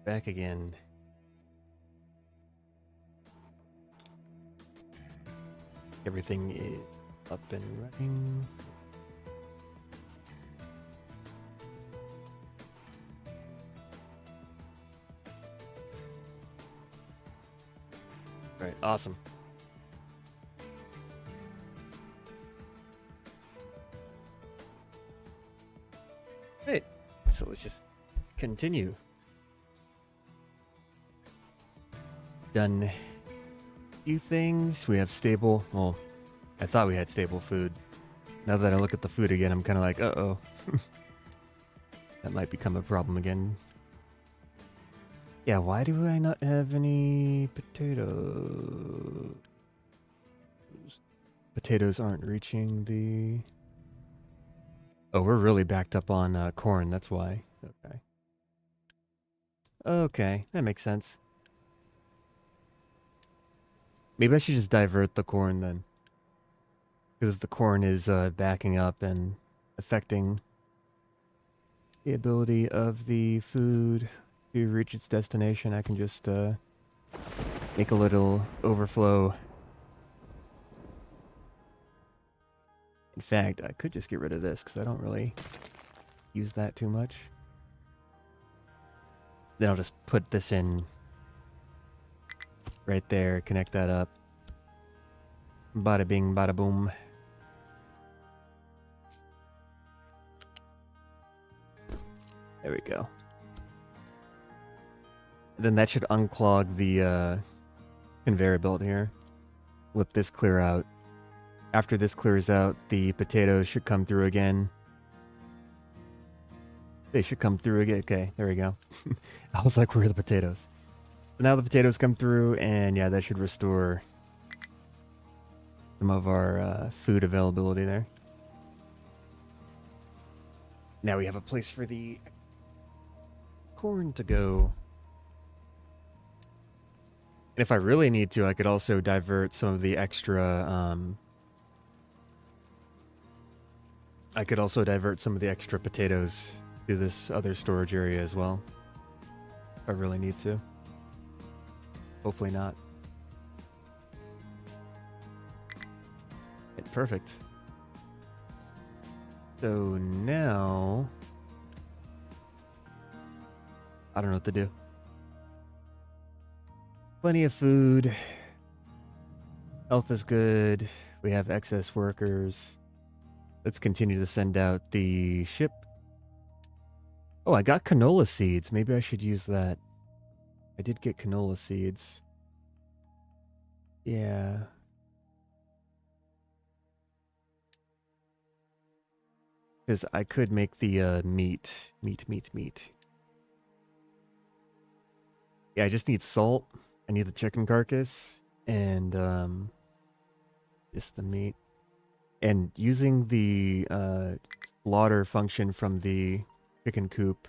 Back again. Everything is up and running. All right, awesome. Right, so let's just continue. Done a few things. We have stable, well, I thought we had stable food. Now that I look at the food again, I'm kind of like, uh-oh. That might become a problem again. Yeah, why do I not have any potatoes? Potatoes aren't reaching the... Oh, we're really backed up on corn, that's why. Okay. Okay, that makes sense. Maybe I should just divert the corn then. Because the corn is backing up and affecting the ability of the food to reach its destination. I can just make a little overflow. In fact, I could just get rid of this because I don't really use that too much. Then I'll just put this in right there, connect that up. Bada bing, bada boom. There we go. Then that should unclog the conveyor belt here. Let this clear out. After this clears out, the potatoes should come through again. They should come through again. Okay, there we go. I was like, where are the potatoes? So now the potatoes come through, and yeah, that should restore some of our food availability there. Now we have a place for the corn to go. And if I really need to, I could also divert some of the extra... I could also divert some of the extra potatoes to this other storage area as well. If I really need to. Hopefully not. Okay, perfect. So now... I don't know what to do. Plenty of food. Health is good. We have excess workers. Let's continue to send out the ship. Oh, I got canola seeds. Maybe I should use that. I did get canola seeds. Yeah. Because I could make the meat. Yeah, I just need salt. I need the chicken carcass. And just the meat. And using the slaughter function from the chicken coop,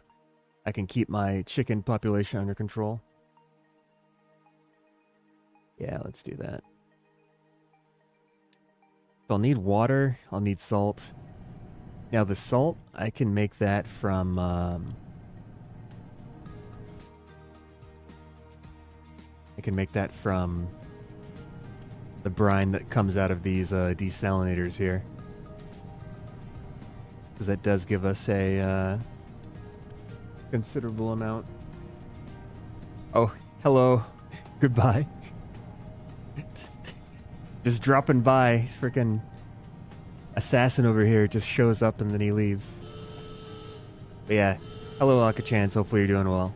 I can keep my chicken population under control. Yeah, let's do that. So I'll need water, I'll need salt. Now the salt, I can make that from... I can make that from the brine that comes out of these desalinators here. Because that does give us a considerable amount. Oh, hello. Goodbye. Just dropping by. Freaking assassin over here just shows up and then he leaves. But yeah, hello Akachance, hopefully you're doing well.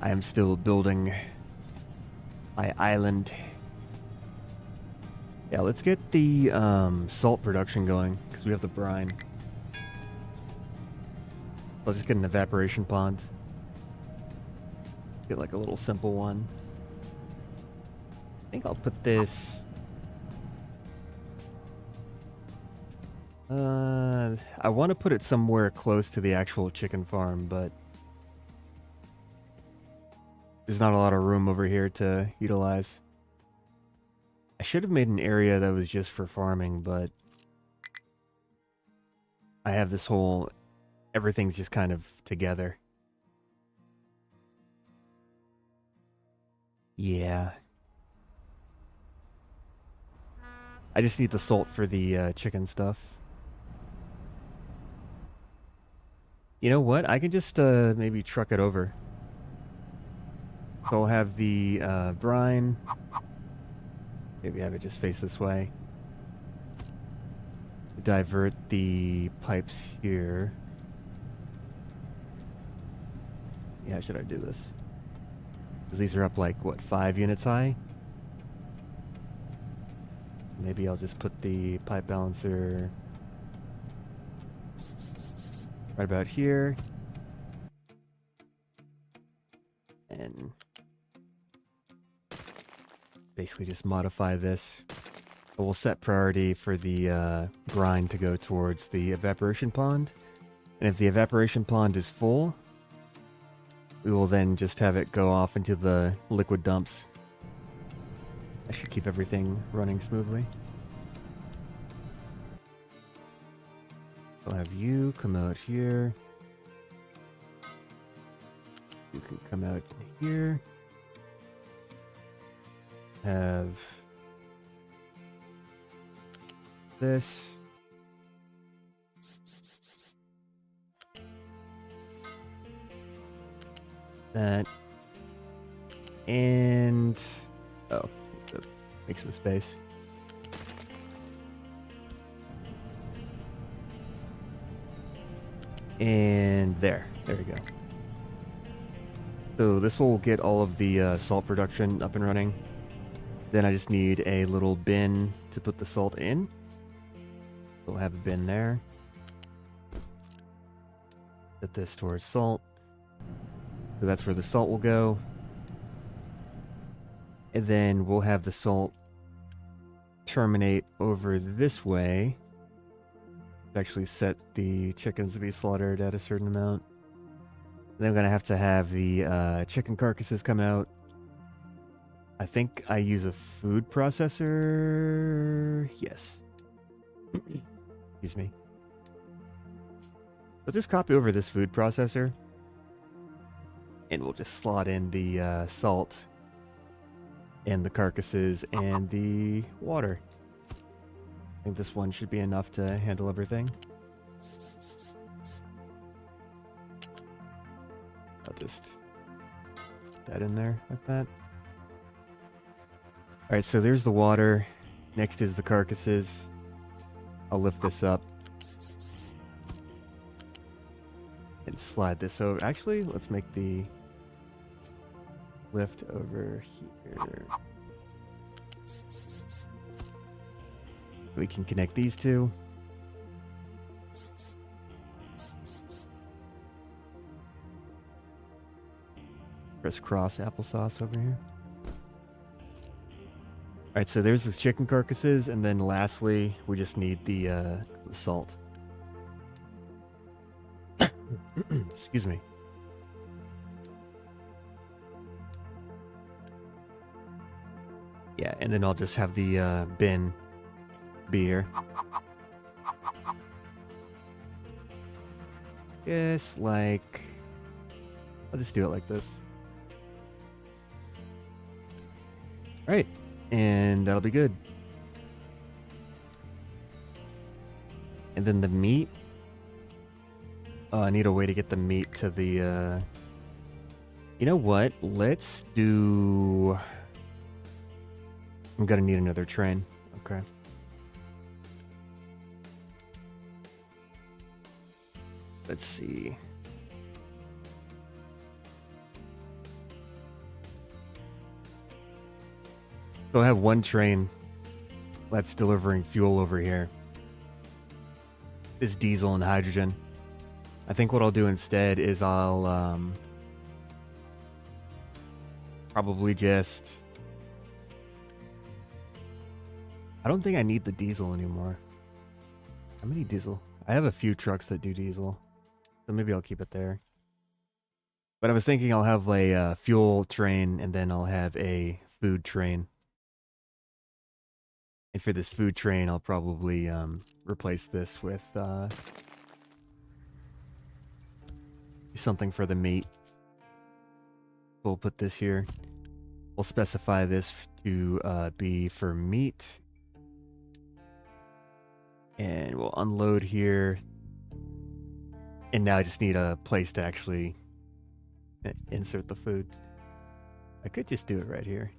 I am still building my island. Yeah, let's get the salt production going, because we have the brine. Let's just get an evaporation pond. Get like a little simple one. I think I'll put this... I want to put it somewhere close to the actual chicken farm, but... there's not a lot of room over here to utilize. I should have made an area that was just for farming, but I have this whole... everything's just kind of together. Yeah. I just need the salt for the chicken stuff. You know what? I can just maybe truck it over. So I'll have the brine. Maybe have it just face this way. Divert the pipes here. Yeah, how should I do this? Because these are up like, what, 5 units high? Maybe I'll just put the pipe balancer right about here. And basically just modify this. But we'll set priority for the brine to go towards the evaporation pond. And if the evaporation pond is full, we will then just have it go off into the liquid dumps. That should keep everything running smoothly. I'll have you come out here. You can come out here. Have this. That. And oh, make some space. And there we go. So this will get all of the salt production up and running. Then I just need a little bin to put the salt in. We'll have a bin there. Set this towards salt. So that's where the salt will go. And then we'll have the salt terminate over this way. Actually set the chickens to be slaughtered at a certain amount. Then I'm going to have the chicken carcasses come out. I think I use a food processor. Yes. Excuse me. We'll just copy over this food processor. And we'll just slot in the salt and the carcasses and the water. I think this one should be enough to handle everything. I'll just put that in there like that. Alright, so there's the water. Next is the carcasses. I'll lift this up. And slide this over. Actually, let's make the lift over here. We can connect these two. Press cross applesauce over here. Alright, so there's the chicken carcasses, and then lastly, we just need the salt. Excuse me. Yeah, and then I'll just have the bin be here. Just like... I'll just do it like this. Alright, and that'll be good. And then the meat. Oh, I need a way to get the meat to the... You know what? Let's do... I'm gonna need another train. Okay. Let's see. So I have one train that's delivering fuel over here. It's diesel and hydrogen. I think what I'll do instead is I'll probably just... I don't think I need the diesel anymore. How many diesel? I have a few trucks that do diesel. So maybe I'll keep it there. But I was thinking I'll have a fuel train and then I'll have a food train. And for this food train, I'll probably replace this with something for the meat. We'll put this here. we'll specify this to be for meat. And we'll unload here. And now I just need a place to actually insert the food. I could just do it right here.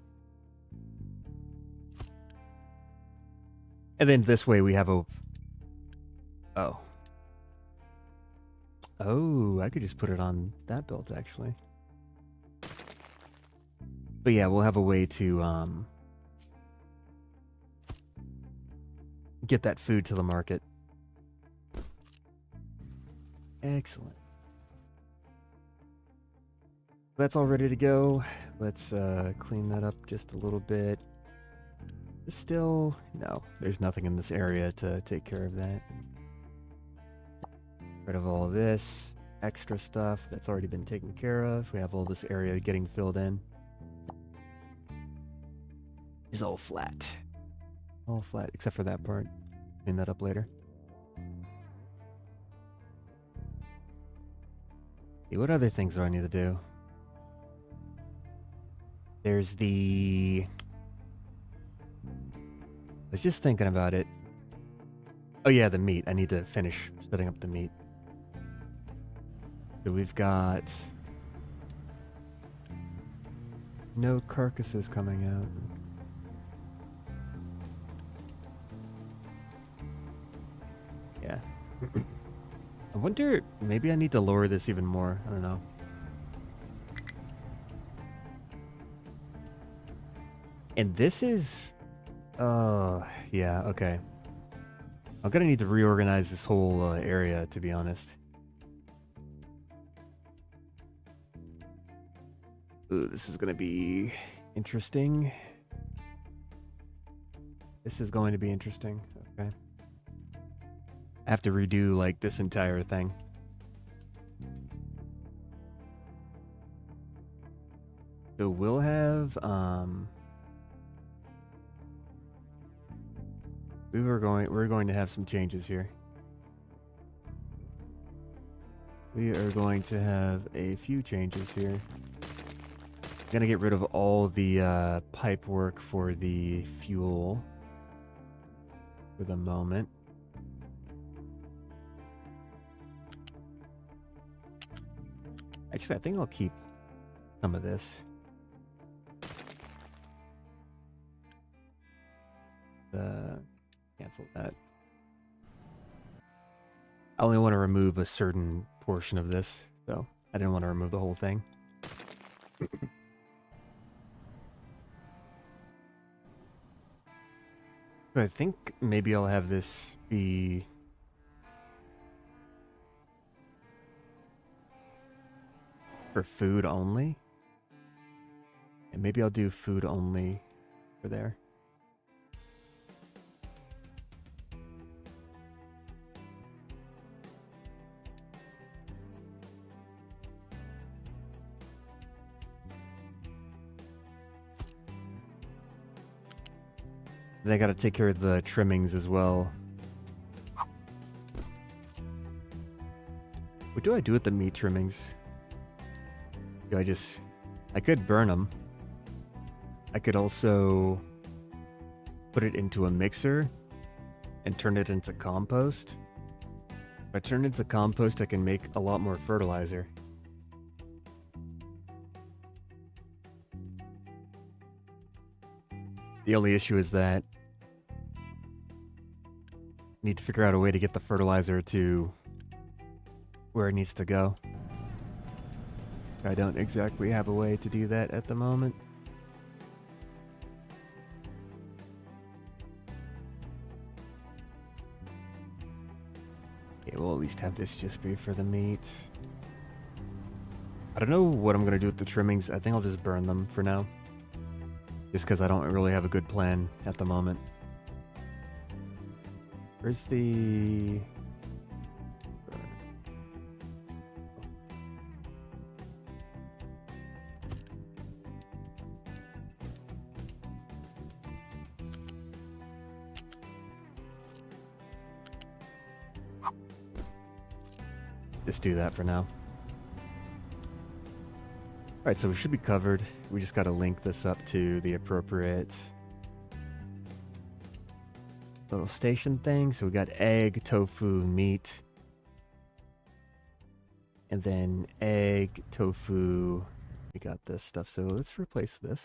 And then this way we have a... Oh. Oh, I could just put it on that build, actually. But yeah, we'll have a way to get that food to the market. Excellent. That's all ready to go. Let's clean that up just a little bit. Still, no, there's nothing in this area to take care of that. Rid of all this extra stuff that's already been taken care of. We have all this area getting filled in. It's all flat. All flat, except for that part. Clean that up later. Okay, what other things do I need to do? There's the... I was just thinking about it. Oh yeah, the meat. I need to finish setting up the meat. So we've got... no carcasses coming out. Yeah. I wonder, maybe I need to lower this even more. I don't know. And this is... yeah, okay. I'm gonna need to reorganize this whole area, to be honest. Ooh, this is gonna be interesting. This is going to be interesting. Okay. I have to redo, like, this entire thing. So we'll have, we're going to have some changes here. We are going to have a few changes here. Gonna get rid of all the pipe work for the fuel for the moment. Actually, I think I'll keep some of this. Cancel that. I only want to remove a certain portion of this, so I didn't want to remove the whole thing. I think maybe I'll have this be... for food only. And maybe I'll do food only for there. They gotta take care of the trimmings as well. What do I do with the meat trimmings? Do I could burn them. I could also put it into a mixer and turn it into compost. If I turn it into compost, I can make a lot more fertilizer. The only issue is that I need to figure out a way to get the fertilizer to where it needs to go. I don't exactly have a way to do that at the moment. Okay, we'll at least have this just be for the meat. I don't know what I'm going to do with the trimmings. I think I'll just burn them for now. Just because I don't really have a good plan at the moment. Where's the... Just do that for now. Alright, so we should be covered. We just got to link this up to the appropriate little station thing. So we got egg, tofu, meat. And then egg, tofu. We got this stuff. So let's replace this.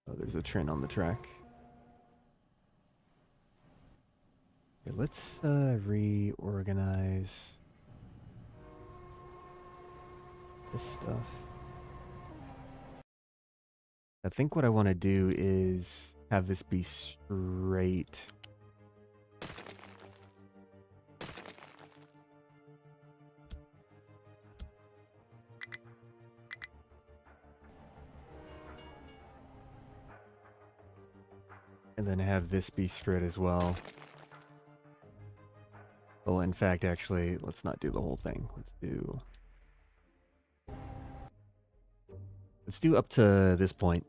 Oh, there's a train on the track. Okay, let's reorganize this stuff. I think what I want to do is have this be straight. And then have this be straight as well. Well, in fact, actually, let's not do the whole thing. Let's do up to this point.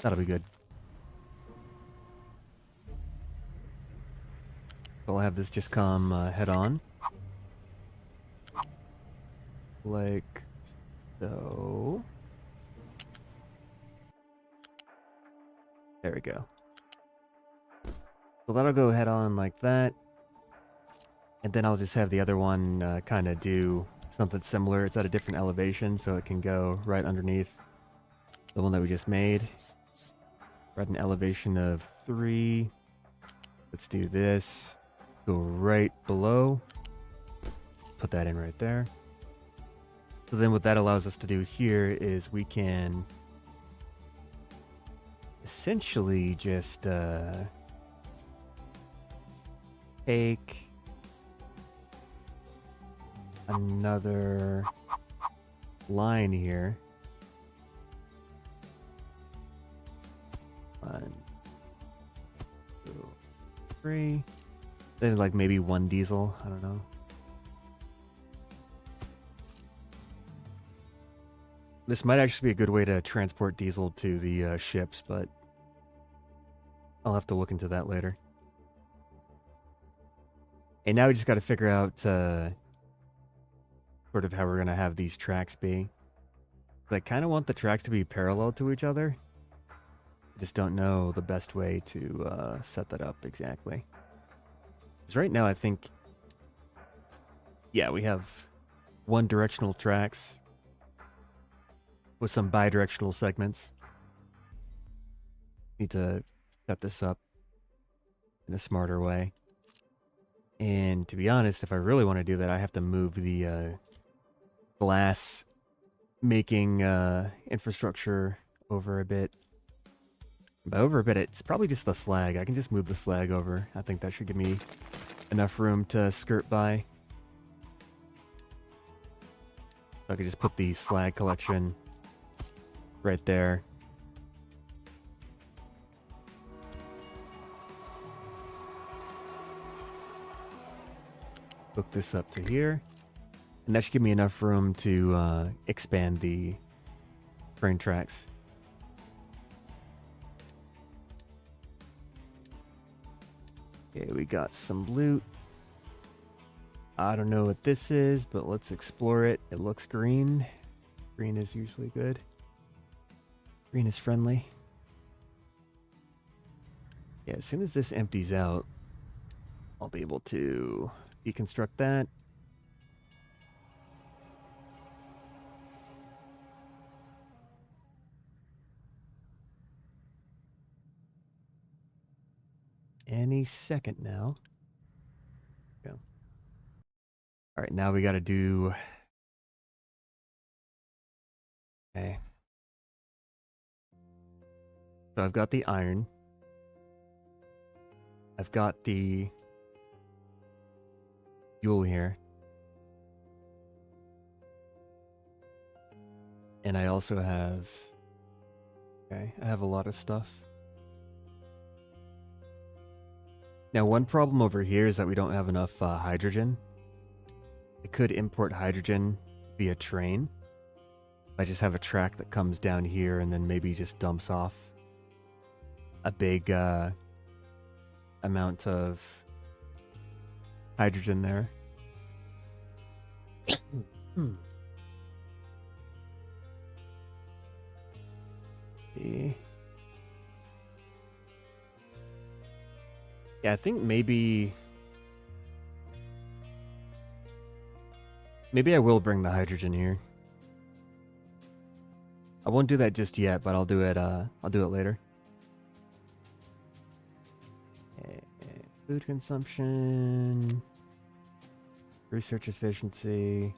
That'll be good. I'll have this just come head on. Like so. There we go. So that'll go head on like that. And then I'll just have the other one kind of do something similar. It's at a different elevation, so it can go right underneath the one that we just made. We're at an elevation of 3. Let's do this. Go right below. Put that in right there. So then what that allows us to do here is we can essentially just take another line here. 1, 2, 3. Then like maybe 1 diesel. I don't know. This might actually be a good way to transport diesel to the ships, but I'll have to look into that later. And now we just got to figure out sort of how we're going to have these tracks be. I kind of want the tracks to be parallel to each other. I just don't know the best way to set that up exactly. Because right now I think, yeah, we have one directional tracks with some bi-directional segments. Need to set this up in a smarter way. And to be honest, if I really want to do that, I have to move the glass making infrastructure over a bit. By over a bit, it's probably just the slag. I can just move the slag over. I think that should give me enough room to skirt by. So I could just put the slag collection right there. Hook this up to here. And that should give me enough room to expand the train tracks. Okay, we got some loot. I don't know what this is, but let's explore it. It looks green. Green is usually good. Green is friendly. Yeah, as soon as this empties out, I'll be able to deconstruct that. Any second now. Yeah. All right, now we got to do. Okay. So I've got the iron. I've got the fuel here. And I also have. Okay, I have a lot of stuff. Now, one problem over here is that we don't have enough hydrogen. I could import hydrogen via train. I just have a track that comes down here and then maybe just dumps off a big amount of hydrogen there. see. Yeah, I think maybe I will bring the hydrogen here. I won't do that just yet, but I'll do it later. Food consumption, research efficiency.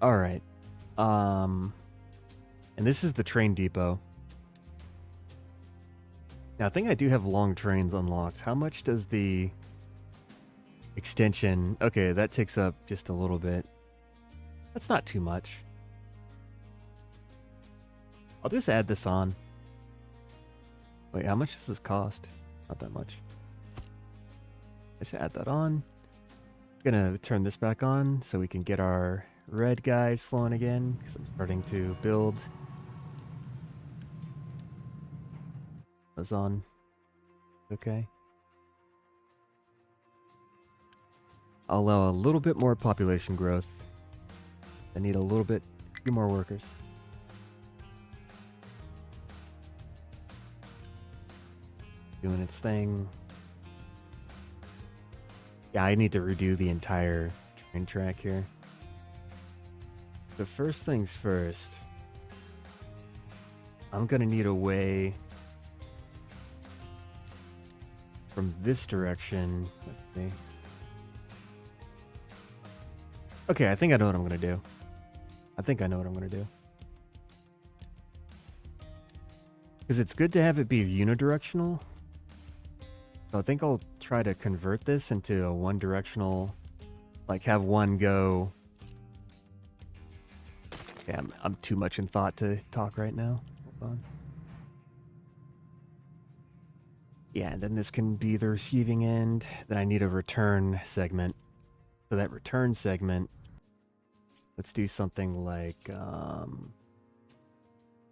All right. And this is the train depot. Now, I think I do have long trains unlocked. How much does the extension... Okay, that takes up just a little bit. That's not too much. I'll just add this on. Wait, how much does this cost? Not that much. Just add that on. Gonna turn this back on so we can get our red guys flowing again, because I'm starting to build. Those on. Okay. I'll allow a little bit more population growth. I need a few more workers. Doing its thing. Yeah, I need to redo the entire train track here. The first things first, I'm gonna need a way from this direction. Let's see. Okay, I think I know what I'm gonna do. Because it's good to have it be unidirectional. So I think I'll try to convert this into a one-directional, like have one go. Yeah, I'm too much in thought to talk right now. Hold on. Yeah, and then this can be the receiving end. Then I need a return segment. So that return segment, let's do something like,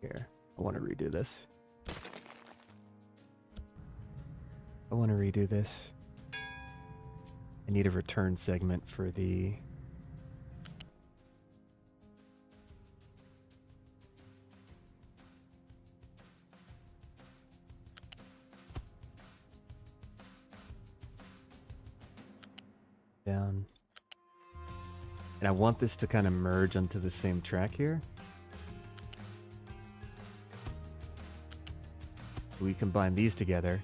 here, I want to redo this. I need a return segment for the... down. And I want this to kind of merge onto the same track here. We combine these together.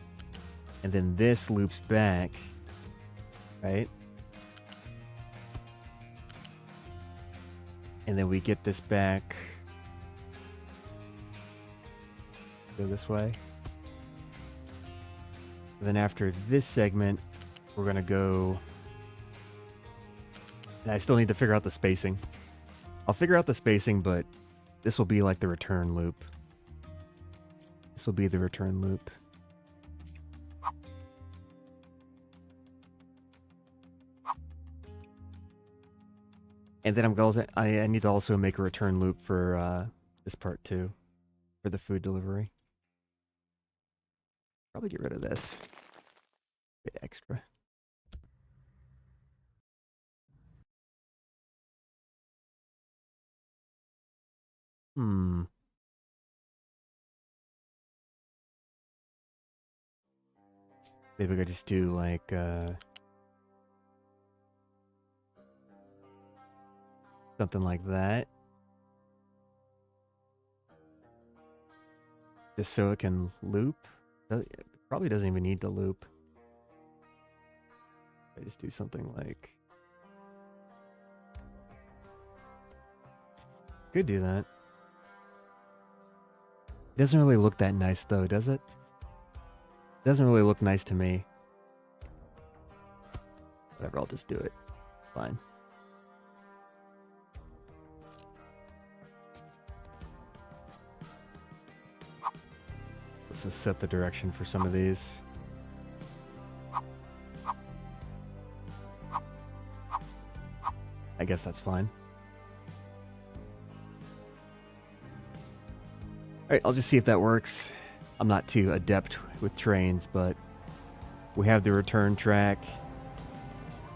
And then this loops back, right? And then we get this back. Go this way. And then after this segment, we're going to go... And I still need to figure out the spacing. I'll figure out the spacing, but this will be like the return loop. And then I need to also make a return loop for this part too, for the food delivery. Probably get rid of this. Bit extra. Maybe I could just do like something like that. Just so it can loop. It probably doesn't even need to loop. I just do something like... Could do that. It doesn't really look that nice though, does it? Doesn't really look nice to me. Whatever, I'll just do it. Fine. Let's just set the direction for some of these. I guess that's fine. Alright, I'll just see if that works. I'm not too adept with trains, but we have the return track.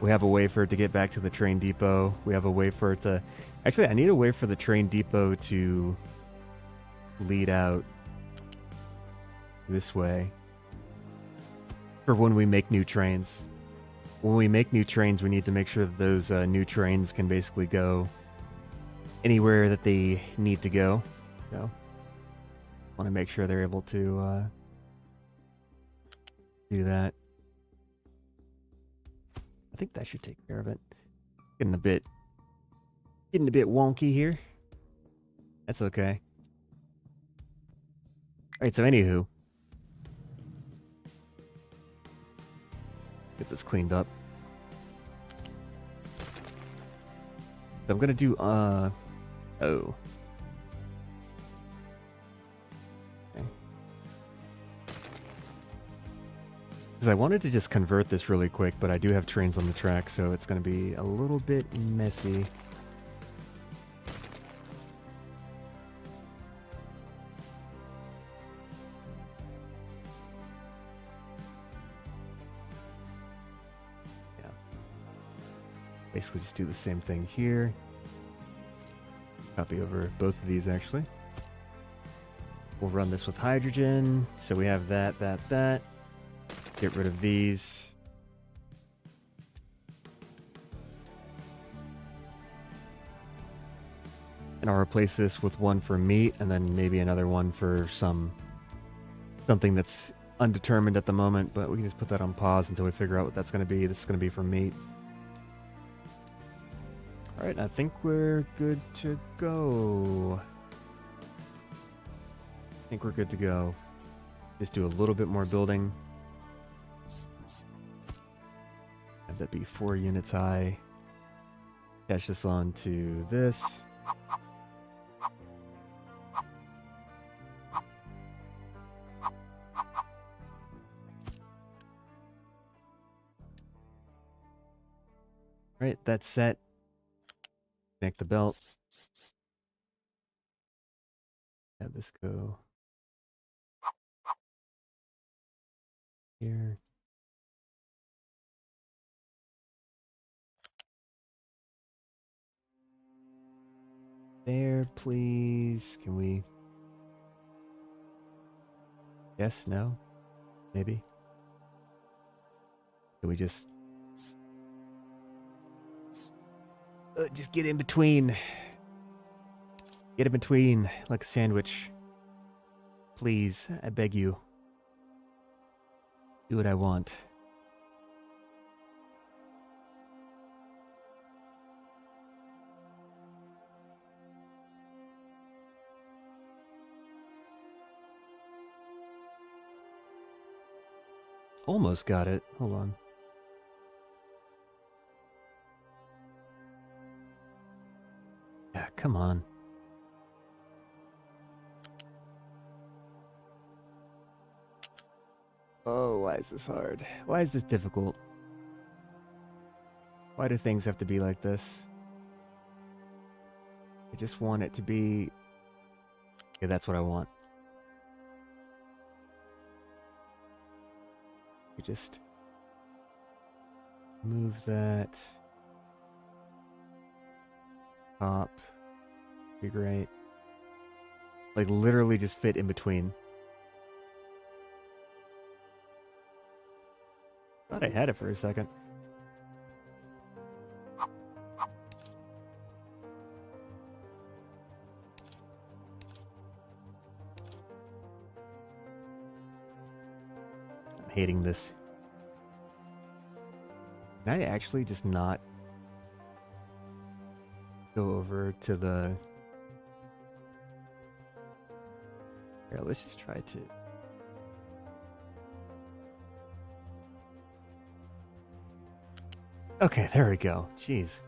We have a way for it to get back to the train depot. We have a way for it to... Actually, I need a way for the train depot to lead out this way for when we make new trains. When we make new trains, we need to make sure that those new trains can basically go anywhere that they need to go. So, want to make sure they're able to do that. I think that should take care of it. Getting a bit wonky here. That's okay. Alright, so anywho. Get this cleaned up. So I'm gonna do, oh. Okay. Because I wanted to just convert this really quick, but I do have trains on the track, so it's gonna be a little bit messy. Basically just do the same thing here. Copy over both of these actually. We'll run this with hydrogen. So we have that. Get rid of these. And I'll replace this with one for meat and then maybe another one for something that's undetermined at the moment, but we can just put that on pause until we figure out what that's going to be. This is going to be for meat. Alright, I think we're good to go. Just do a little bit more building. Have that be 4 units high. Attach this on to this. Alright, that's set. Connect the belt. Have this go here. There, please. Can we? Yes, no, maybe. Can we just get in between? Get in between like a sandwich. Please, I beg you. Do what I want. Almost got it. Hold on. Yeah, come on. Oh, why is this hard? Why is this difficult? Why do things have to be like this? I just want it to be... Okay, that's what I want. We just move that. Top. Be great. Like literally just fit in between. Thought I had it for a second. I'm hating this. Can I actually just not go over to the... Here, let's just try to... Okay, there we go. Jeez.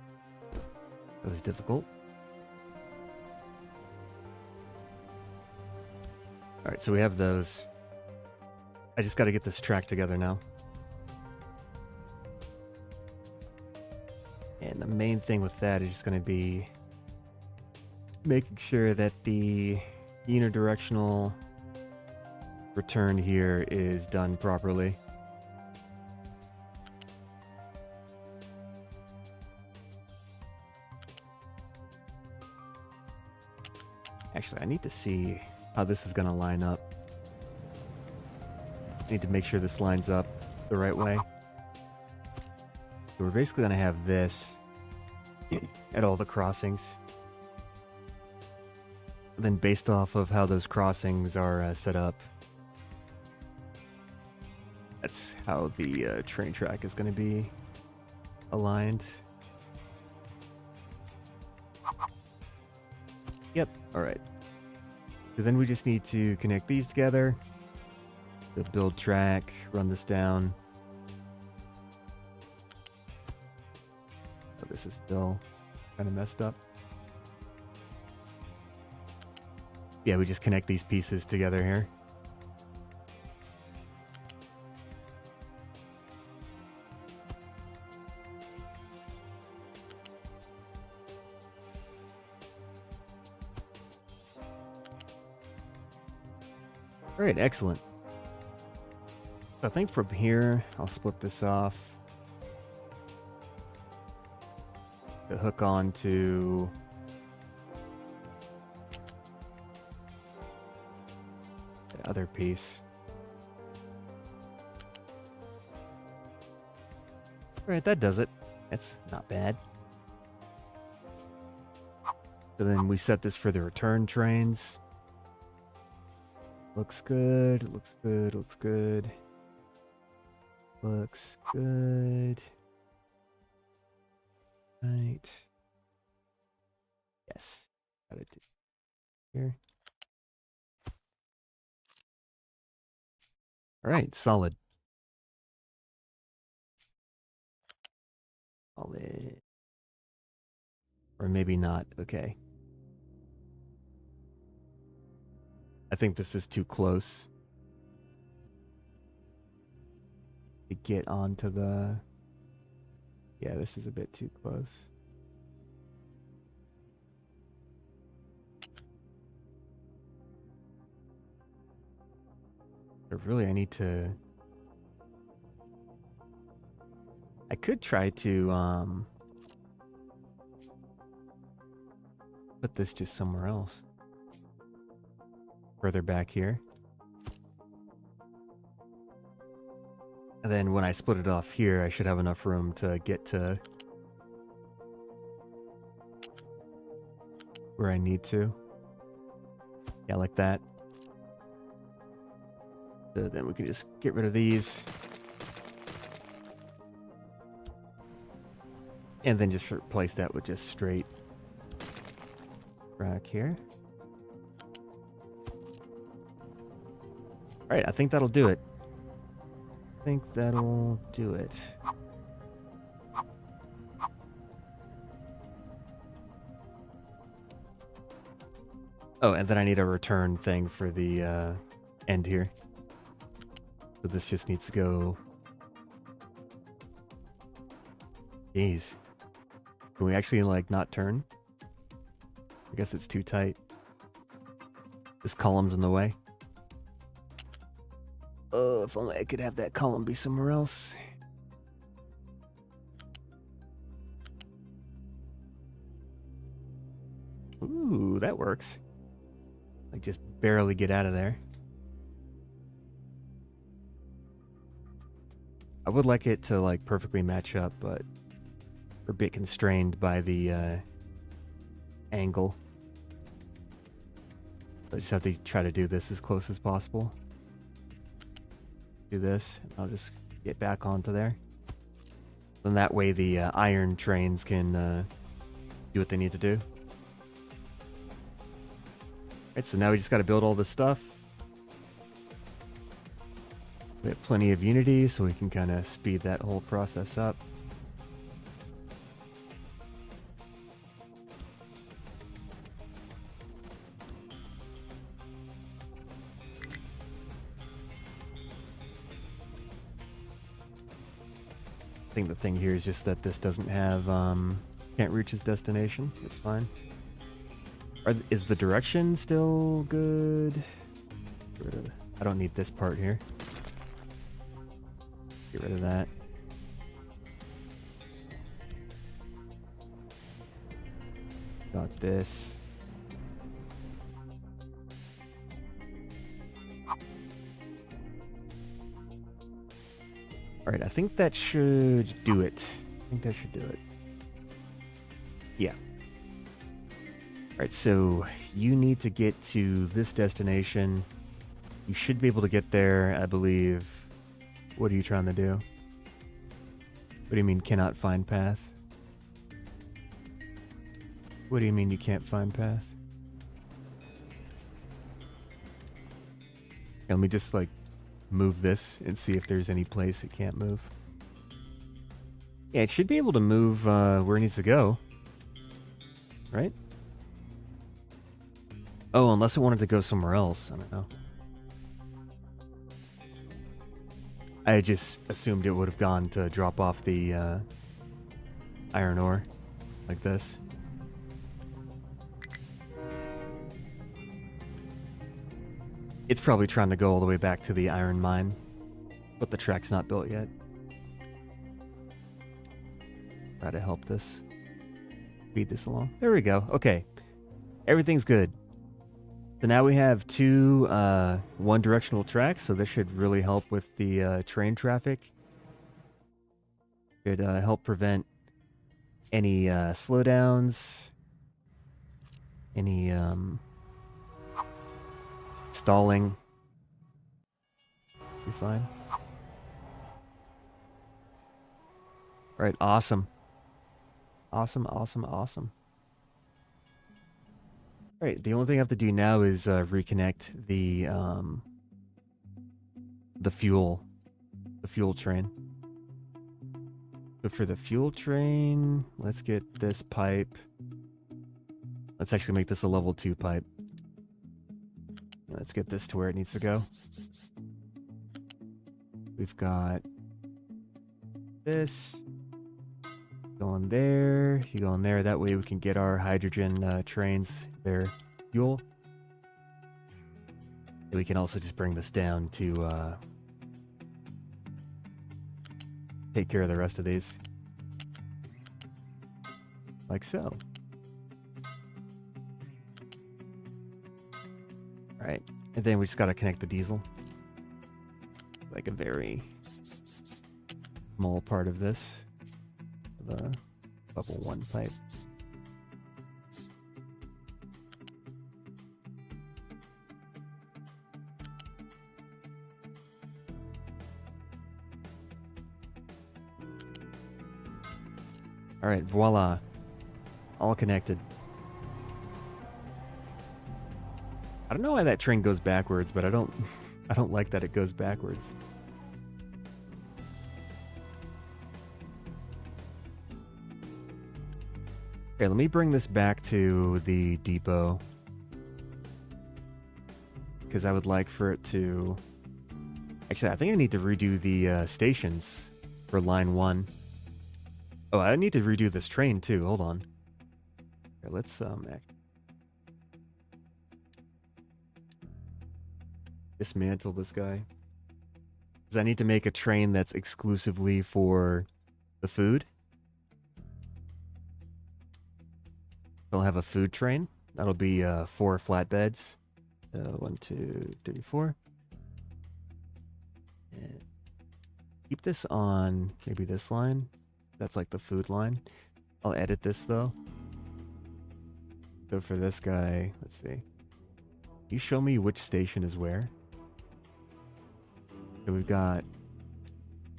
That was difficult. Alright, so we have those. I just got to get this track together now. And the main thing with that is just going to be making sure that the unidirectional return here is done properly. Actually, I need to see how this is going to line up. I need to make sure this lines up the right way. So we're basically going to have this at all the crossings. Then based off of how those crossings are set up, that's how the train track is going to be aligned. Yep, alright. So then we just need to connect these together. The build track, run this down. Oh, this is still kind of messed up. Yeah, we just connect these pieces together here. All right, excellent. So I think from here, I'll split this off to hook on to the other piece. All right, that does it. That's not bad. So then we set this for the return trains. Looks good, looks good, looks good. Looks good. Right. Yes. Got it here. All right, solid. Solid. Or maybe not. Okay. I think this is too close to get onto the... Yeah, this is a bit too close. But really, I need to... I could try to put this just somewhere else. Further back here. And then when I split it off here, I should have enough room to get to where I need to. Yeah, like that. So then we can just get rid of these. And then just replace that with just straight track here. Alright, I think that'll do it. I think that'll do it. Oh, and then I need a return thing for the end here. So this just needs to go... Jeez. Can we actually, like, not turn? I guess it's too tight. This column's in the way. Oh, if only I could have that column be somewhere else. Ooh, that works. Like, just barely get out of there. I would like it to, like, perfectly match up, but we're a bit constrained by the angle. I just have to try to do this as close as possible. Do this, and I'll just get back onto there. Then that way the iron trains can do what they need to do. Alright, so now we just got to build all this stuff. We have plenty of Unity, so we can kind of speed that whole process up. I think the thing here is just that this doesn't have, can't reach its destination. It's fine. Is the direction still good? I don't need this part here. Get rid of that. Got this. All right, I think that should do it. I think that should do it. Yeah. All right, so you need to get to this destination. You should be able to get there, I believe. What are you trying to do? What do you mean cannot find path? What do you mean you can't find path? Let me just like move this and see if there's any place it can't move. Yeah, it should be able to move where it needs to go. Right? Oh, unless it wanted to go somewhere else. I don't know. I just assumed it would have gone to drop off the iron ore like this. It's probably trying to go all the way back to the iron mine, but the track's not built yet. Try to help this. Speed this along. There we go. Okay. Everything's good. So now we have two one-directional tracks, so this should really help with the train traffic. Should help prevent any slowdowns, any stalling. Be fine. All right, awesome. Awesome. All right, the only thing I have to do now is reconnect the fuel train. So for the fuel train, let's get this pipe. Let's actually make this a level 2 pipe. Let's get this to where it needs to go. We've got this going there, you go in there. That way we can get our hydrogen trains their fuel. And we can also just bring this down to take care of the rest of these. Like so. Alright, and then we just gotta connect the diesel. Like a very small part of this. The level 1 pipe. Alright, voila. All connected. I don't know why that train goes backwards, but I don't like that it goes backwards. Okay, let me bring this back to the depot. Because I would like for it to... Actually, I think I need to redo the stations for line 1. Oh, I need to redo this train too. Hold on. Here, let's dismantle this guy. Because I need to make a train that's exclusively for the food. I'll have a food train. That'll be 4 flatbeds. 1, 2, 3, 4. And keep this on maybe this line. That's like the food line. I'll edit this though. So for this guy, let's see. Can you show me which station is where? So we've got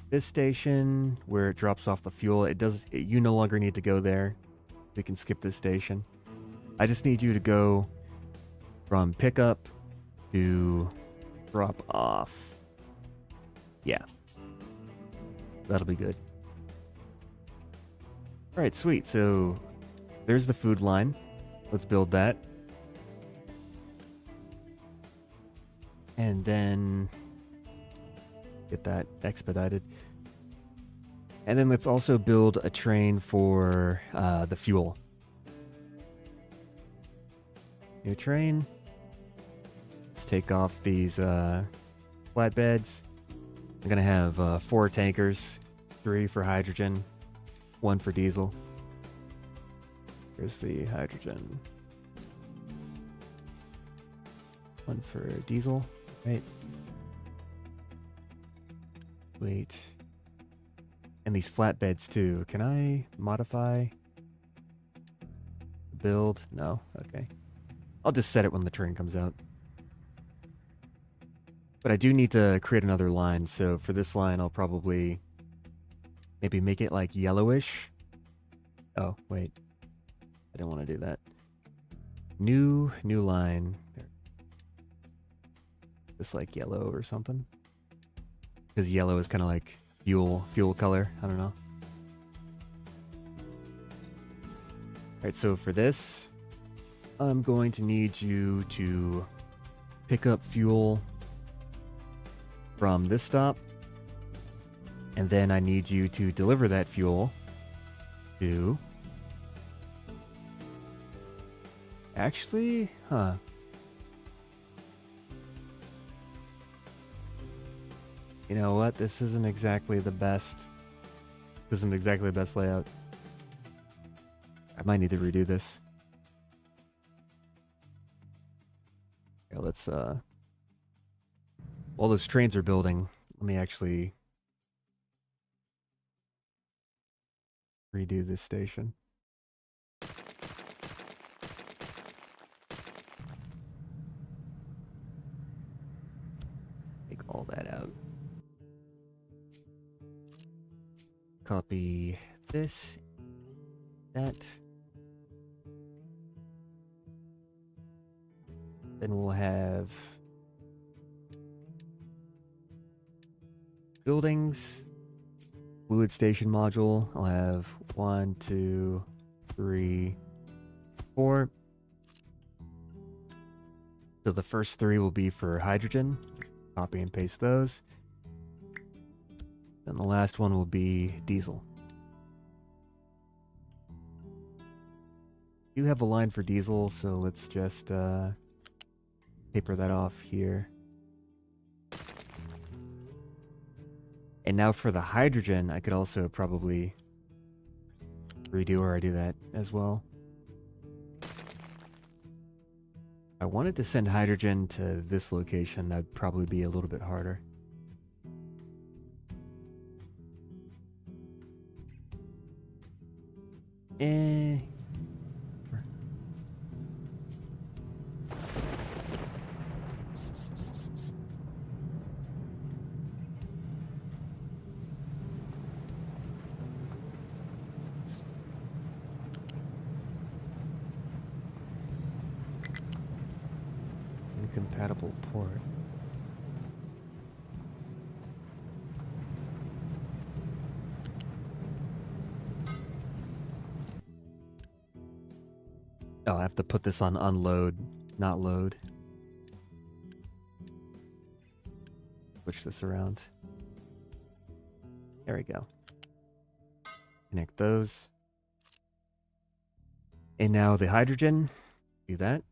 this station where it drops off the fuel. You no longer need to go there. We can skip this station. I just need you to go from pickup to drop off. Yeah. That'll be good. Alright, sweet. So there's the food line. Let's build that. And then get that expedited. And then let's also build a train for the fuel. New train. Let's take off these flatbeds. I'm going to have 4 tankers. 3 for hydrogen. 1 for diesel. Here's the hydrogen. 1 for diesel. Right. Wait. And these flatbeds too. Can I modify the build? No? Okay. I'll just set it when the train comes out. But I do need to create another line, so for this line I'll probably maybe make it like yellowish. Oh, wait. I didn't want to do that. New line. Just like yellow or something. Because yellow is kind of like fuel color. I don't know. Alright, so for this, I'm going to need you to pick up fuel from this stop. And then I need you to deliver that fuel to... Actually, huh. You know what? This isn't exactly the best. This isn't exactly the best layout. I might need to redo this. Yeah, let's, while those trains are building, let me actually redo this station. Take all that out. Copy this, that. Then we'll have buildings, fluid station module. I'll have 1, 2, 3, 4. So the first 3 will be for hydrogen. Copy and paste those. Then the last one will be diesel. You have a line for diesel, so let's just paper that off here. And now for the hydrogen, I could also probably redo or do that as well. I wanted to send hydrogen to this location. That'd probably be a little bit harder. Incompatible port. Oh, I have to put this on unload, not load. Switch this around. There we go. Connect those. And now the hydrogen. Do that.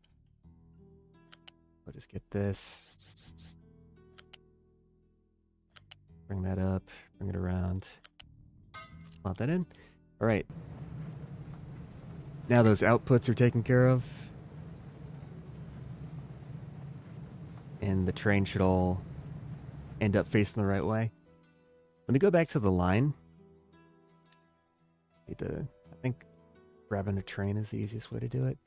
I'll just get this. Bring that up. Bring it around. Plot that in. All right. Now those outputs are taken care of. And the train should all end up facing the right way. Let me go back to the line. I think grabbing a train is the easiest way to do it.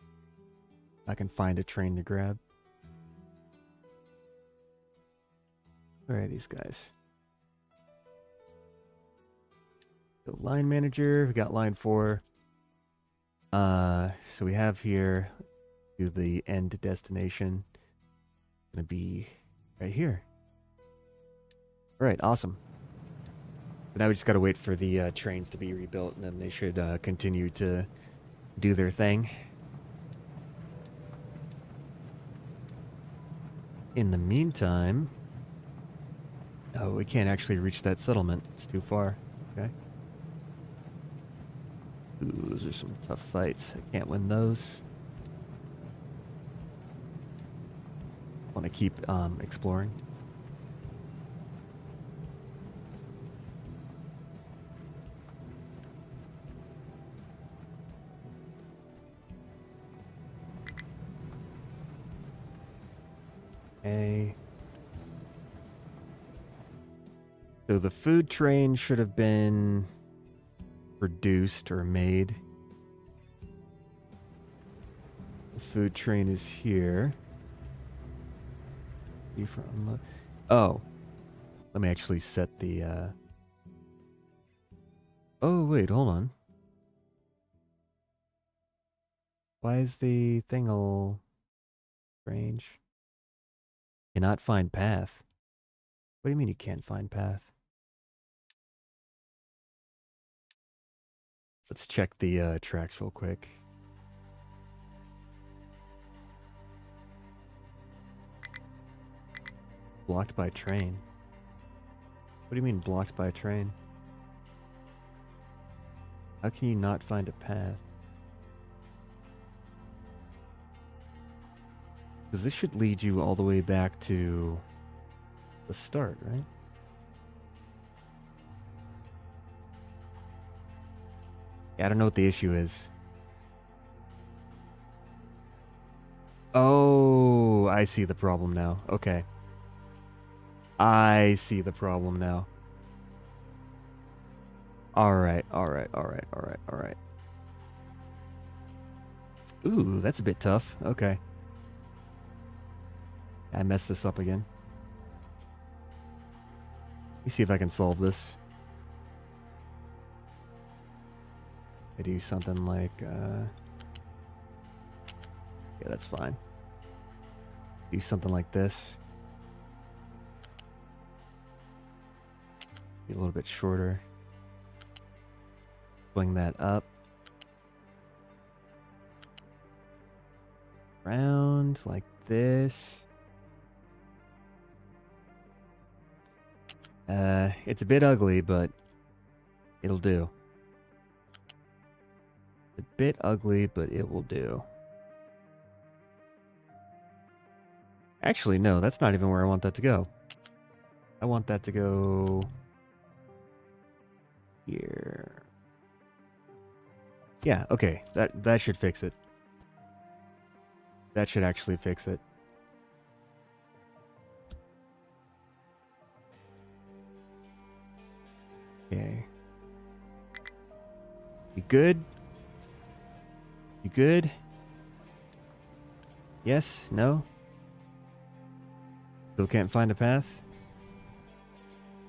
I can find a train to grab. Where are these guys? The line manager, we got line 4. So we have here to the end destination. Gonna be right here. All right, awesome. So now we just gotta wait for the trains to be rebuilt, and then they should continue to do their thing. In the meantime, oh, we can't actually reach that settlement. It's too far. Okay. Ooh, those are some tough fights. I can't win those. Want to keep exploring. Okay. So the food train should have been produced or made. The food train is here. Oh, let me actually set the. Oh wait, hold on. Why is the thing all strange? Cannot find path. What do you mean you can't find path? Let's check the tracks real quick. Blocked by train. What do you mean blocked by a train? How can you not find a path? Because this should lead you all the way back to the start, right? Yeah, I don't know what the issue is. Oh, I see the problem now. Okay. I see the problem now. Alright. Ooh, that's a bit tough. Okay. I messed this up again. Let me see if I can solve this. I do something like, yeah, that's fine. Do something like this. Be a little bit shorter. Swing that up. Round like this. It's a bit ugly, but it'll do. A bit ugly, but it will do. Actually, no, that's not even where I want that to go. I want that to go here. Yeah, okay. That should fix it. That should actually fix it. Okay. You good? You good? Yes? No? Still can't find a path?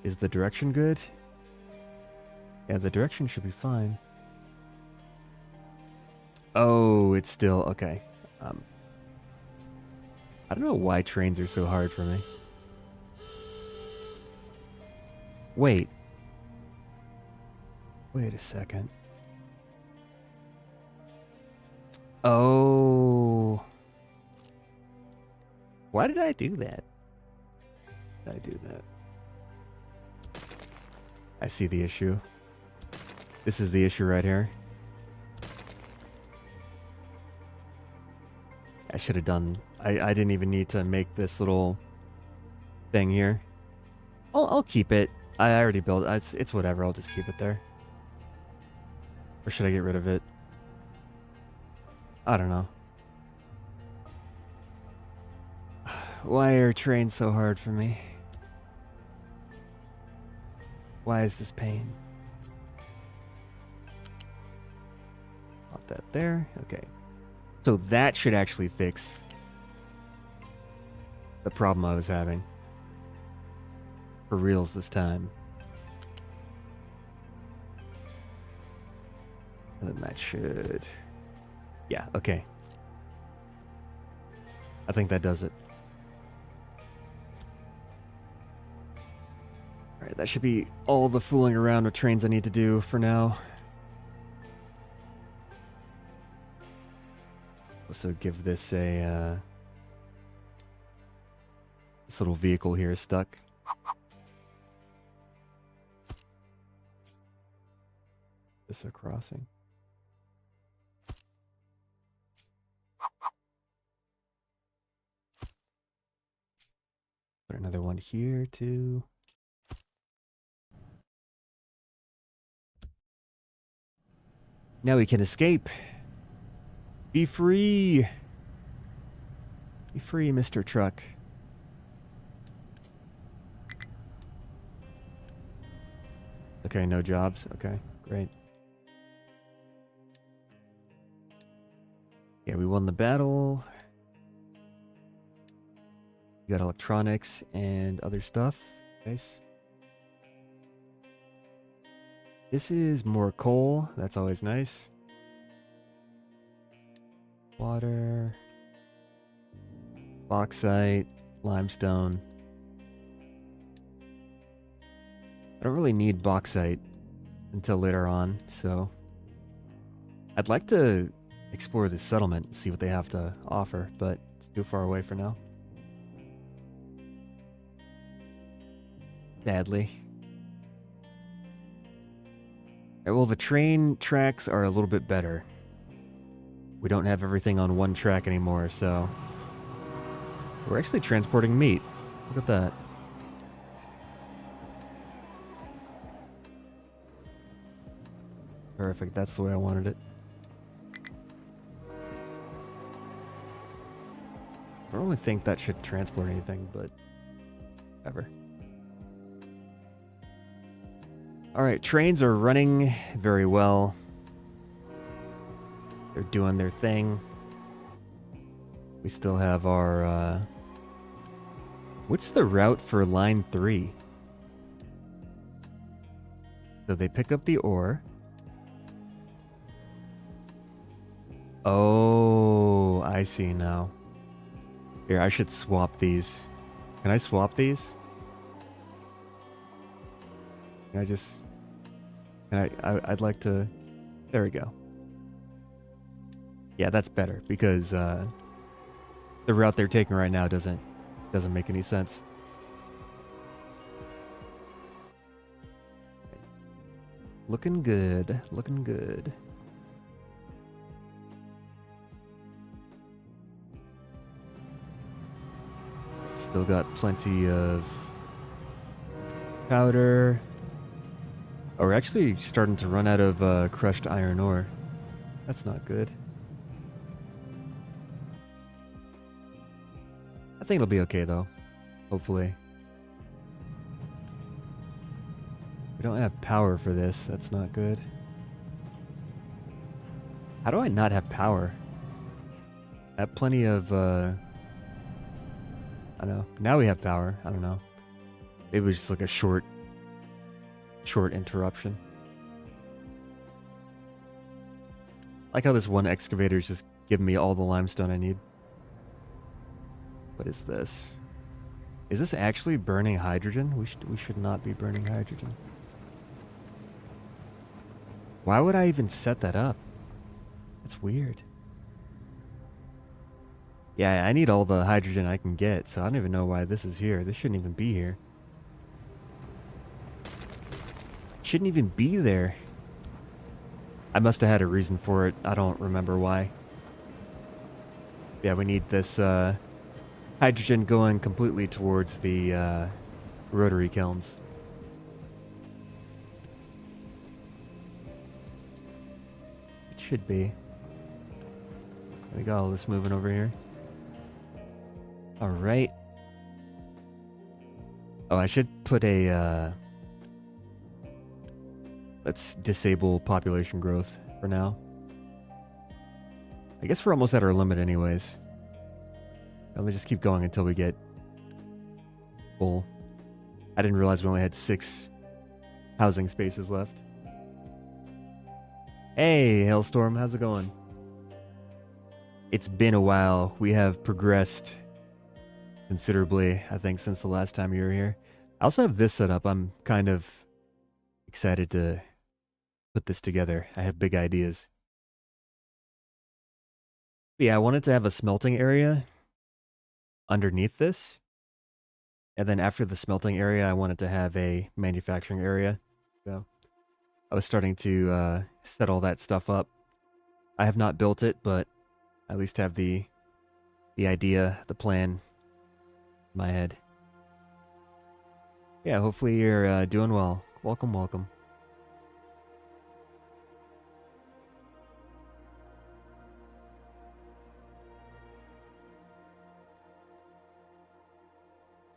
Is the direction good? Yeah, the direction should be fine. Oh, it's still... Okay. I don't know why trains are so hard for me. Wait. Wait a second. Oh. Why did I do that? Did I do that? I see the issue. This is the issue right here. I should have done... I didn't even need to make this little thing here. I'll keep it. I already built it. It's whatever. I'll just keep it there. Or should I get rid of it? I don't know. Why are trains so hard for me? Why is this pain? Pop that there. Okay. So that should actually fix the problem I was having. For reals this time. And then that should... Yeah, okay. I think that does it. Alright, that should be all the fooling around with trains I need to do for now. Also give this a... this little vehicle here is stuck. This a crossing. Put another one here too. Now we can escape. Be free. Be free, Mr. Truck. Okay, no jobs. Okay, great. Yeah, we won the battle. We got electronics and other stuff. Nice. This is more coal. That's always nice. Water. Bauxite. Limestone. I don't really need bauxite until later on, so I'd like to explore this settlement and see what they have to offer, but it's too far away for now. Sadly. Well, the train tracks are a little bit better. We don't have everything on one track anymore, so we're actually transporting meat. Look at that. Perfect, that's the way I wanted it. I don't really think that should transport anything, but whatever. Alright, trains are running very well. They're doing their thing. We still have our, what's the route for line 3? So they pick up the ore. Oh, I see now. Here, I should swap these. Can I swap these? Can I just... I'd like to... There we go. Yeah, that's better, because the route they're taking right now doesn't make any sense. Looking good. Looking good. Still got plenty of powder. Oh, we're actually starting to run out of crushed iron ore. That's not good. I think it'll be okay, though. Hopefully. We don't have power for this. That's not good. How do I not have power? I have plenty of, I don't know. Now we have power. I don't know. Maybe it was just like a short interruption. I like how this one excavator is just giving me all the limestone I need. What is this? Is this actually burning hydrogen? We should not be burning hydrogen. Why would I even set that up? That's weird. Yeah, I need all the hydrogen I can get, so I don't even know why this is here. This shouldn't even be here. Shouldn't even be there. I must have had a reason for it. I don't remember why. Yeah, we need this hydrogen going completely towards the rotary kilns. It should be. There we go, all this moving over here. Alright. Oh, I should put a, let's disable population growth for now. I guess we're almost at our limit anyways. Let me just keep going until we get full. I didn't realize we only had 6 housing spaces left. Hey, Hailstorm, how's it going? It's been a while. We have progressed considerably, I think, since the last time you were here. I also have this set up. I'm kind of excited to put this together. I have big ideas. But yeah, I wanted to have a smelting area underneath this. And then after the smelting area, I wanted to have a manufacturing area. So I was starting to set all that stuff up. I have not built it, but I at least have the idea, the plan in my head. Yeah, hopefully you're doing well. Welcome, welcome.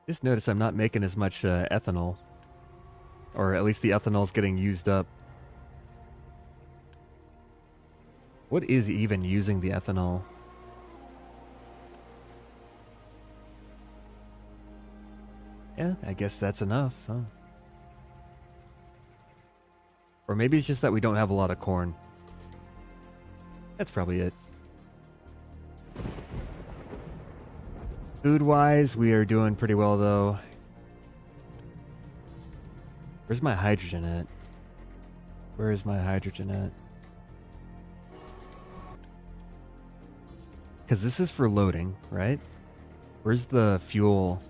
Just notice I'm not making as much ethanol. Or at least the ethanol's getting used up. What is even using the ethanol? Yeah, I guess that's enough, huh? Or maybe it's just that we don't have a lot of corn. That's probably it. Food-wise, we are doing pretty well, though. Where's my hydrogen at? Where is my hydrogen at? Because this is for loading, right? Where's the fuel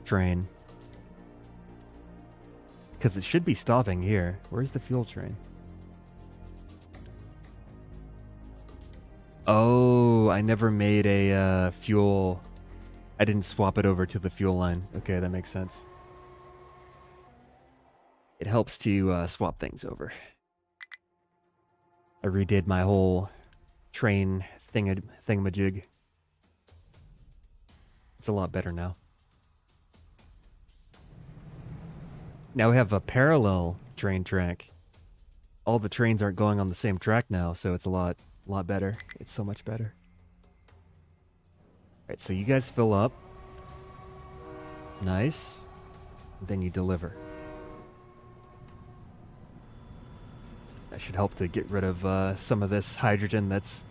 train? Because it should be stopping here. Where's the fuel train? Oh, I never made a fuel. I didn't swap it over to the fuel line. Okay, that makes sense. It helps to swap things over. I redid my whole train thingamajig. It's a lot better now. Now we have a parallel train track. All the trains aren't going on the same track now, so it's a lot better. It's so much better. Alright, so you guys fill up. Nice. Then you deliver. That should help to get rid of some of this hydrogen that's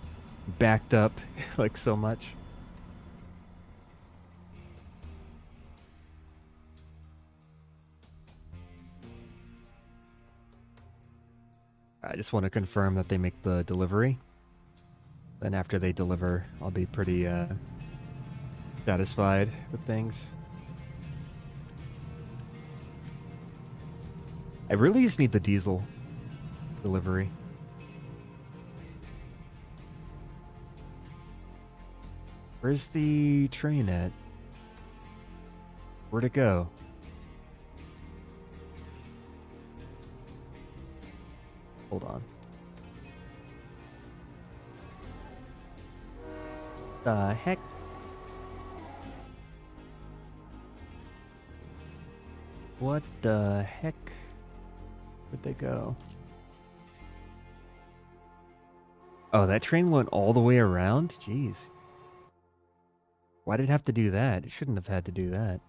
backed up like so much. I just want to confirm that they make the delivery. Then after they deliver, I'll be pretty satisfied with things. I really just need the diesel delivery. Where's the train at? Where'd it go? Hold on. The heck? What the heck? Where'd they go? Oh, that train went all the way around? Jeez. Why did it have to do that? It shouldn't have had to do that.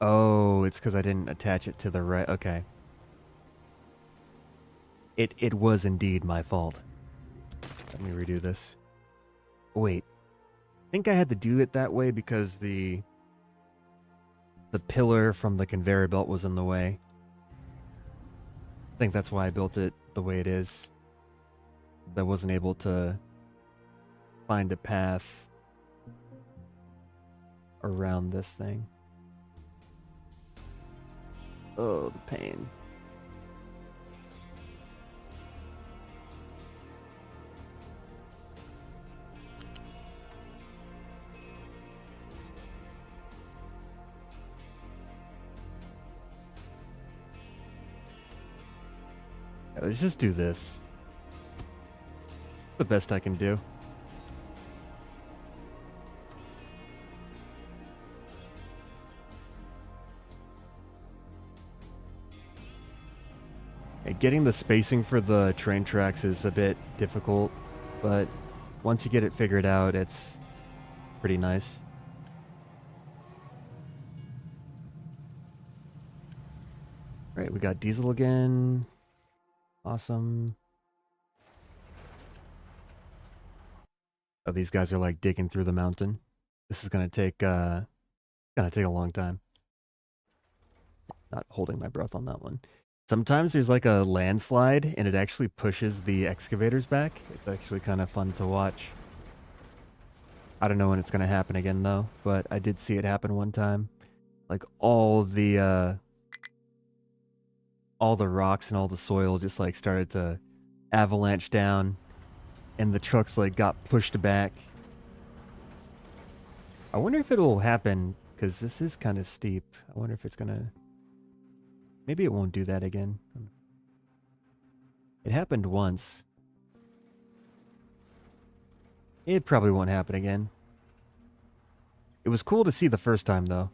Oh, it's because I didn't attach it to the right... Okay. It was indeed my fault. Let me redo this. Wait. I think I had to do it that way because the pillar from the conveyor belt was in the way. I think that's why I built it the way it is. I wasn't able to find a path around this thing. Oh, the pain. Yeah, let's just do this. The best I can do. Getting the spacing for the train tracks is a bit difficult, but once you get it figured out, it's pretty nice. Right, we got diesel again. Awesome. Oh, these guys are like digging through the mountain. This is gonna take a long time. Not holding my breath on that one. Sometimes there's like a landslide and it actually pushes the excavators back. It's actually kind of fun to watch. I don't know when it's gonna happen again though, but I did see it happen one time. Like all the rocks and all the soil just like started to avalanche down and the trucks like got pushed back. I wonder if it'll happen because this is kind of steep. I wonder if it's gonna... Maybe it won't do that again. It happened once. It probably won't happen again. It was cool to see the first time, though.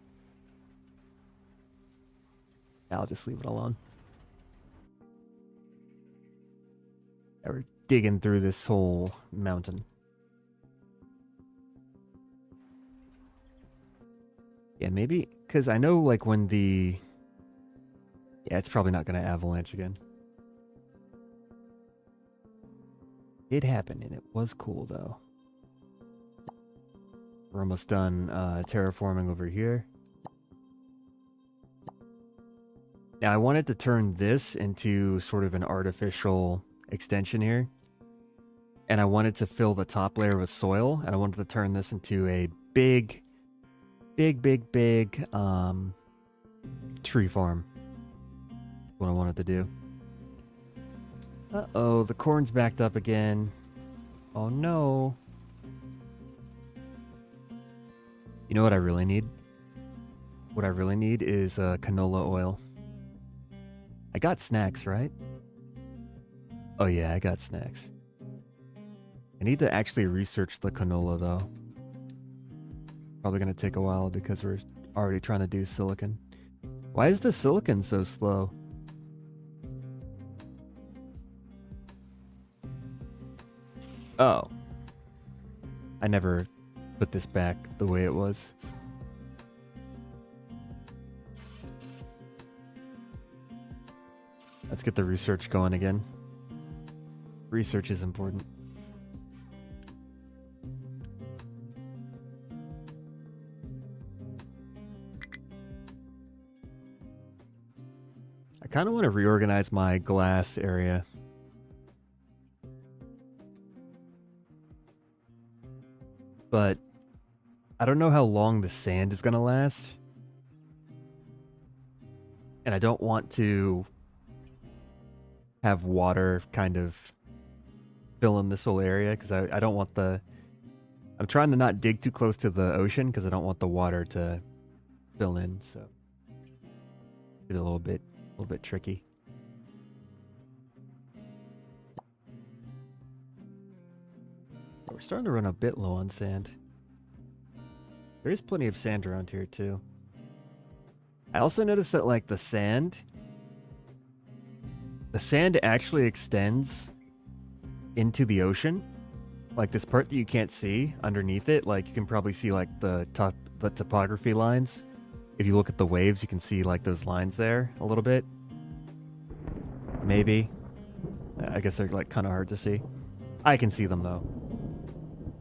I'll just leave it alone. Now we're digging through this whole mountain. Yeah, maybe, because I know, like, when the... Yeah, it's probably not going to avalanche again. It happened, and it was cool, though. We're almost done terraforming over here. Now, I wanted to turn this into sort of an artificial extension here. And I wanted to fill the top layer with soil, and I wanted to turn this into a big tree farm. What I wanted to do. Uh-oh, the corn's backed up again. Oh no. You know what I really need? What I really need is canola oil. I got snacks, right? Oh yeah, I got snacks. I need to actually research the canola, though. Probably going to take a while because we're already trying to do silicon. Why is the silicon so slow? Oh. I never put this back the way it was. Let's get the research going again. Research is important. I kind of want to reorganize my glass area. But I don't know how long the sand is going to last. And I don't want to have water kind of fill in this whole area because I don't want the... I'm trying to not dig too close to the ocean because I don't want the water to fill in, so it's a little bit tricky. We're starting to run a bit low on sand. There is plenty of sand around here too. I also noticed that like the sand actually extends into the ocean. Like this part that you can't see underneath it, like you can probably see like the topography lines. If you look at the waves, you can see like those lines there a little bit. Maybe. I guess they're like kind of hard to see. I can see them though.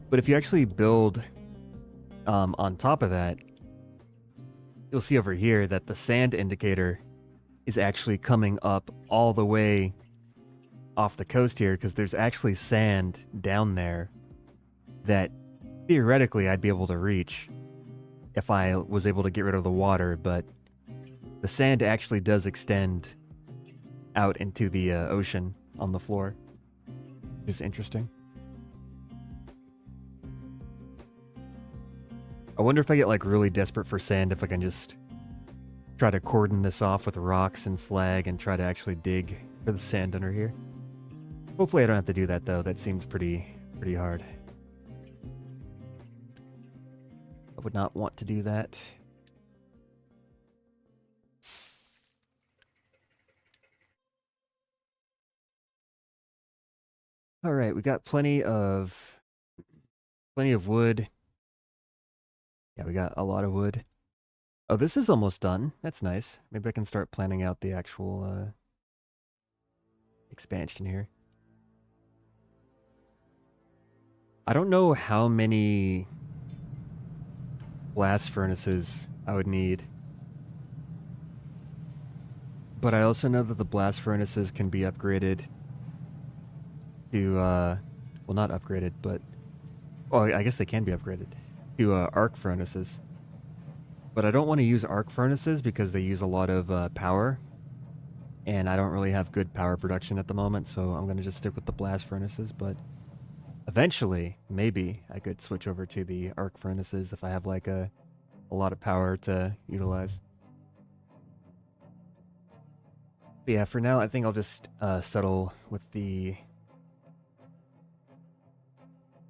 But if you actually build on top of that, you'll see over here that the sand indicator is actually coming up all the way off the coast here because there's actually sand down there that theoretically I'd be able to reach if I was able to get rid of the water, but the sand actually does extend out into the ocean on the floor. Which is interesting. I wonder if I get like really desperate for sand, if I can just try to cordon this off with rocks and slag and try to actually dig for the sand under here. Hopefully I don't have to do that though. That seems pretty hard. I would not want to do that. All right, we got plenty of wood. Yeah, we got a lot of wood. Oh, this is almost done. That's nice. Maybe I can start planning out the actual expansion here. I don't know how many blast furnaces I would need. But I also know that the blast furnaces can be upgraded to, well, not upgraded, but, well, I guess they can be upgraded to arc furnaces. But I don't want to use arc furnaces because they use a lot of power. And I don't really have good power production at the moment, so I'm going to just stick with the blast furnaces. But eventually, maybe I could switch over to the arc furnaces if I have like a lot of power to utilize. But yeah, for now, I think I'll just settle with the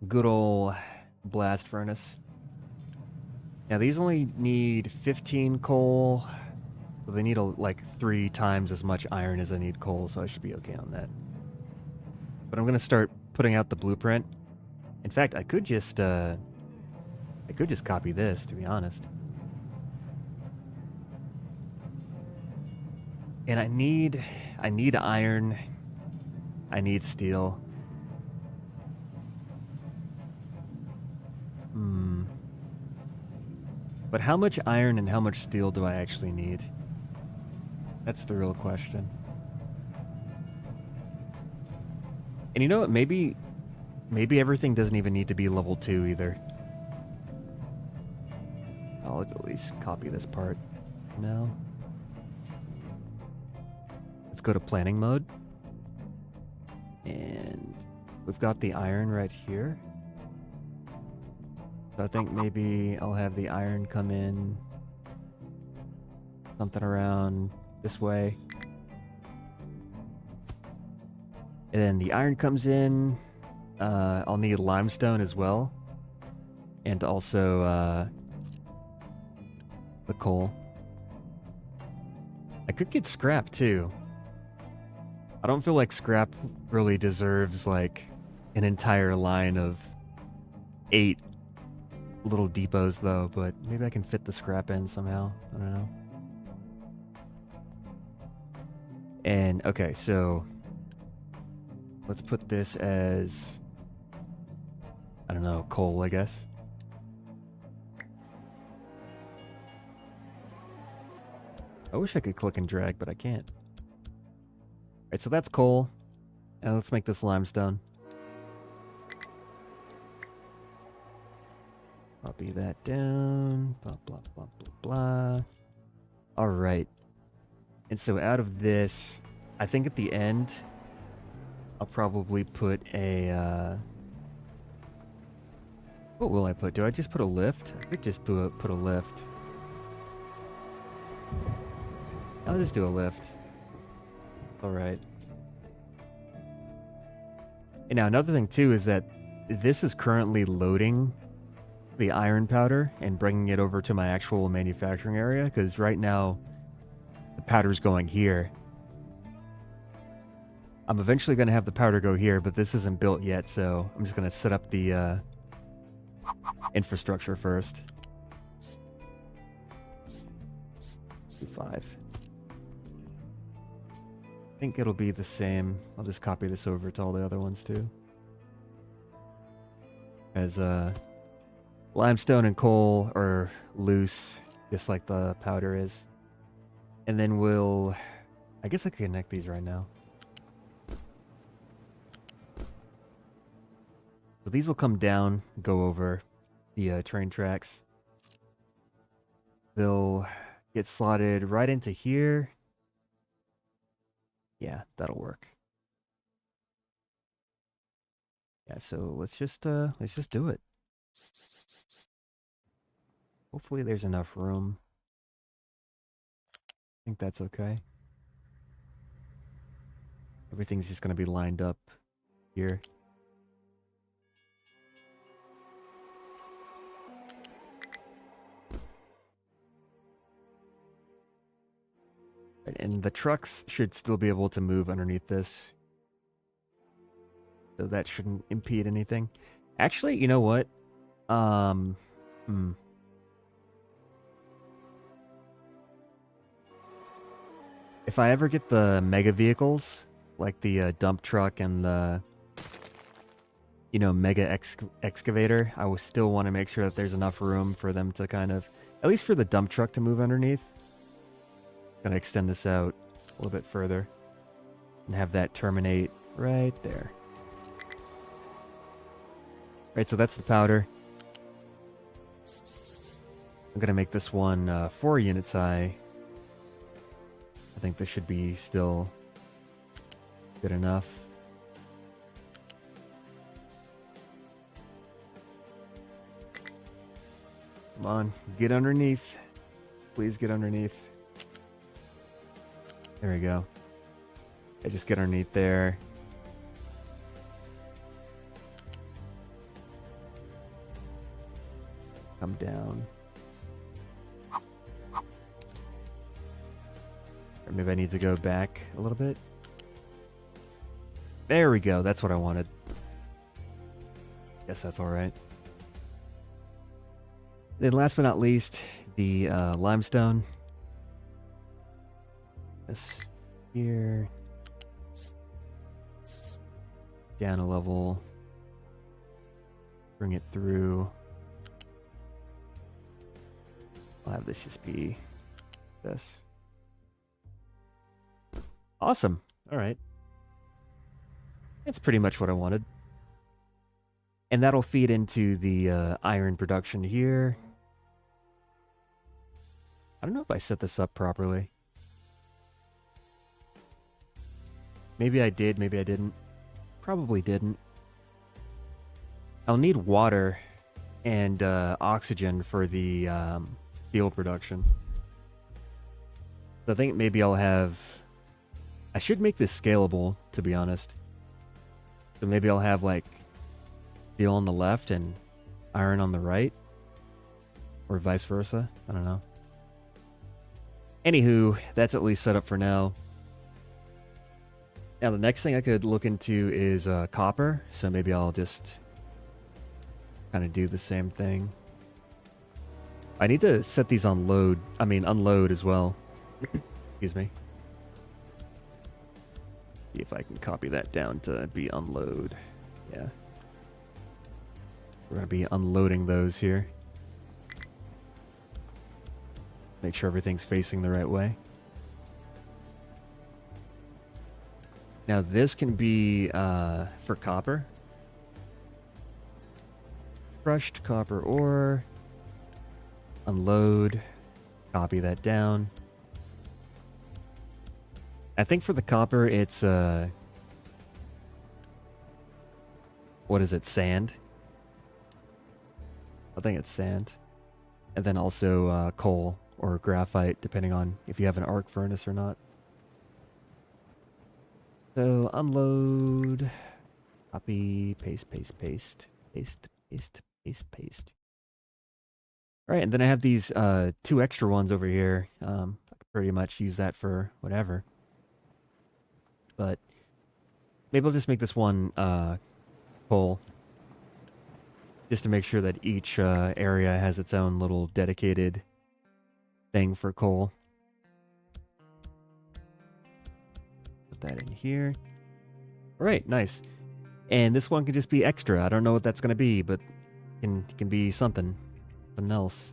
good old blast furnace. Yeah, these only need 15 coal. So they need like 3 times as much iron as I need coal, so I should be okay on that. But I'm gonna start putting out the blueprint. In fact, I could just copy this, to be honest. And I need iron. I need steel. But how much iron and how much steel do I actually need? That's the real question. And you know what? Maybe everything doesn't even need to be level 2 either. I'll at least copy this part now. Let's go to planning mode. And we've got the iron right here. So I think maybe I'll have the iron come in something around this way. And then the iron comes in. I'll need limestone as well. And also the coal. I could get scrap too. I don't feel like scrap really deserves like an entire line of 8 little depots though, but maybe I can fit the scrap in somehow. I don't know. And okay, so let's put this as, I don't know, coal, I guess. I wish I could click and drag, but I can't. Alright, so that's coal. And let's make this limestone. Copy that down. Blah, blah, blah, blah, blah. Alright. And so out of this, I think at the end, I'll probably put a, what will I put? Do I just put a lift? I could just put a lift. I'll just do a lift. Alright. And now another thing too is that this is currently loading the iron powder and bringing it over to my actual manufacturing area, because right now the powder's going here. I'm eventually going to have the powder go here, but this isn't built yet, so I'm just going to set up the infrastructure first. 5. I think it'll be the same. I'll just copy this over to all the other ones too. As limestone and coal are loose, just like the powder is. And then we'll, I guess I could connect these right now. So these will come down, go over the train tracks. They'll get slotted right into here. Yeah, that'll work. Yeah, so let's just do it. Hopefully there's enough room. I think that's okay. Everything's just gonna be lined up here. And the trucks should still be able to move underneath this. So that shouldn't impede anything. Actually, you know what? If I ever get the mega vehicles, like the dump truck and the, you know, mega excavator, I will still want to make sure that there's enough room for them to kind of, at least for the dump truck to move underneath. Gonna extend this out a little bit further and have that terminate right there. Right, so that's the powder. I'm gonna make this one 4 units high. I think this should be still good enough. Come on, get underneath. Please get underneath. There we go. I just get underneath there. Come down. Or maybe I need to go back a little bit. There we go. That's what I wanted. Guess that's alright. Then last but not least, the limestone. This here. Down a level. Bring it through. I'll have this just be this. Awesome. All right. That's pretty much what I wanted. And that'll feed into the iron production here. I don't know if I set this up properly. Maybe I did, maybe I didn't. Probably didn't. I'll need water and oxygen for the steel production. So I think maybe I'll have... I should make this scalable, to be honest. So maybe I'll have, like, steel on the left and iron on the right. Or vice versa. I don't know. Anywho, that's at least set up for now. Now, the next thing I could look into is copper. So maybe I'll just kind of do the same thing. I need to set these on load. I mean, unload as well. Excuse me. See if I can copy that down to be unload. Yeah. We're going to be unloading those here. Make sure everything's facing the right way. Now this can be for copper. Crushed copper ore. Unload. Copy that down. I think for the copper it's what is it, sand? I think it's sand. And then also coal or graphite, depending on if you have an arc furnace or not. So unload, copy, paste, paste, paste, paste, paste, paste, paste. All right, and then I have these 2 extra ones over here. I could pretty much use that for whatever. But maybe I'll just make this one coal, just to make sure that each area has its own little dedicated thing for coal. Put that in here. All right, nice. And this one can just be extra. I don't know what that's going to be, but it can be something else.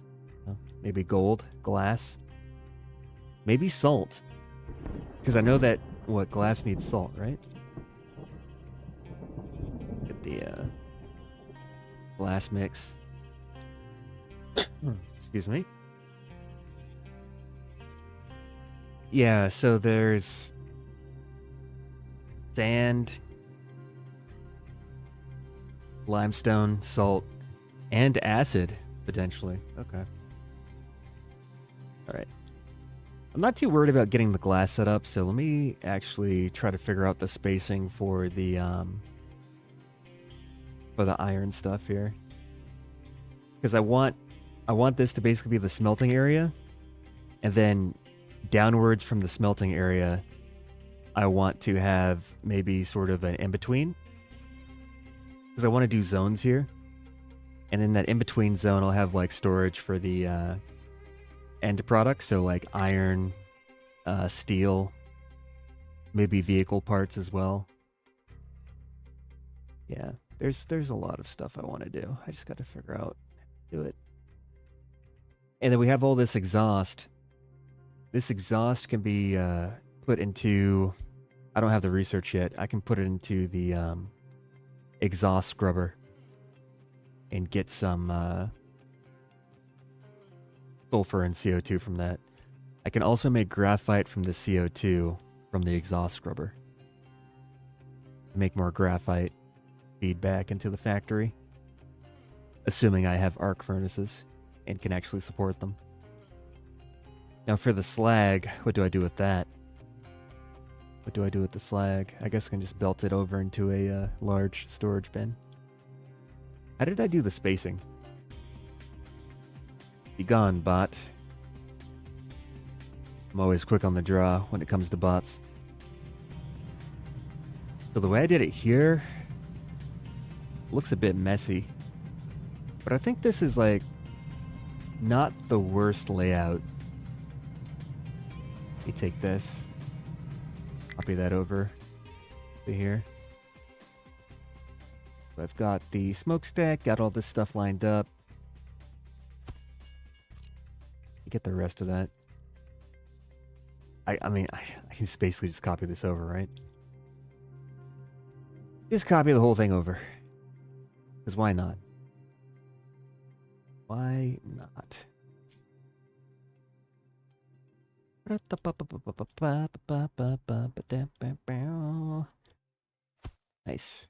Maybe gold, glass, maybe salt. Because I know that glass needs salt, right? Get the glass mix. Excuse me. Yeah, so there's sand, limestone, salt, and acid, potentially. Okay. Alright. I'm not too worried about getting the glass set up, so let me actually try to figure out the spacing for the iron stuff here. Because I want this to basically be the smelting area, and then downwards from the smelting area, I want to have maybe sort of an in-between. Because I want to do zones here. And in that in-between zone, I'll have like storage for the end products. So like iron, steel, maybe vehicle parts as well. Yeah, there's a lot of stuff I want to do. I just got to figure out how to do it. And then we have all this exhaust. This exhaust can be put into... I don't have the research yet. I can put it into the exhaust scrubber and get some sulfur and CO2 from that. I can also make graphite from the CO2 from the exhaust scrubber. Make more graphite, feed back into the factory. Assuming I have arc furnaces and can actually support them. Now for the slag, what do I do with that? What do I do with the slag? I guess I can just belt it over into a large storage bin. How did I do the spacing? Be gone, bot. I'm always quick on the draw when it comes to bots. So the way I did it here looks a bit messy. But I think this is like not the worst layout. Let me take this. copy that over to here. So I've got the smokestack, got all this stuff lined up. Get the rest of that. I mean, I can basically just copy this over, right? Just copy the whole thing over. Because why not? Why not? Nice.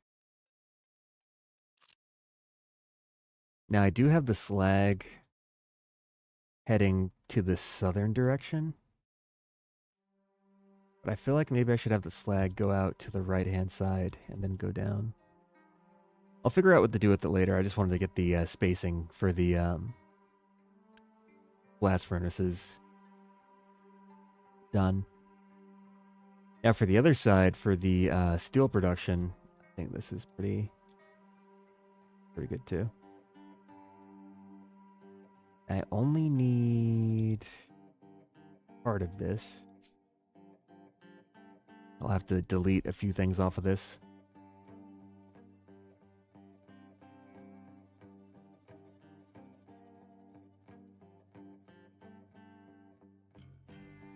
Now I do have the slag heading to the southern direction. But I feel like maybe I should have the slag go out to the right-hand side and then go down. I'll figure out what to do with it later. I just wanted to get the spacing for the blast furnaces done. Now for the other side, for the steel production, I think this is pretty good too. I only need part of this. I'll have to delete a few things off of this.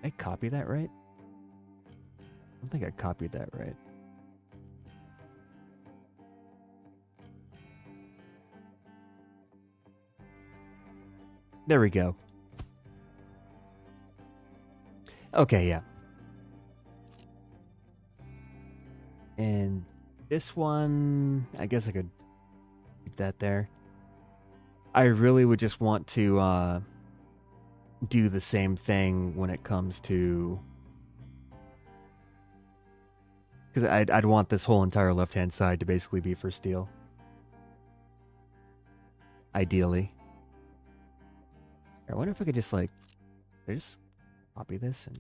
Did I copy that right? I don't think I copied that right. There we go. Okay, yeah. And this one, I guess I could keep that there. I really would just want to do the same thing when it comes to... Because I'd want this whole entire left-hand side to basically be for steel. Ideally. I wonder if I could just, like... I just copy this and...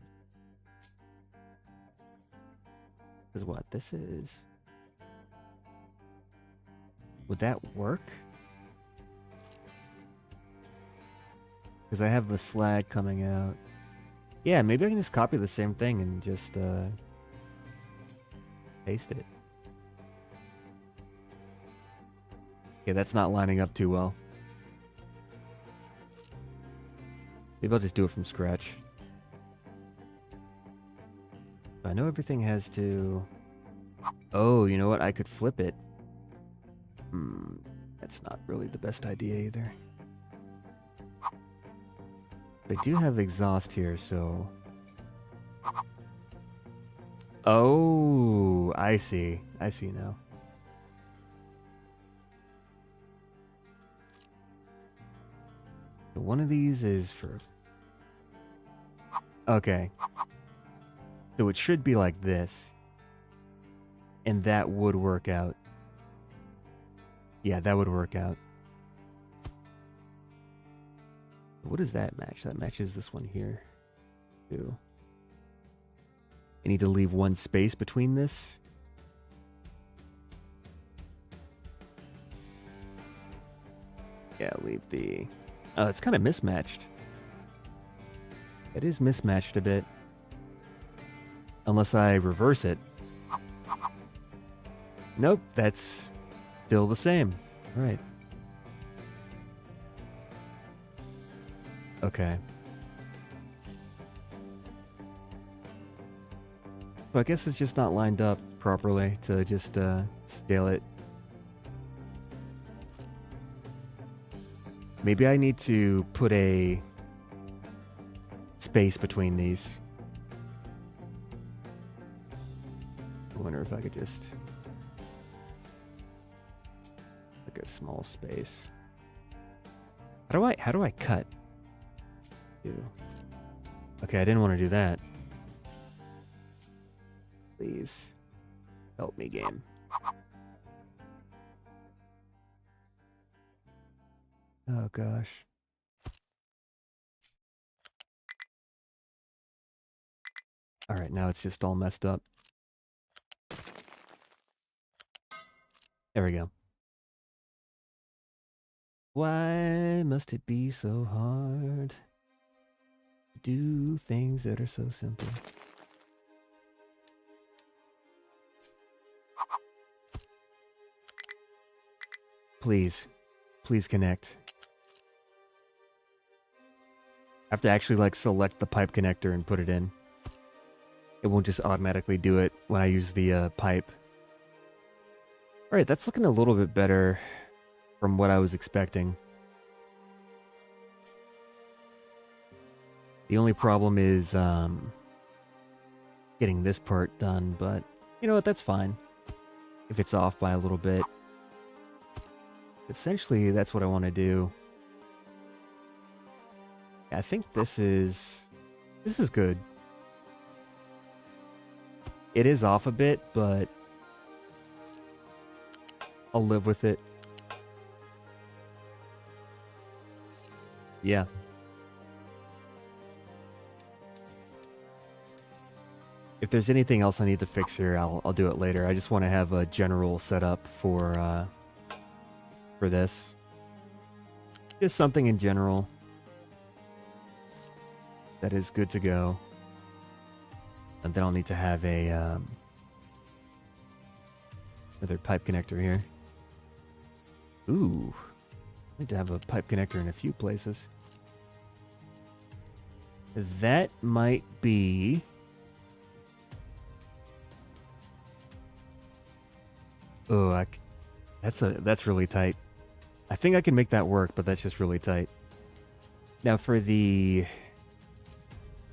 Because what? This is... Would that work? Because I have the slag coming out. Yeah, maybe I can just copy the same thing and just paste it. Okay, that's not lining up too well. Maybe I'll just do it from scratch. I know everything has to... Oh, you know what? I could flip it. That's not really the best idea either. I do have exhaust here, so... Oh, I see. I see now. So one of these is for... Okay. So it should be like this. And that would work out. Yeah, that would work out. What does that match? That matches this one here, too. I need to leave one space between this. Yeah, leave the... Oh, it's kind of mismatched. It is mismatched a bit. Unless I reverse it. Nope, that's still the same. All right. Okay. So I guess it's just not lined up properly to just scale it. Maybe I need to put a space between these. I wonder if I could just... like a small space. How do I cut? Okay, I didn't want to do that. Please help me, game. Oh gosh. All right, now it's just all messed up. There we go. Why must it be so hard to do things that are so simple? Please. Please connect. I have to actually like select the pipe connector and put it in. It won't just automatically do it when I use the pipe. Alright, that's looking a little bit better from what I was expecting. The only problem is getting this part done, but you know what, that's fine. If it's off by a little bit. Essentially, that's what I want to do. I think this is good. It is off a bit, but I'll live with it. Yeah. If there's anything else I need to fix here, I'll do it later. I just want to have a general setup for this. Just something in general that is good to go. And then I'll need to have a another pipe connector here. Ooh. I need to have a pipe connector in a few places. That might be... Oh, that's really tight. I think I can make that work, but that's just really tight. Now for the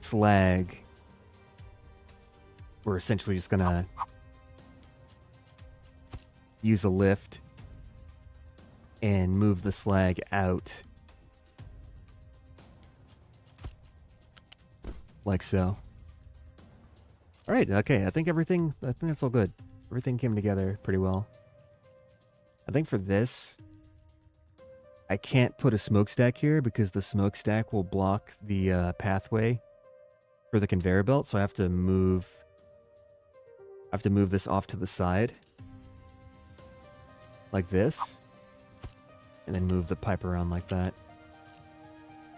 slag, we're essentially just gonna use a lift and move the slag out. Like so. Alright, okay, I think that's all good. Everything came together pretty well. I think for this, I can't put a smokestack here because the smokestack will block the pathway for the conveyor belt, so I have to move this off to the side. Like this. And then move the pipe around like that.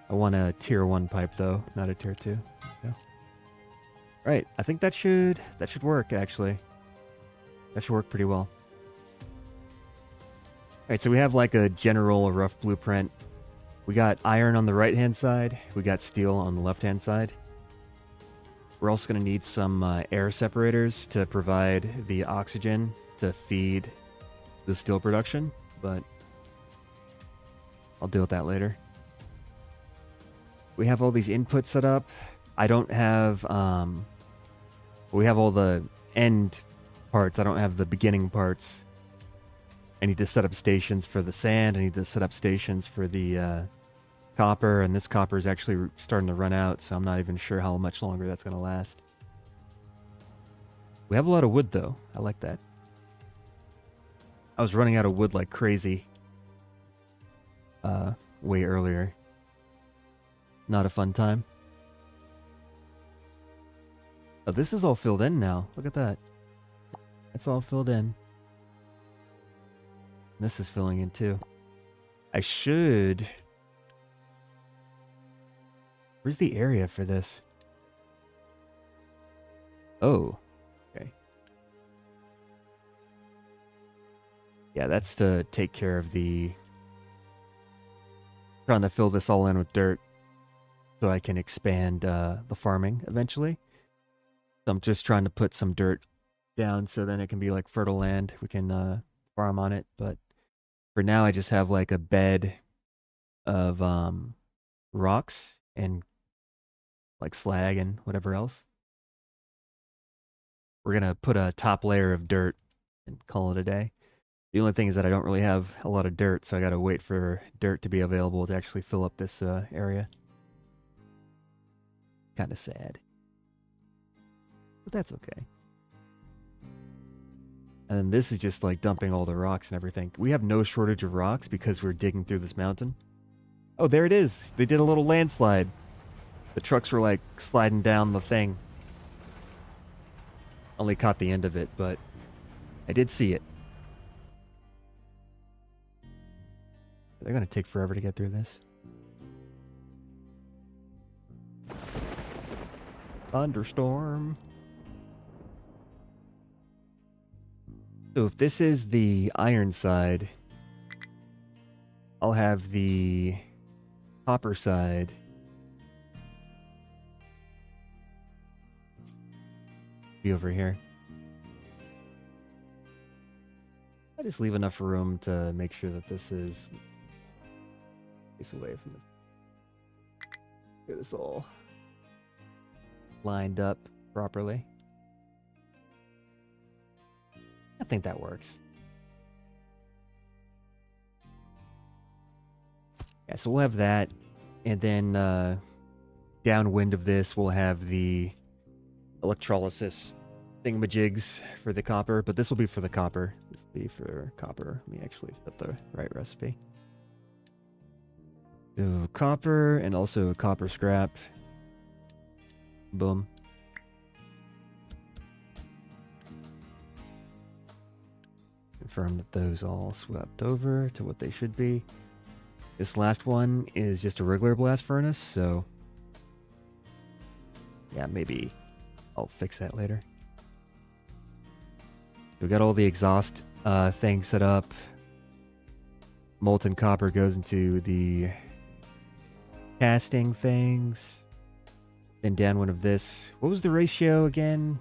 I want a tier 1 pipe though, not a tier 2. Yeah. Right, I think that should work actually. That should work pretty well. Alright, so we have like a general rough blueprint. We got iron on the right hand side, we got steel on the left hand side. We're also going to need some air separators to provide the oxygen to feed the steel production, but I'll deal with that later. We have all these inputs set up. I don't have, we have all the end parts. I don't have the beginning parts. I need to set up stations for the sand. I need to set up stations for the copper, and this copper is actually starting to run out, so I'm not even sure how much longer that's going to last. We have a lot of wood, though. I like that. I was running out of wood like crazy way earlier. Not a fun time. Oh, this is all filled in now. Look at that. It's all filled in. This is filling in too. I should... Where's the area for this? Oh. Okay. Yeah, that's to take care of the... Trying to fill this all in with dirt so I can expand the farming eventually. So I'm just trying to put some dirt down so then it can be like fertile land. We can farm on it, but for now I just have like a bed of rocks and like slag and whatever else. We're gonna put a top layer of dirt and call it a day. The only thing is that I don't really have a lot of dirt, so I gotta wait for dirt to be available to actually fill up this area. Kinda sad. But that's okay. And then this is just like dumping all the rocks and everything. We have no shortage of rocks because we're digging through this mountain. Oh, there it is. They did a little landslide. The trucks were like sliding down the thing. Only caught the end of it, but I did see it. They're gonna take forever to get through this. Thunderstorm. So if this is the iron side, I'll have the copper side be over here. I just leave enough room to make sure that this is away from this. Get this all lined up properly. I think that works. Yeah, so we'll have that, and then downwind of this we'll have the electrolysis thingamajigs for the copper, but this will be for the copper. This will be for copper. Let me actually set the right recipe. So copper and also copper scrap. Boom. Confirm that those all swept over to what they should be. This last one is just a regular blast furnace, so yeah, maybe I'll fix that later. We got all the exhaust things set up. Molten copper goes into the casting things. Then downwind of this. What was the ratio again?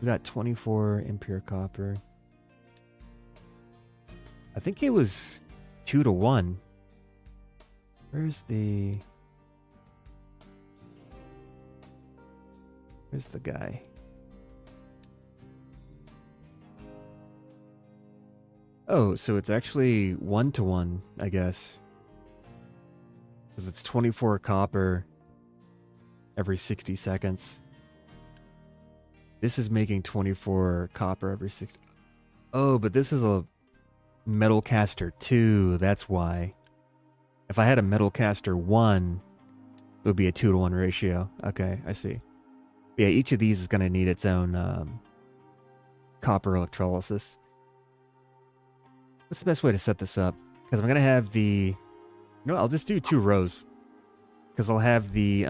We got 24 impure copper. I think it was 2 to 1. Where's the guy? Oh, so it's actually 1 to 1, I guess. Because it's 24 copper every 60 seconds. This is making 24 copper every 60. Oh, but this is a metal caster 2. That's why. If I had a metal caster 1, it would be a 2 to 1 ratio. Okay, I see. Yeah, each of these is going to need its own copper electrolysis. What's the best way to set this up? Because I'm going to have the... No, I'll just do 2 rows. Because I'll have the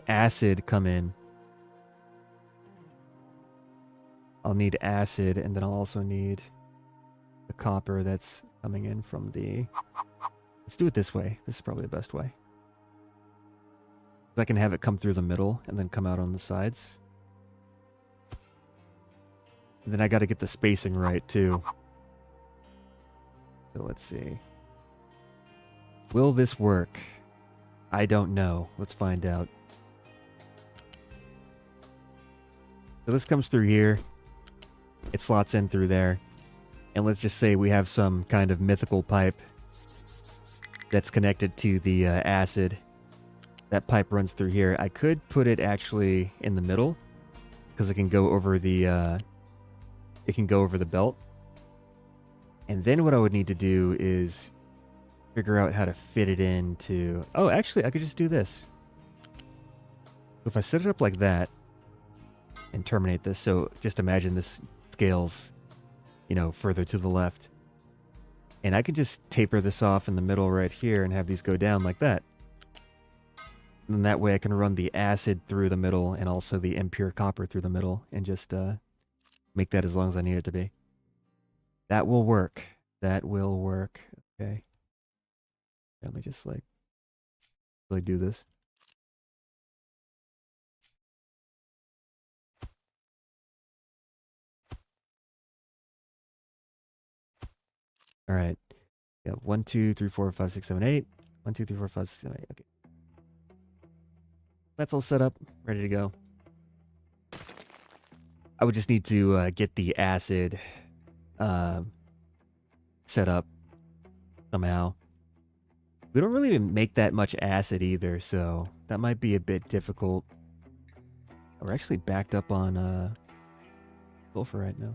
acid come in. I'll need acid, and then I'll also need the copper that's coming in from the... Let's do it this way. This is probably the best way. I can have it come through the middle and then come out on the sides. And then I got to get the spacing right, too. So let's see. Will this work? I don't know. Let's find out. So this comes through here. It slots in through there. And let's just say we have some kind of mythical pipe that's connected to the acid. That pipe runs through here. I could put it actually in the middle because it can go over the belt. And then what I would need to do is figure out how to fit it into... Oh, actually, I could just do this. So if I set it up like that and terminate this, so just imagine this scales, further to the left. And I can just taper this off in the middle right here and have these go down like that. And that way I can run the acid through the middle and also the impure copper through the middle and just make that as long as I need it to be. That will work. That will work. Okay. Let me just really do this. All right. Yeah, 1, 2, 3, 4, 5, 6, 7, 8. 1, 2, 3, 4, 5, 6, 7, 8. Okay. That's all set up, ready to go. I would just need to get the acid set up somehow. We don't really make that much acid either, so that might be a bit difficult. We're actually backed up on sulfur right now.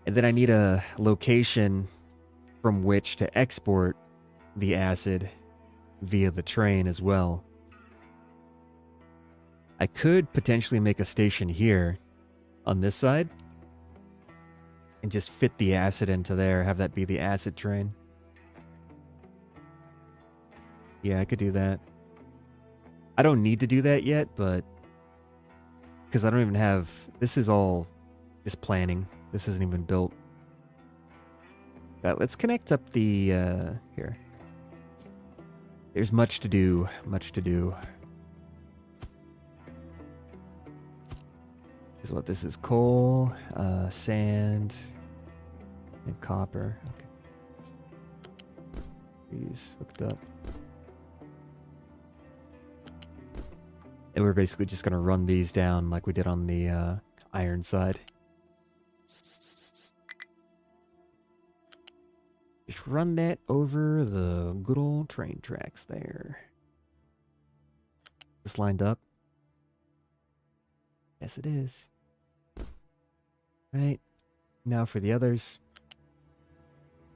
And then I need a location from which to export the acid via the train as well. I could potentially make a station here on this side and just fit the acid into there, have that be the acid train. Yeah, I could do that. I don't need to do that yet, but because I don't even have... This is all Just planning. This isn't even built. Let's connect up the, here. There's much to do, much to do. Is what this is: coal, sand, and copper. Okay. These hooked up. And we're basically just gonna run these down like we did on the iron side. Just run that over the good old train tracks there. This lined up? Yes, it is. Right. Now for the others.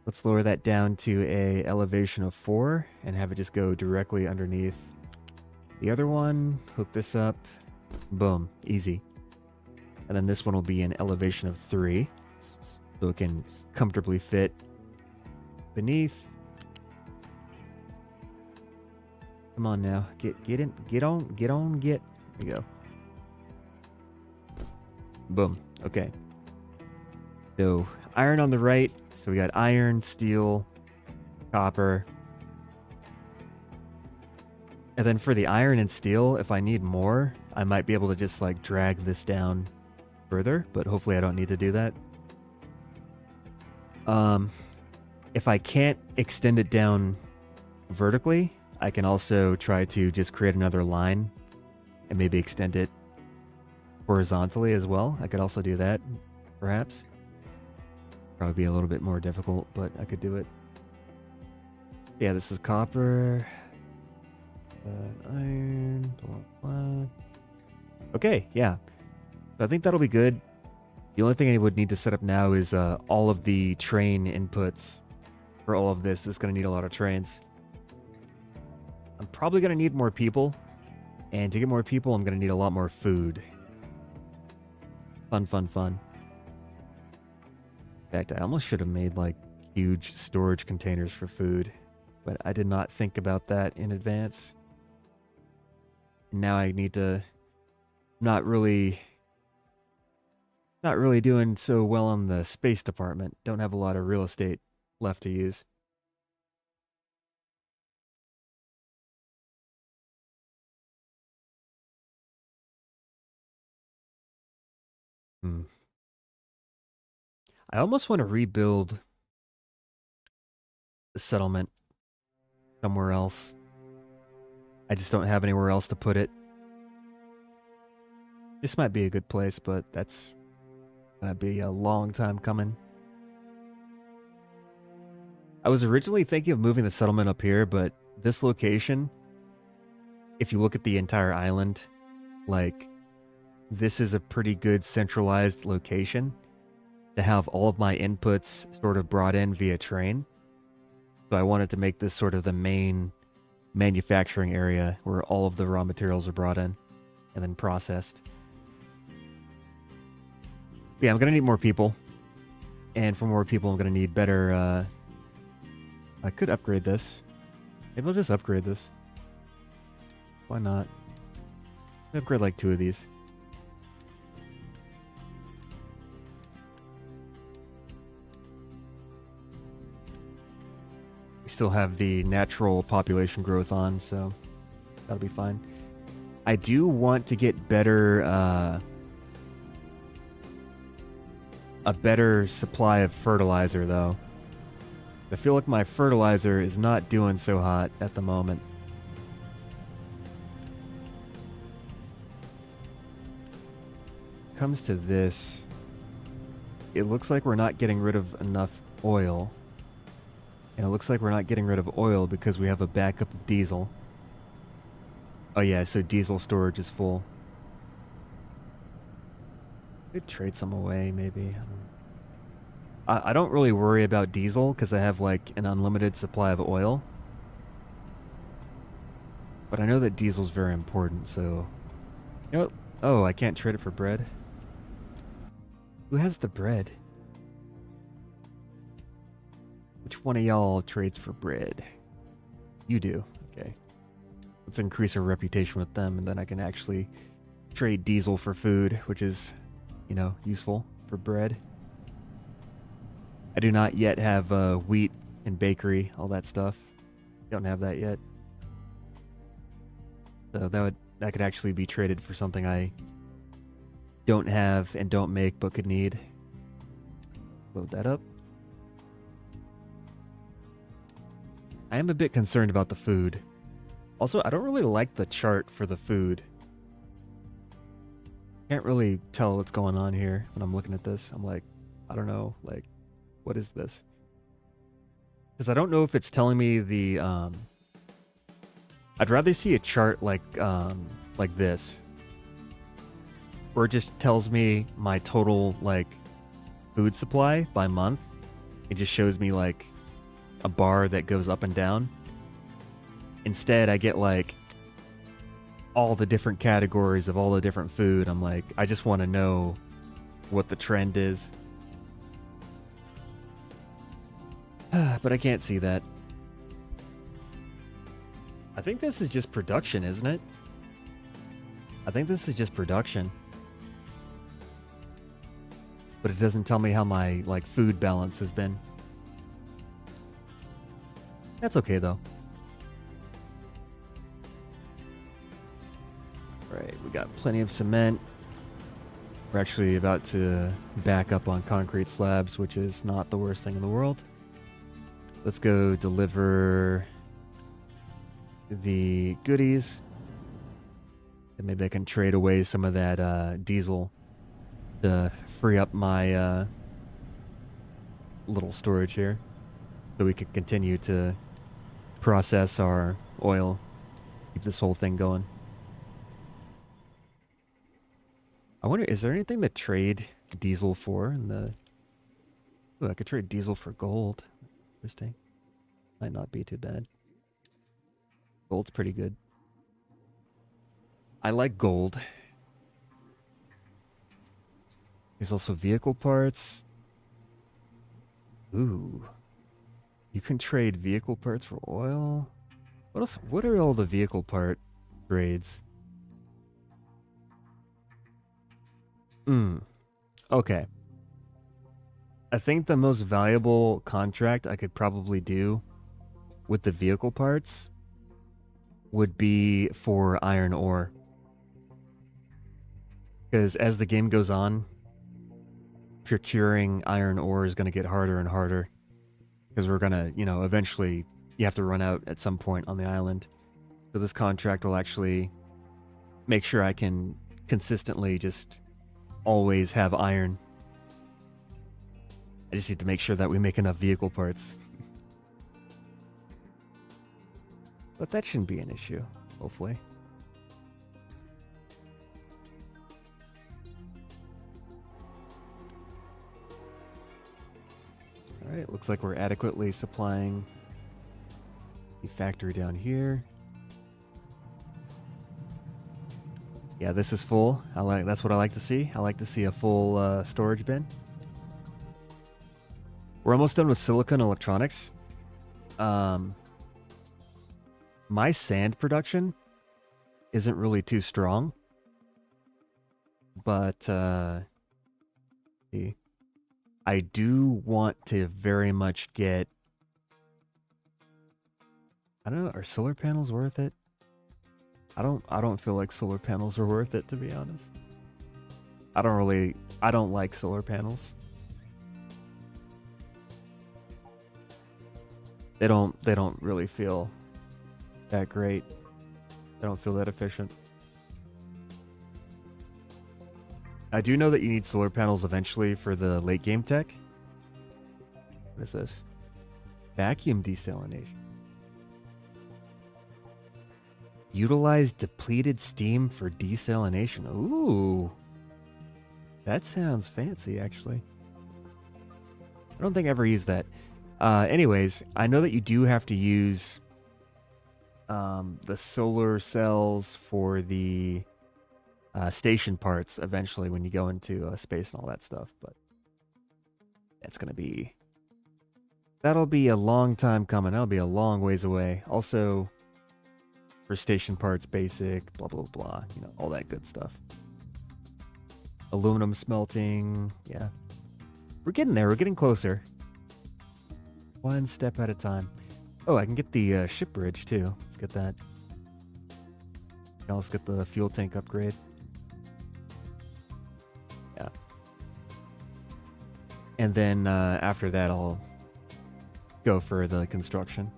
Let's lower that down to a elevation of 4 and have it just go directly underneath the other one. Hook this up. Boom. Easy. And then this one will be an elevation of 3. So it can comfortably fit beneath. Come on now. Get in. Get on. There you go. Boom. Okay. So iron on the right. So we got iron, steel, copper. And then for the iron and steel, if I need more, I might be able to just like drag this down further, but hopefully I don't need to do that. If I can't extend it down vertically, I can also try to just create another line and maybe extend it horizontally as well. I could also do that, perhaps. Probably be a little bit more difficult, but I could do it. Yeah, this is copper, iron, blah, blah. Okay, yeah. So I think that'll be good. The only thing I would need to set up now is all of the train inputs for all of this. This is going to need a lot of trains. I'm probably going to need more people. And to get more people, I'm going to need a lot more food. Fun, fun, fun. In fact, I almost should have made like huge storage containers for food. But I did not think about that in advance. Now I need to... Not really doing so well in the space department. Don't have a lot of real estate left to use. I almost want to rebuild the settlement somewhere else. I just don't have anywhere else to put it. This might be a good place, but that's gonna be a long time coming. I was originally thinking of moving the settlement up here, but this location, if you look at the entire island, like, this is a pretty good centralized location to have all of my inputs sort of brought in via train. So I wanted to make this sort of the main manufacturing area where all of the raw materials are brought in and then processed. Yeah, I'm going to need more people. And for more people, I'm going to need better... I could upgrade this. Maybe I'll just upgrade this. Why not? Upgrade like 2 of these. We still have the natural population growth on, so that'll be fine. I do want to get better... a better supply of fertilizer, though. I feel like my fertilizer is not doing so hot at the moment. Comes to this, it looks like we're not getting rid of enough oil. And it looks like we're not getting rid of oil because we have a backup of diesel. Oh yeah, so diesel storage is full. Could trade some away, maybe. I don't really worry about diesel because I have like an unlimited supply of oil. But I know that diesel's very important, so... You know what? Oh, I can't trade it for bread. Who has the bread? Which one of y'all trades for bread? You do. Okay. Let's increase our reputation with them, and then I can actually trade diesel for food, which is, you know, useful. for bread. I do not yet have wheat and bakery, all that stuff. Don't have that yet. So that could actually be traded for something I don't have and don't make but could need. Load that up. I am a bit concerned about the food. Also, I don't really like the chart for the food. Can't really tell what's going on here when I'm looking at this. I'm like, I don't know, like, what is this? Because I don't know if it's telling me the, I'd rather see a chart like this. Where it just tells me my total, like, food supply by month. It just shows me, like, a bar that goes up and down. Instead, I get, like, all the different categories of all the different food. I'm like, I just want to know what the trend is. But I can't see that. I think this is just production, isn't it? I think this is just production. But it doesn't tell me how my, like, food balance has been. That's okay, though. Right, we got plenty of cement. We're actually about to back up on concrete slabs, which is not the worst thing in the world. Let's go deliver the goodies. And maybe I can trade away some of that diesel to free up my little storage here. So we can continue to process our oil. Keep this whole thing going. I wonder, is there anything to trade diesel for in the... Ooh, I could trade diesel for gold. Interesting. Might not be too bad. Gold's pretty good. I like gold. There's also vehicle parts. Ooh. You can trade vehicle parts for oil. What else? What are all the vehicle part trades? Okay. I think the most valuable contract I could probably do with the vehicle parts would be for iron ore. Because as the game goes on, procuring iron ore is going to get harder and harder. Because we're going to, you know, eventually you have to run out at some point on the island. So this contract will actually make sure I can consistently just always have iron. I just need to make sure that we make enough vehicle parts. But that shouldn't be an issue, hopefully. Alright, looks like we're adequately supplying the factory down here. Yeah, this is full. That's what I like to see. I like to see a full storage bin. We're almost done with silicon electronics. My sand production isn't really too strong. But I do want to very much get... I don't know, are solar panels worth it? I don't feel like solar panels are worth it, to be honest. I don't like solar panels. They don't really feel that great. They don't feel that efficient. I do know that you need solar panels eventually for the late game tech. What is this? Vacuum desalination. Utilize depleted steam for desalination. Ooh. That sounds fancy, actually. I don't think I ever used that. Anyways, I know that you do have to use the solar cells for the station parts eventually when you go into space and all that stuff, but that's going to be... That'll be a long time coming. That'll be a long ways away. Also... for station parts, basic, blah, blah, blah, you know, all that good stuff. Aluminum smelting. Yeah. We're getting there. We're getting closer. One step at a time. Oh, I can get the ship bridge too. Let's get that. Let's get the fuel tank upgrade. Yeah. And then after that, I'll go for the construction.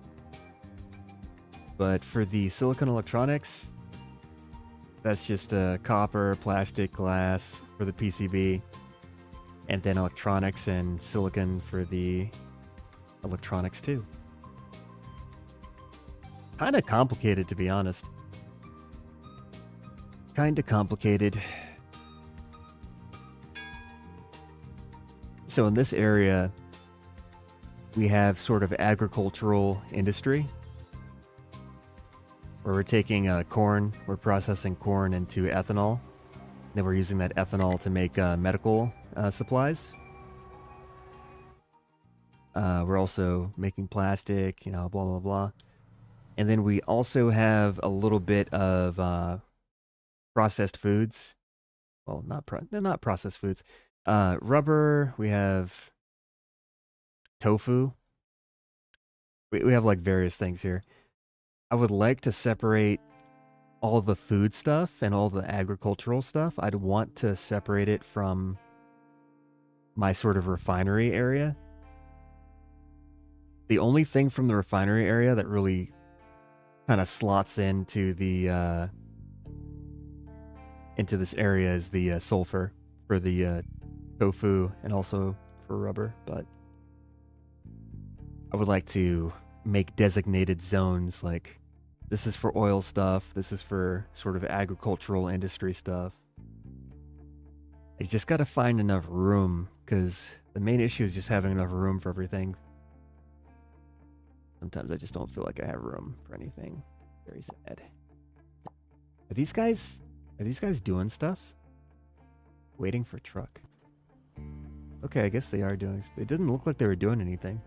But for the silicon electronics, that's just copper, plastic, glass for the PCB. And then electronics and silicon for the electronics too. Kind of complicated, to be honest. Kind of complicated. So in this area, we have sort of agricultural industry, where we're taking corn, we're processing corn into ethanol. Then we're using that ethanol to make medical supplies. We're also making plastic, blah, blah, blah. And then we also have a little bit of processed foods. Well, they're not processed foods. Rubber, we have tofu. We have like various things here. I would like to separate all the food stuff and all the agricultural stuff. I'd want to separate it from my sort of refinery area. The only thing from the refinery area that really kind of slots into the into this area is the sulfur for the tofu and also for rubber. But I would like to make designated zones, like this is for oil stuff, this is for sort of agricultural industry stuff. I just got to find enough room, because the main issue is just having enough room for everything. Sometimes I just don't feel like I have room for anything. Very sad. Are these guys doing stuff? Waiting for truck. Okay, I guess they are doing. They didn't look like they were doing anything.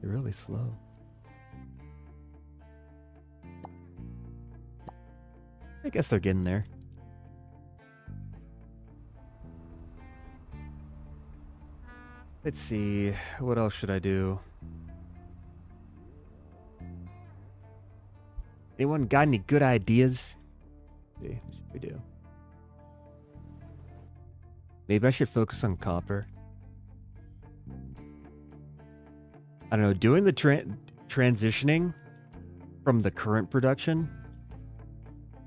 They're really slow. I guess they're getting there. Let's see. What else should I do? Anyone got any good ideas? Let's see, what should we do? Maybe I should focus on copper. I don't know, doing the transitioning from the current production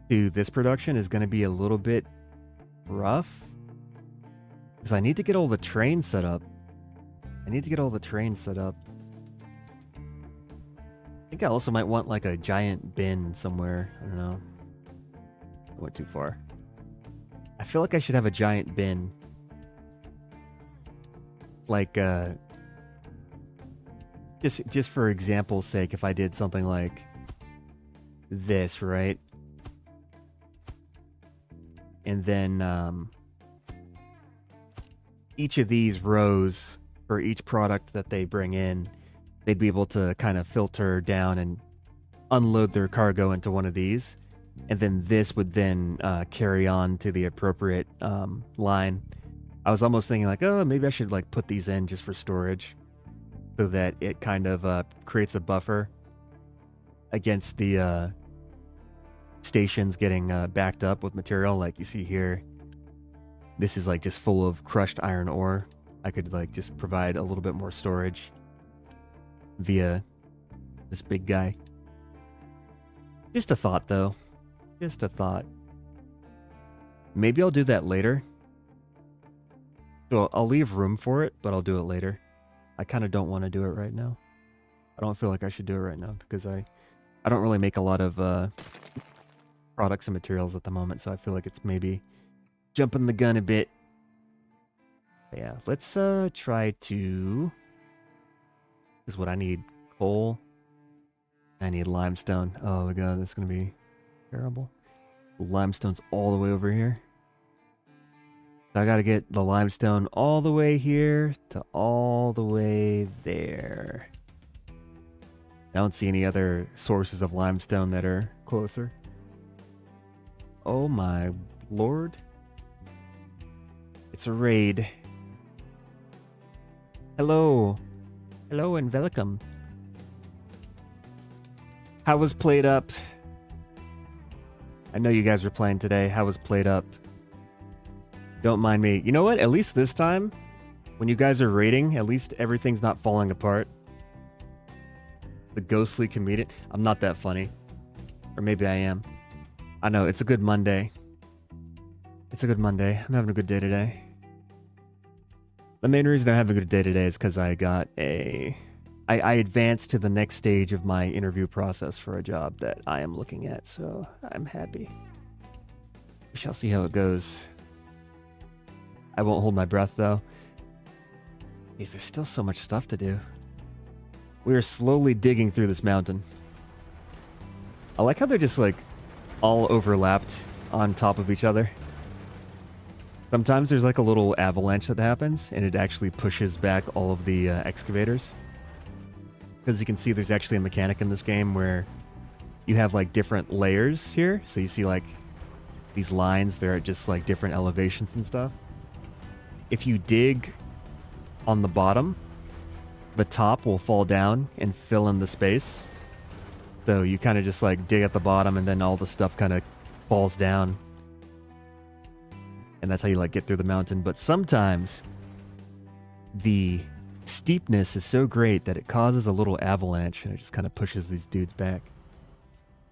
to this production is going to be a little bit rough, because I need to get all the trains set up. I think I also might want like a giant bin somewhere. I don't know. I went too far. I feel like I should have a giant bin. Like, just for example's sake, if I did something like this, right? And then each of these rows for each product that they bring in, they'd be able to kind of filter down and unload their cargo into one of these. And then this would then carry on to the appropriate line. I was almost thinking like, oh, maybe I should like put these in just for storage, so that it kind of creates a buffer against the stations getting backed up with material. Like you see here, this is like just full of crushed iron ore. I could like just provide a little bit more storage via this big guy. Just a thought though. Just a thought. Maybe I'll do that later. So I'll leave room for it, but I'll do it later. I kind of don't want to do it right now. I don't feel like I should do it right now, because I don't really make a lot of products and materials at the moment, so I feel like it's maybe jumping the gun a bit. Yeah, let's try to... This is what I need. Coal. I need limestone. Oh my god, that's going to be terrible. The limestone's all the way over here. I gotta get the limestone all the way here to all the way there. I don't see any other sources of limestone that are closer. Oh my lord. It's a raid. Hello. Hello and welcome. How was Played Up? I know you guys were playing today. How was Played Up? Don't mind me. You know what? At least this time, when you guys are raiding, at least everything's not falling apart. The ghostly comedian. I'm not that funny. Or maybe I am. I know, it's a good Monday. It's a good Monday. I'm having a good day today. The main reason I'm having a good day today is because I got I advanced to the next stage of my interview process for a job that I am looking at, so I'm happy. We shall see how it goes. I won't hold my breath, though. Jeez, there's still so much stuff to do. We are slowly digging through this mountain. I like how they're just, like, all overlapped on top of each other. Sometimes there's, like, a little avalanche that happens, and it actually pushes back all of the excavators. Because you can see there's actually a mechanic in this game where you have, like, different layers here. So you see, like, these lines, they're at just, like, different elevations and stuff. If you dig on the bottom, the top will fall down and fill in the space. So you kind of just, like, dig at the bottom and then all the stuff kind of falls down. And that's how you, like, get through the mountain. But sometimes the steepness is so great that it causes a little avalanche and it just kind of pushes these dudes back.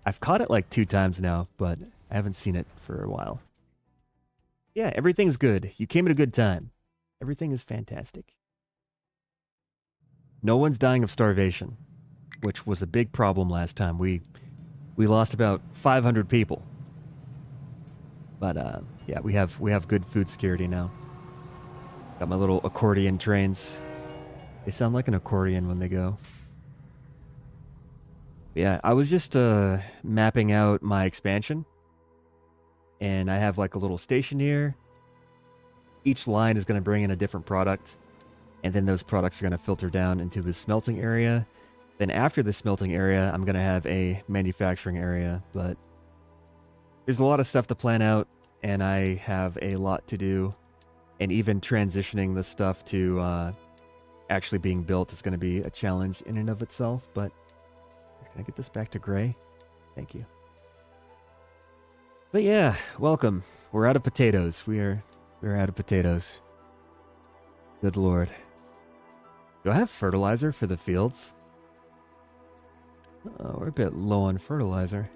I've caught it like 2 times now, but I haven't seen it for a while. Yeah, everything's good. You came at a good time. Everything is fantastic. No one's dying of starvation, which was a big problem last time. We lost about 500 people. But yeah, we have good food security now. Got my little accordion trains. They sound like an accordion when they go. Yeah, I was just mapping out my expansion. And I have like a little station here. Each line is going to bring in a different product. And then those products are going to filter down into the smelting area. Then after the smelting area, I'm going to have a manufacturing area. But there's a lot of stuff to plan out. And I have a lot to do. And even transitioning this stuff to actually being built is going to be a challenge in and of itself. But can I get this back to gray? Thank you. But yeah, welcome. We're out of potatoes. We're out of potatoes. Good lord. Do I have fertilizer for the fields? Oh, we're a bit low on fertilizer.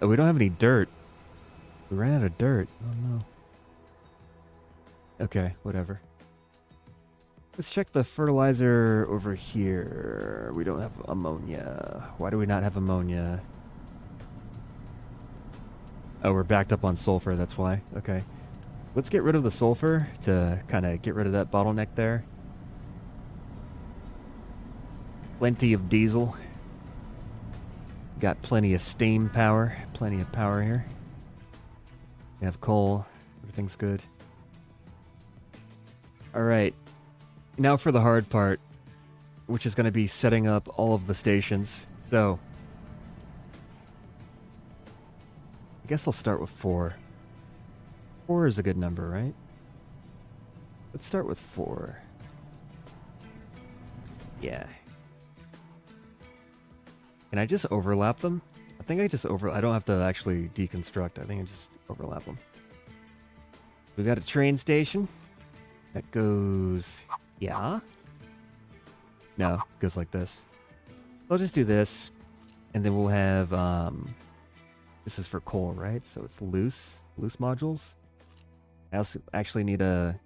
Oh, we don't have any dirt. We ran out of dirt. Oh no. Okay, whatever. Let's check the fertilizer over here. We don't have ammonia. Why do we not have ammonia? Oh, we're backed up on sulfur, that's why. Okay. Let's get rid of the sulfur to kind of get rid of that bottleneck there. Plenty of diesel. Got plenty of steam power. Plenty of power here. We have coal. Everything's good. Alright. Now for the hard part, which is going to be setting up all of the stations. So, I guess I'll start with 4. 4 is a good number, right? Let's start with 4. Yeah. Can I just overlap them? I think I don't have to actually deconstruct. I think I just overlap them. We got a train station. That goes... Yeah? No, it goes like this. I'll just do this. And then we'll have... This is for coal, right? So it's loose modules. I also actually need a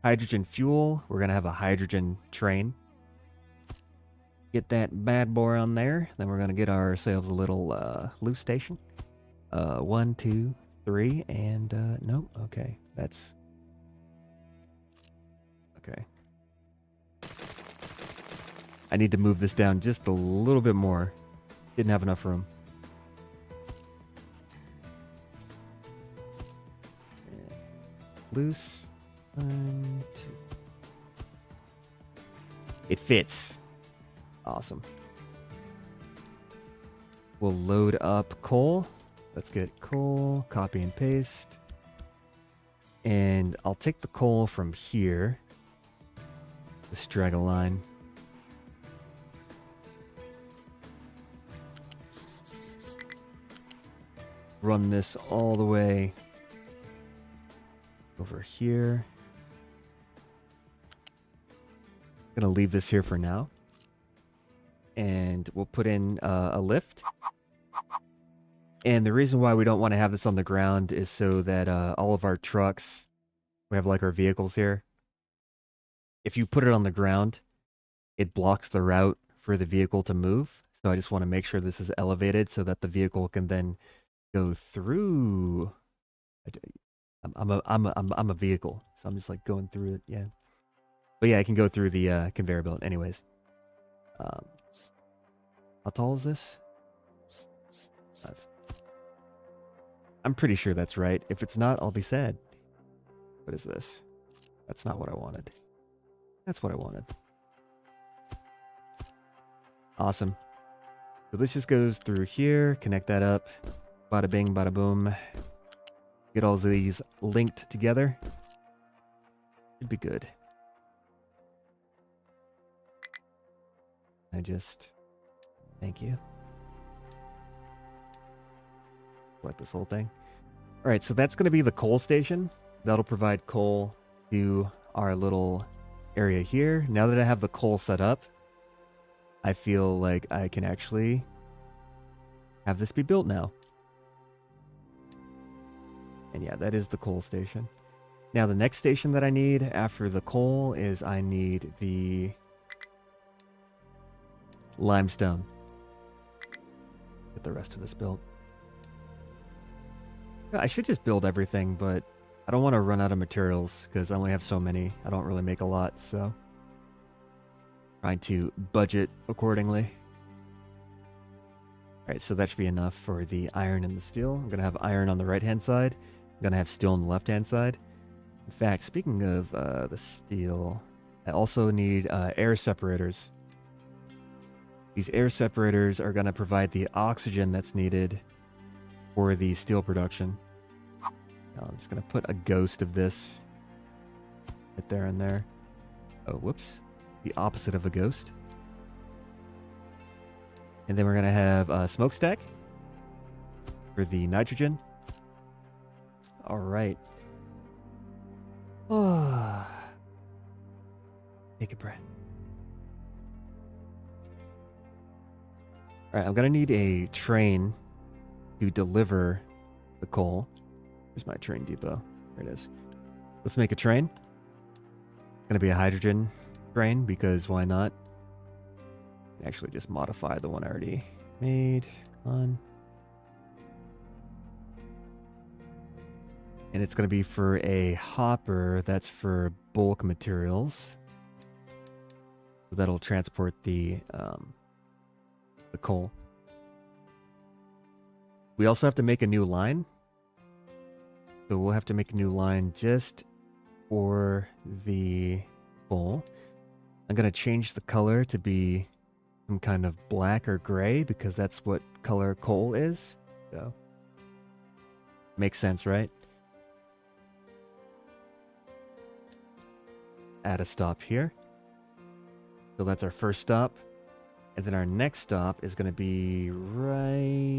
hydrogen fuel. We're going to have a hydrogen train. Get that bad boy on there. Then we're going to get ourselves a little loose station. 1, 2, 3, and nope. Okay, that's... Okay. I need to move this down just a little bit more. Didn't have enough room. Loose. 1, 2. It fits. Awesome. We'll load up coal. Let's get coal, copy and paste. And I'll take the coal from here. Just drag a line. Run this all the way over here. Gonna leave this here for now. And we'll put in a lift. And the reason why we don't want to have this on the ground is so that all of our trucks, we have like our vehicles here. If you put it on the ground, it blocks the route for the vehicle to move. So I just want to make sure this is elevated so that the vehicle can then go through. I'm a vehicle, so I'm just like going through it. Yeah, but yeah, I can go through the conveyor belt. Anyways, how tall is this? 5. I'm pretty sure that's right. If it's not, I'll be sad. What is this? That's not what I wanted. That's what I wanted. Awesome. So this just goes through here, connect that up. Bada bing, bada boom. Get all these linked together. Should be good. Thank you. Select this whole thing. All right, so that's going to be the coal station. That'll provide coal to our little area here. Now that I have the coal set up, I feel like I can actually have this be built now. And yeah, that is the coal station. Now the next station that I need after the coal is I need the limestone. Get the rest of this built. I should just build everything, but I don't want to run out of materials because I only have so many. I don't really make a lot, so trying to budget accordingly. Alright, so that should be enough for the iron and the steel. I'm going to have iron on the right-hand side. I'm going to have steel on the left-hand side. In fact, speaking of the steel, I also need air separators. These air separators are going to provide the oxygen that's needed for the steel production. Now I'm just going to put a ghost of this right there and there. Oh, whoops. The opposite of a ghost. And then we're going to have a smokestack for the nitrogen. All right. Oh. Take a breath. All right, I'm going to need a train to deliver the coal. Where's my train depot? There it is. Let's make a train. It's going to be a hydrogen train because why not? Actually just modify the one I already made. Come on. And it's going to be for a hopper. That's for bulk materials. So that'll transport the coal. We also have to make a new line. So we'll have to make a new line just for the coal. I'm going to change the color to be some kind of black or gray because that's what color coal is. So makes sense, right? Add a stop here. So that's our first stop. And then our next stop is going to be right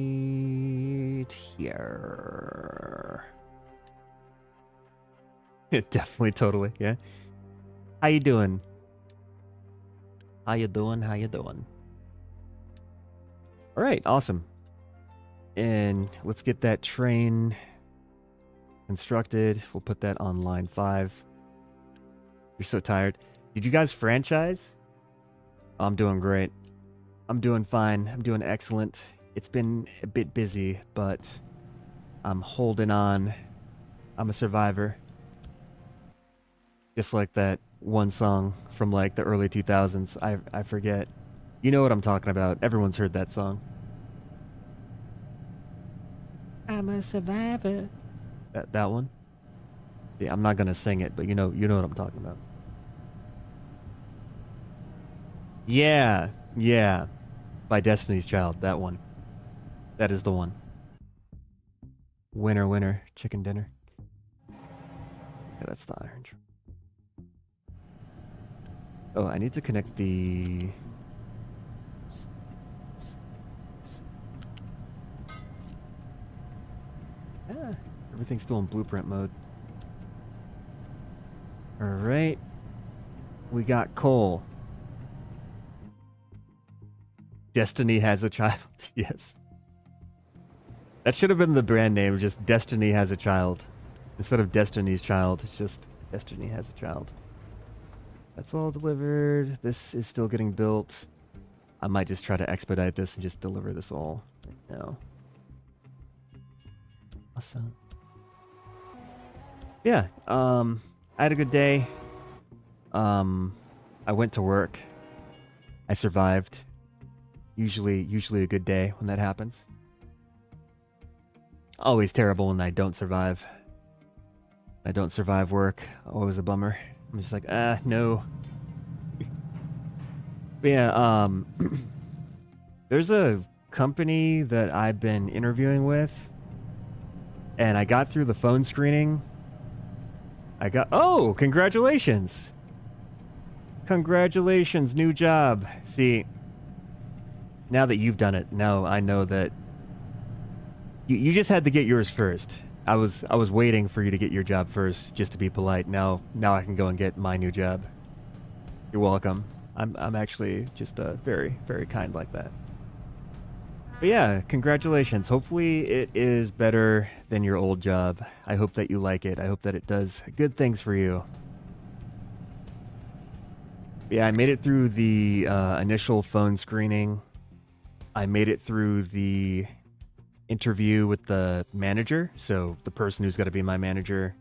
here. Definitely, totally, yeah. How you doing? How you doing? How you doing? All right, awesome. And let's get that train constructed. We'll put that on line 5. You're so tired. Did you guys franchise? I'm doing great. I'm doing fine. I'm doing excellent. It's been a bit busy, but I'm holding on. I'm a survivor. Just like that one song from like the early 2000s. I forget. You know what I'm talking about. Everyone's heard that song. I'm a survivor. That one? Yeah, I'm not gonna sing it, but you know what I'm talking about. Yeah, by Destiny's Child, that one. That is the one. Winner, winner, chicken dinner. Yeah, that's the iron. Oh, I need to connect the... Yeah, everything's still in blueprint mode. Alright. We got coal. Destiny has a child. Yes. That should have been the brand name, just Destiny has a child. Instead of Destiny's Child, it's just Destiny has a child. That's all delivered. This is still getting built. I might just try to expedite this and just deliver this all right now. Awesome. Yeah, I had a good day. I went to work. I survived. Usually a good day when that happens. Always terrible when I don't survive. I don't survive work. Always a bummer. I'm just like, no. But yeah, there's a company that I've been interviewing with, and I got through the phone screening. Oh, congratulations. Congratulations, new job. See, now that you've done it, now I know that you just had to get yours first. I was waiting for you to get your job first, just to be polite. Now I can go and get my new job. You're welcome. I'm actually just very, very kind like that. But yeah, congratulations. Hopefully it is better than your old job. I hope that you like it. I hope that it does good things for you. Yeah, I made it through the initial phone screening. I made it through the interview with the manager, so the person who's going to be my manager.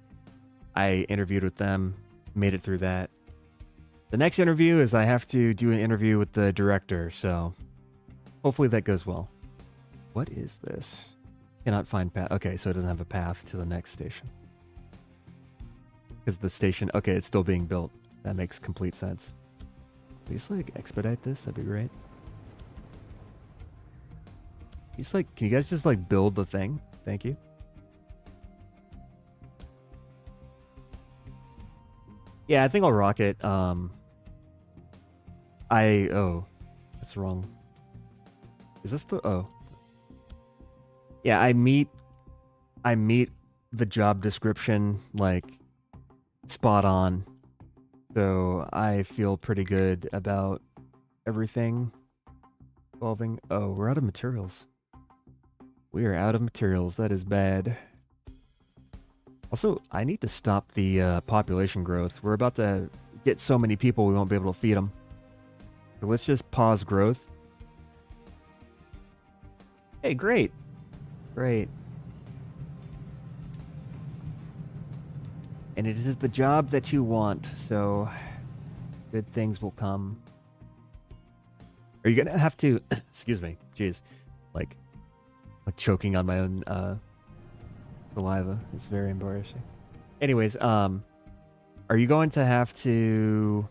I interviewed with them, made it through that. The next interview is I have to do an interview with the director, so hopefully that goes well. What is this? Cannot find path. Okay, so it doesn't have a path to the next station. Because the station, okay, it's still being built. That makes complete sense. Please, like, expedite this. That'd be great. Just like, can you guys just like build the thing? Thank you. Yeah, I think I'll rock it. Oh, that's wrong. Is this the, oh. Yeah, I meet the job description like spot on. So I feel pretty good about everything involving, oh, we're out of materials. We are out of materials. That is bad. Also, I need to stop the population growth. We're about to get so many people we won't be able to feed them. So let's just pause growth. Hey, great. Great. And it is the job that you want, so good things will come. Are you going to have to... Excuse me. Jeez. Like choking on my own saliva. It's very embarrassing. Anyways, are you going to have to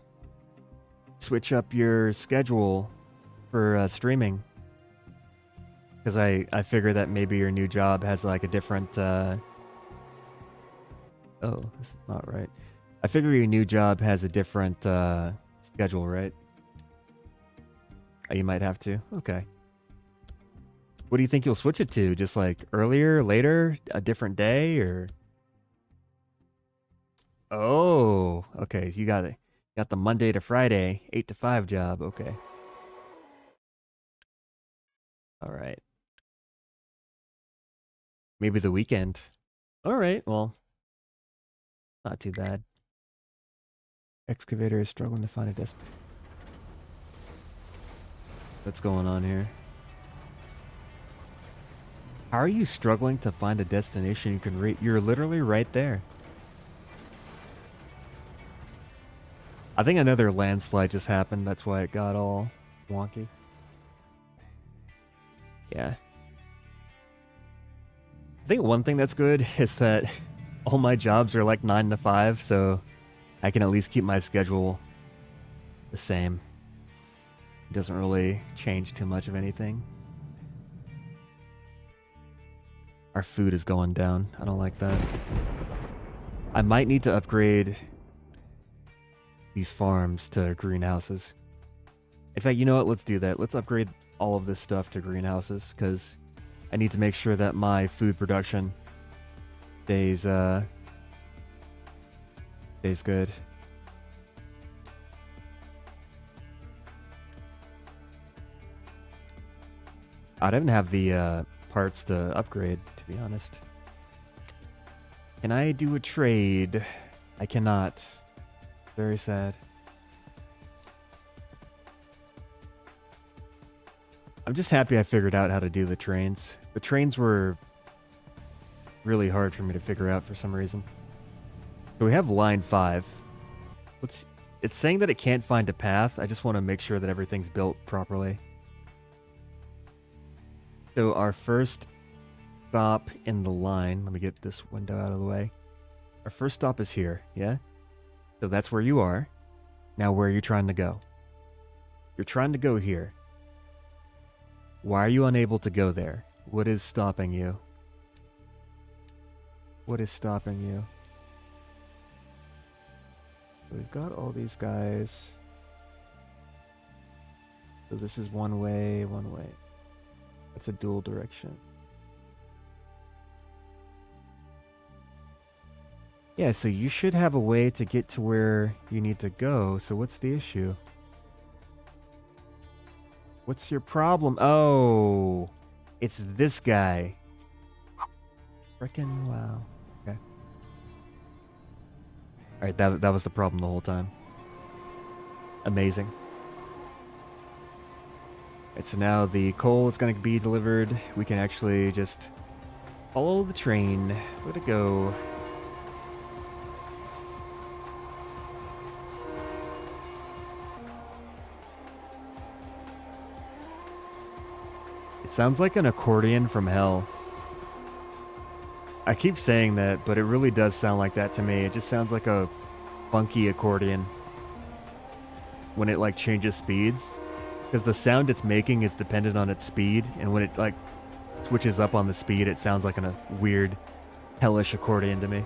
switch up your schedule for streaming? Because I figure that maybe your new job has like a different... Oh, this is not right. I figure your new job has a different schedule, right? Oh, you might have to. Okay. What do you think you'll switch it to? Just like earlier, later, a different day, or? Oh, okay. So you got it. Got the Monday to Friday, 8 to 5 job. Okay. All right. Maybe the weekend. All right. Well, not too bad. Excavator is struggling to find a desk. What's going on here? How are you struggling to find a destination you can reach? You're literally right there. I think another landslide just happened. That's why it got all wonky. Yeah. I think one thing that's good is that all my jobs are like 9 to 5, so I can at least keep my schedule the same. It doesn't really change too much of anything. Our food is going down. I don't like that. I might need to upgrade these farms to greenhouses. In fact, you know what? Let's do that. Let's upgrade all of this stuff to greenhouses, because I need to make sure that my food production stays good. I don't even have the parts to upgrade, to be honest. Can I do a trade? I cannot. Very sad. I'm just happy I figured out how to do the trains. The trains were really hard for me to figure out for some reason. So we have line 5. It's saying that it can't find a path. I just want to make sure that everything's built properly. So our first stop in the line, let me get this window out of the way. Our first stop is here, yeah? So that's where you are. Now where are you trying to go? You're trying to go here. Why are you unable to go there? What is stopping you? What is stopping you? We've got all these guys. So this is one way, one way. That's a dual direction. Yeah, so you should have a way to get to where you need to go. So what's the issue? What's your problem? Oh, it's this guy. Frickin' wow. Okay. All right, that was the problem the whole time. Amazing. Right, so now the coal is going to be delivered. We can actually just follow the train. Way to go. It sounds like an accordion from hell. I keep saying that, but it really does sound like that to me. It just sounds like a funky accordion when it like changes speeds. Because the sound it's making is dependent on its speed, and when it like switches up on the speed, it sounds like a weird, hellish accordion to me.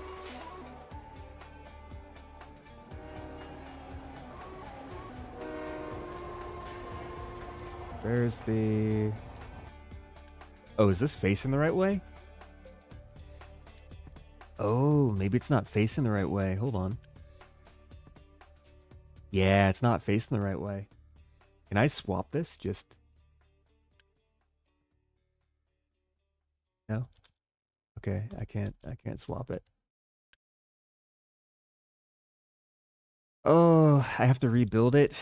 Where's the... Oh, is this facing the right way? Oh, maybe it's not facing the right way. Hold on. Yeah, it's not facing the right way. Can I swap this? Just... No? Okay, I can't swap it. Oh, I have to rebuild it.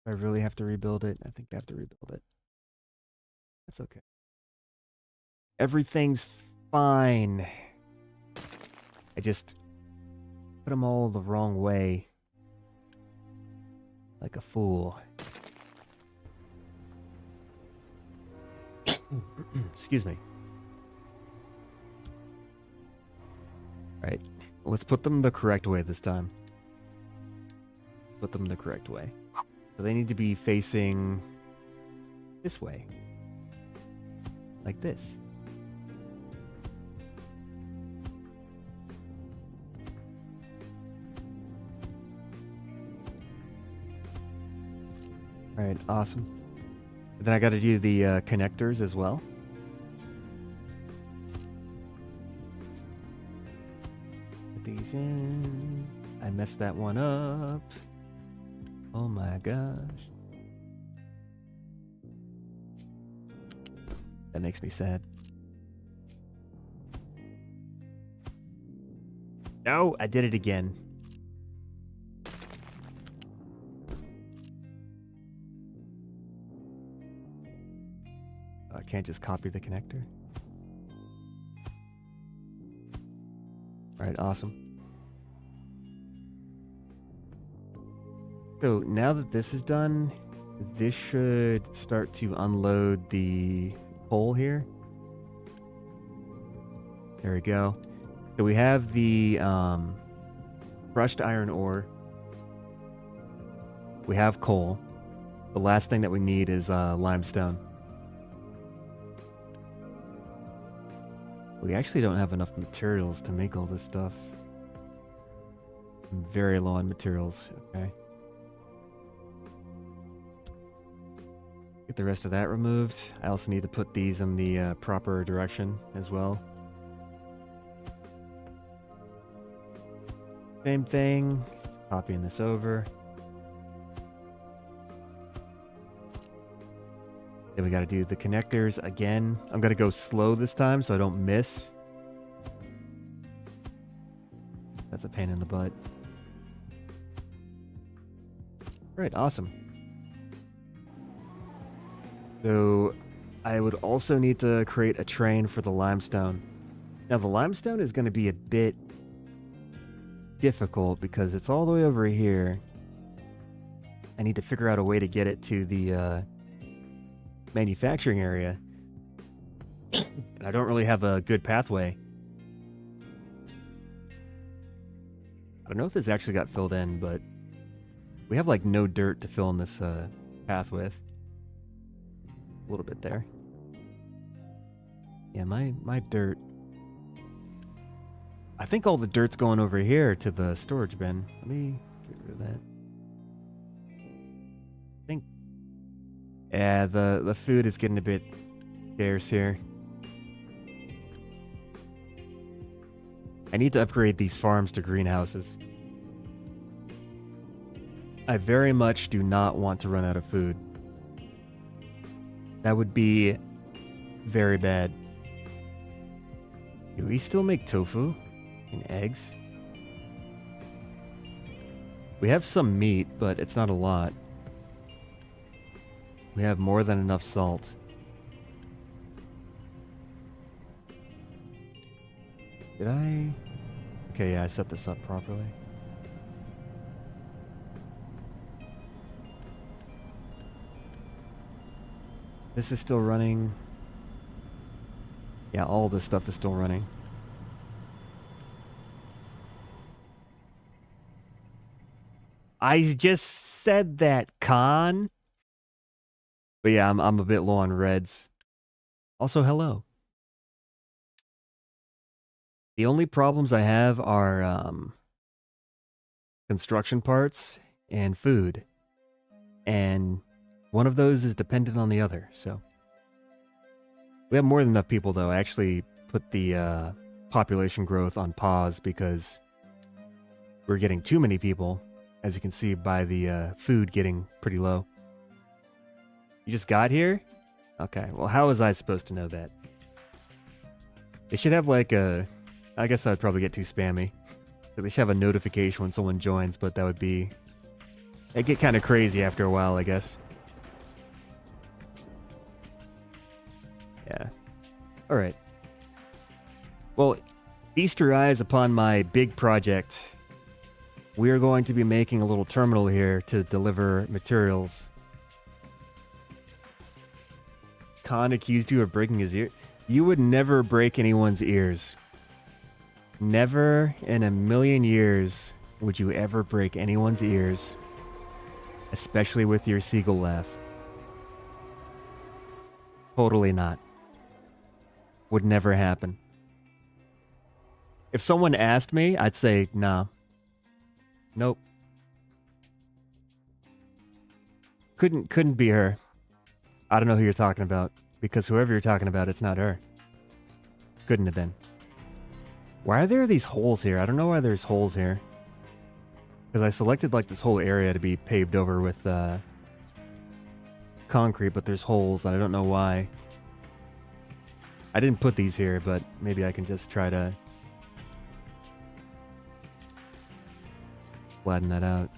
I really have to rebuild it. I think I have to rebuild it. That's okay. Everything's fine. I just put them all the wrong way. Like a fool. Excuse me. Right. Let's put them the correct way this time. Put them the correct way. So they need to be facing this way. Like this. Alright, awesome. And then I gotta do the connectors as well. Put these in. I messed that one up. Oh my gosh. That makes me sad. No, I did it again. I can't just copy the connector. Alright, awesome. So now that this is done, this should start to unload the coal here. There we go. So we have the crushed iron ore. We have coal. The last thing that we need is limestone. We actually don't have enough materials to make all this stuff. I'm very low on materials. Okay. Get the rest of that removed. I also need to put these in the proper direction as well. Same thing. Just copying this over. Then we got to do the connectors again. I'm going to go slow this time so I don't miss. That's a pain in the butt. All right, awesome. So I would also need to create a train for the limestone. Now the limestone is going to be a bit difficult because it's all the way over here. I need to figure out a way to get it to the manufacturing area. And I don't really have a good pathway. I don't know if this actually got filled in, but we have like no dirt to fill in this path with. A little bit there. Yeah, my dirt. I think all the dirt's going over here to the storage bin. Let me get rid of that. I think. Yeah, the food is getting a bit scarce here. I need to upgrade these farms to greenhouses. I very much do not want to run out of food. That would be very bad. Do we still make tofu and eggs? We have some meat, but it's not a lot. We have more than enough salt. Did I? Okay, yeah, I set this up properly. This is still running. Yeah, all this stuff is still running. I just said that, Con. But yeah, I'm a bit low on reds. Also, hello. The only problems I have are construction parts and food. And one of those is dependent on the other, so. We have more than enough people, though. I actually put the population growth on pause because we're getting too many people, as you can see by the food getting pretty low. You just got here? Okay, well, how was I supposed to know that? They should have like a... I guess that would probably get too spammy. But they should have a notification when someone joins, but that would be... It'd get kind of crazy after a while, I guess. Yeah. Alright. Well, feast your eyes upon my big project. We are going to be making a little terminal here to deliver materials. Khan accused you of breaking his ear. You would never break anyone's ears. Never in a million years would you ever break anyone's ears. Especially with your seagull laugh. Totally not. Would never happen. If someone asked me, I'd say, nah. Nope. Couldn't be her. I don't know who you're talking about. Because whoever you're talking about, it's not her. Couldn't have been. Why are there these holes here? I don't know why there's holes here. Because I selected like this whole area to be paved over with concrete, but there's holes. I don't know why. I didn't put these here, but maybe I can just try to flatten that out.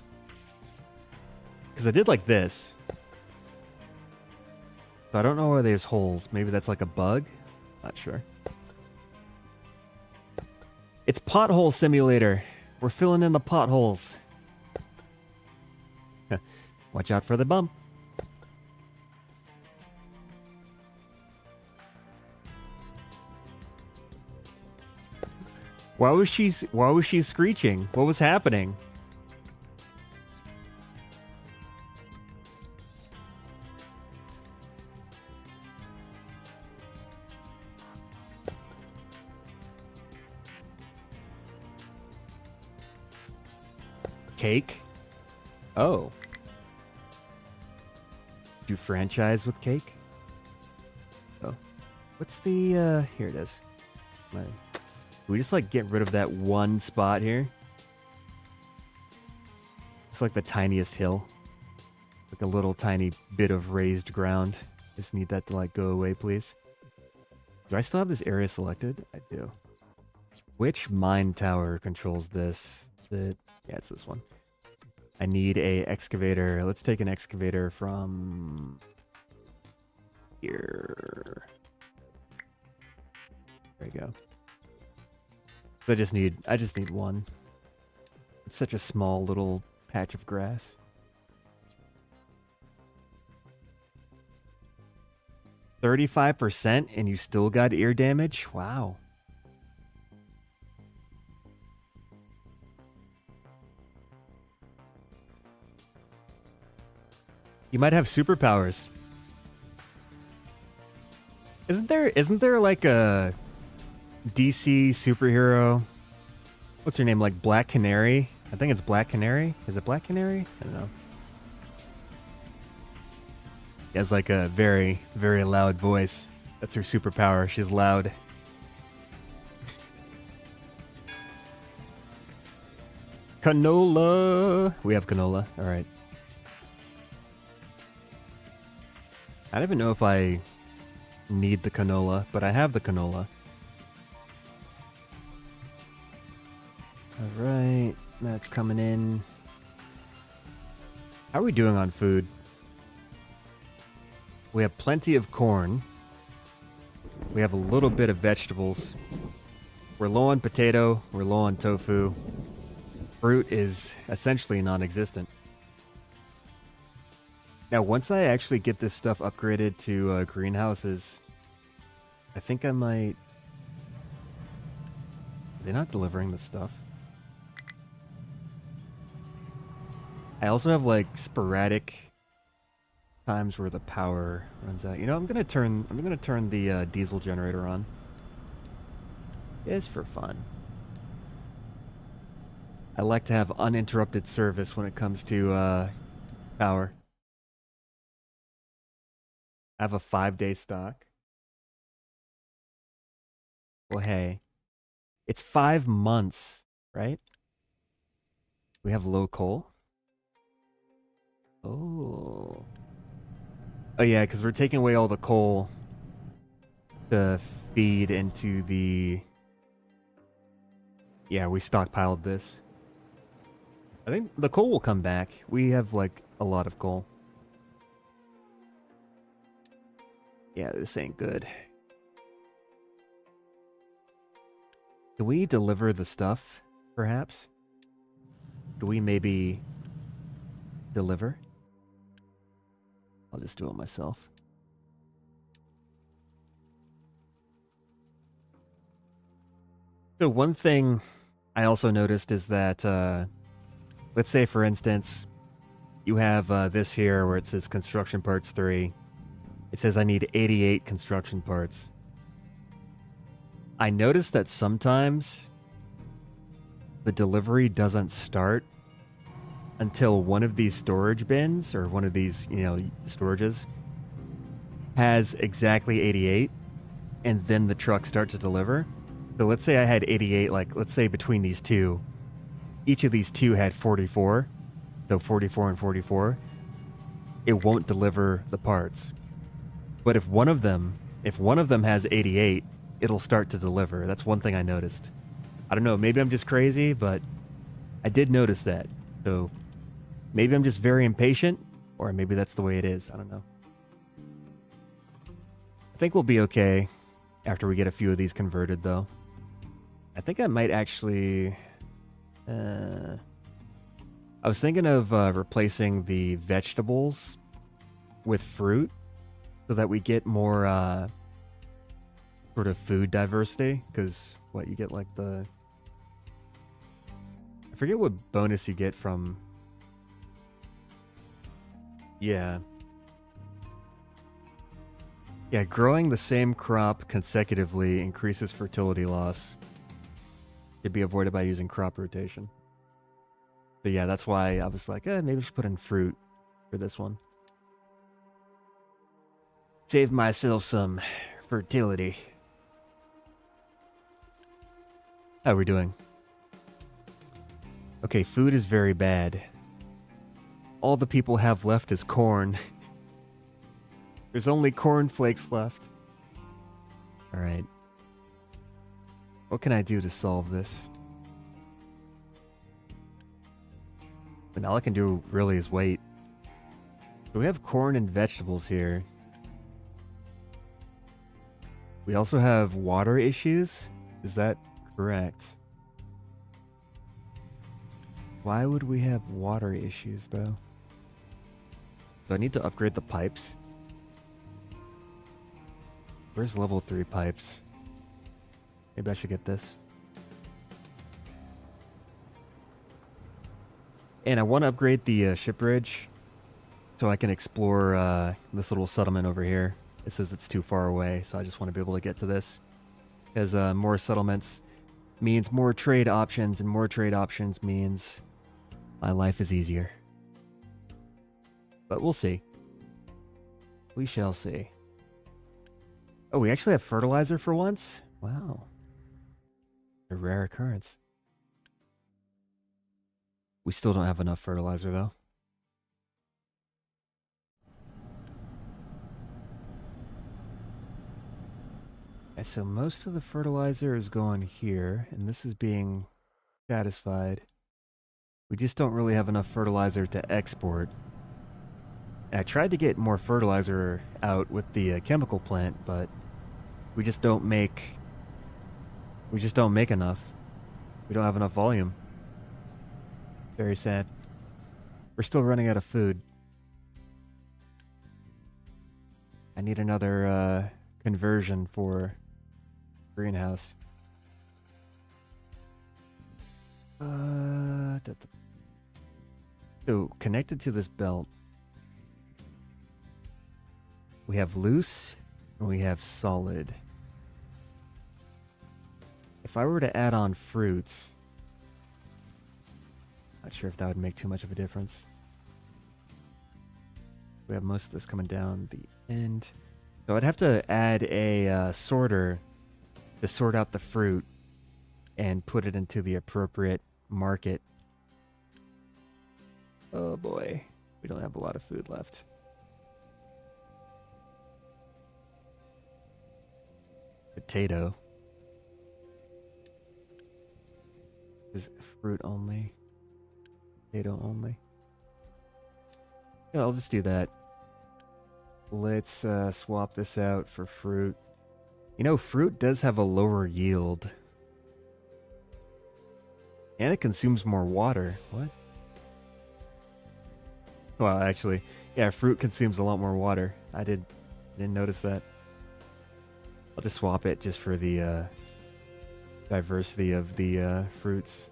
Because I did like this. So I don't know why there's holes. Maybe that's like a bug? Not sure. It's pothole simulator. We're filling in the potholes. Watch out for the bump. Why was she screeching? What was happening? Cake? Oh. Do franchise with cake? Oh. What's the, here it is. Can we just, like, get rid of that one spot here? It's like the tiniest hill. Like a little tiny bit of raised ground. Just need that to, like, go away, please. Do I still have this area selected? I do. Which mine tower controls this? Yeah, it's this one. I need a excavator. Let's take an excavator from here. There you go. So I just need one. It's such a small little patch of grass. %35% and you still got ear damage? Wow. You might have superpowers. Isn't there like a DC superhero? What's her name? Like Black Canary? I think it's Black Canary. Is it Black Canary? I don't know. She has like a very, very loud voice. That's her superpower. She's loud. Canola. We have canola. All right. I don't even know if I need the canola, but I have the canola. All right, that's coming in. How are we doing on food? We have plenty of corn. We have a little bit of vegetables. We're low on potato. We're low on tofu. Fruit is essentially non-existent. Now, once I actually get this stuff upgraded to greenhouses, I think I might... They're not delivering the stuff. I also have, like, sporadic times where the power runs out. You know, I'm gonna turn the diesel generator on. It's for fun. I like to have uninterrupted service when it comes to power. I have a 5-day stock. Well, hey. It's 5 months, right? We have low coal. Oh. Oh, yeah, because we're taking away all the coal to feed into the... Yeah, we stockpiled this. I think the coal will come back. We have, like, a lot of coal. Yeah, this ain't good. Can we deliver the stuff, perhaps? Do we maybe deliver? I'll just do it myself. So one thing I also noticed is that, let's say, for instance, you have this here where it says construction parts 3. It says I need 88 construction parts. I noticed that sometimes the delivery doesn't start until one of these storage bins or one of these, you know, storages has exactly 88, and then the trucks start to deliver. So let's say I had 88, like, let's say between these two, each of these two had 44, so 44 and 44, it won't deliver the parts. But if one of them has 88, it'll start to deliver. That's one thing I noticed. I don't know, maybe I'm just crazy, but I did notice that. So maybe I'm just very impatient, or maybe that's the way it is. I don't know. I think we'll be okay after we get a few of these converted, though. I think I might actually... I was thinking of replacing the vegetables with fruit so that we get more sort of food diversity. Because, what, you get like the... I forget what bonus you get from... Yeah. Yeah, growing the same crop consecutively increases fertility loss. Could be avoided by using crop rotation. So yeah, that's why I was like, maybe we should put in fruit for this one. Save myself some fertility. How are we doing? Okay, food is very bad. All the people have left is corn. There's only cornflakes left. Alright. What can I do to solve this? And all I can do really is wait. So we have corn and vegetables here. We also have water issues. Is that correct? Why would we have water issues, though? Do I need to upgrade the pipes? Where's level 3 pipes? Maybe I should get this. And I want to upgrade the ship bridge so I can explore this little settlement over here. It says it's too far away, so I just want to be able to get to this. Because more settlements means more trade options, and more trade options means my life is easier. But we'll see. We shall see. Oh, we actually have fertilizer for once? Wow. A rare occurrence. We still don't have enough fertilizer, though. Okay, so most of the fertilizer is going here, and this is being satisfied. We just don't really have enough fertilizer to export. I tried to get more fertilizer out with the chemical plant, but we just don't make enough. We don't have enough volume. Very sad. We're still running out of food. I need another conversion for greenhouse. So connected to this belt, we have loose and we have solid. If I were to add on fruits, not sure if that would make too much of a difference. We have most of this coming down the end. So I'd have to add a sorter to sort out the fruit and put it into the appropriate market. Oh boy, we don't have a lot of food left. Potato. Is fruit only? Potato only? Yeah, I'll just do that. Let's swap this out for fruit. You know, fruit does have a lower yield. And it consumes more water. What? Well, actually, yeah, fruit consumes a lot more water. I didn't notice that. I'll just swap it just for the diversity of the fruits.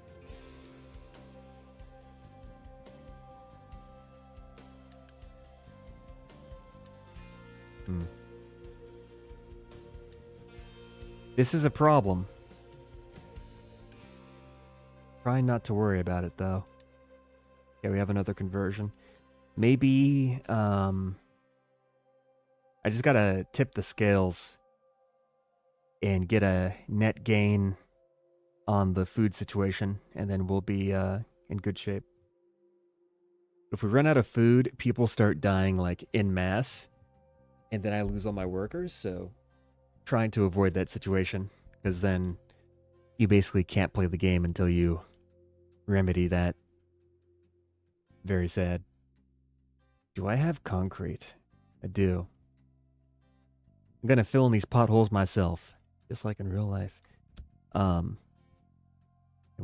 This is a problem. Try not to worry about it, though. Okay, we have another conversion. Maybe, I just gotta tip the scales and get a net gain on the food situation, and then we'll be in good shape. If we run out of food, people start dying, like, en masse, and then I lose all my workers, so trying to avoid that situation, because then you basically can't play the game until you remedy that. Very sad. Do I have concrete? I do. I'm gonna fill in these potholes myself, just like in real life. Can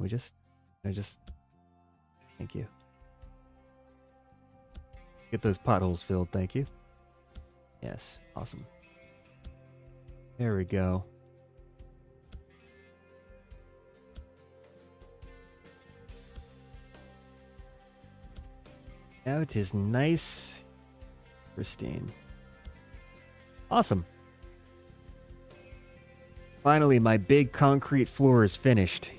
I just thank you. Get those potholes filled, thank you. Yes, awesome. There we go. Now it is nice, pristine. Awesome. Finally, my big concrete floor is finished.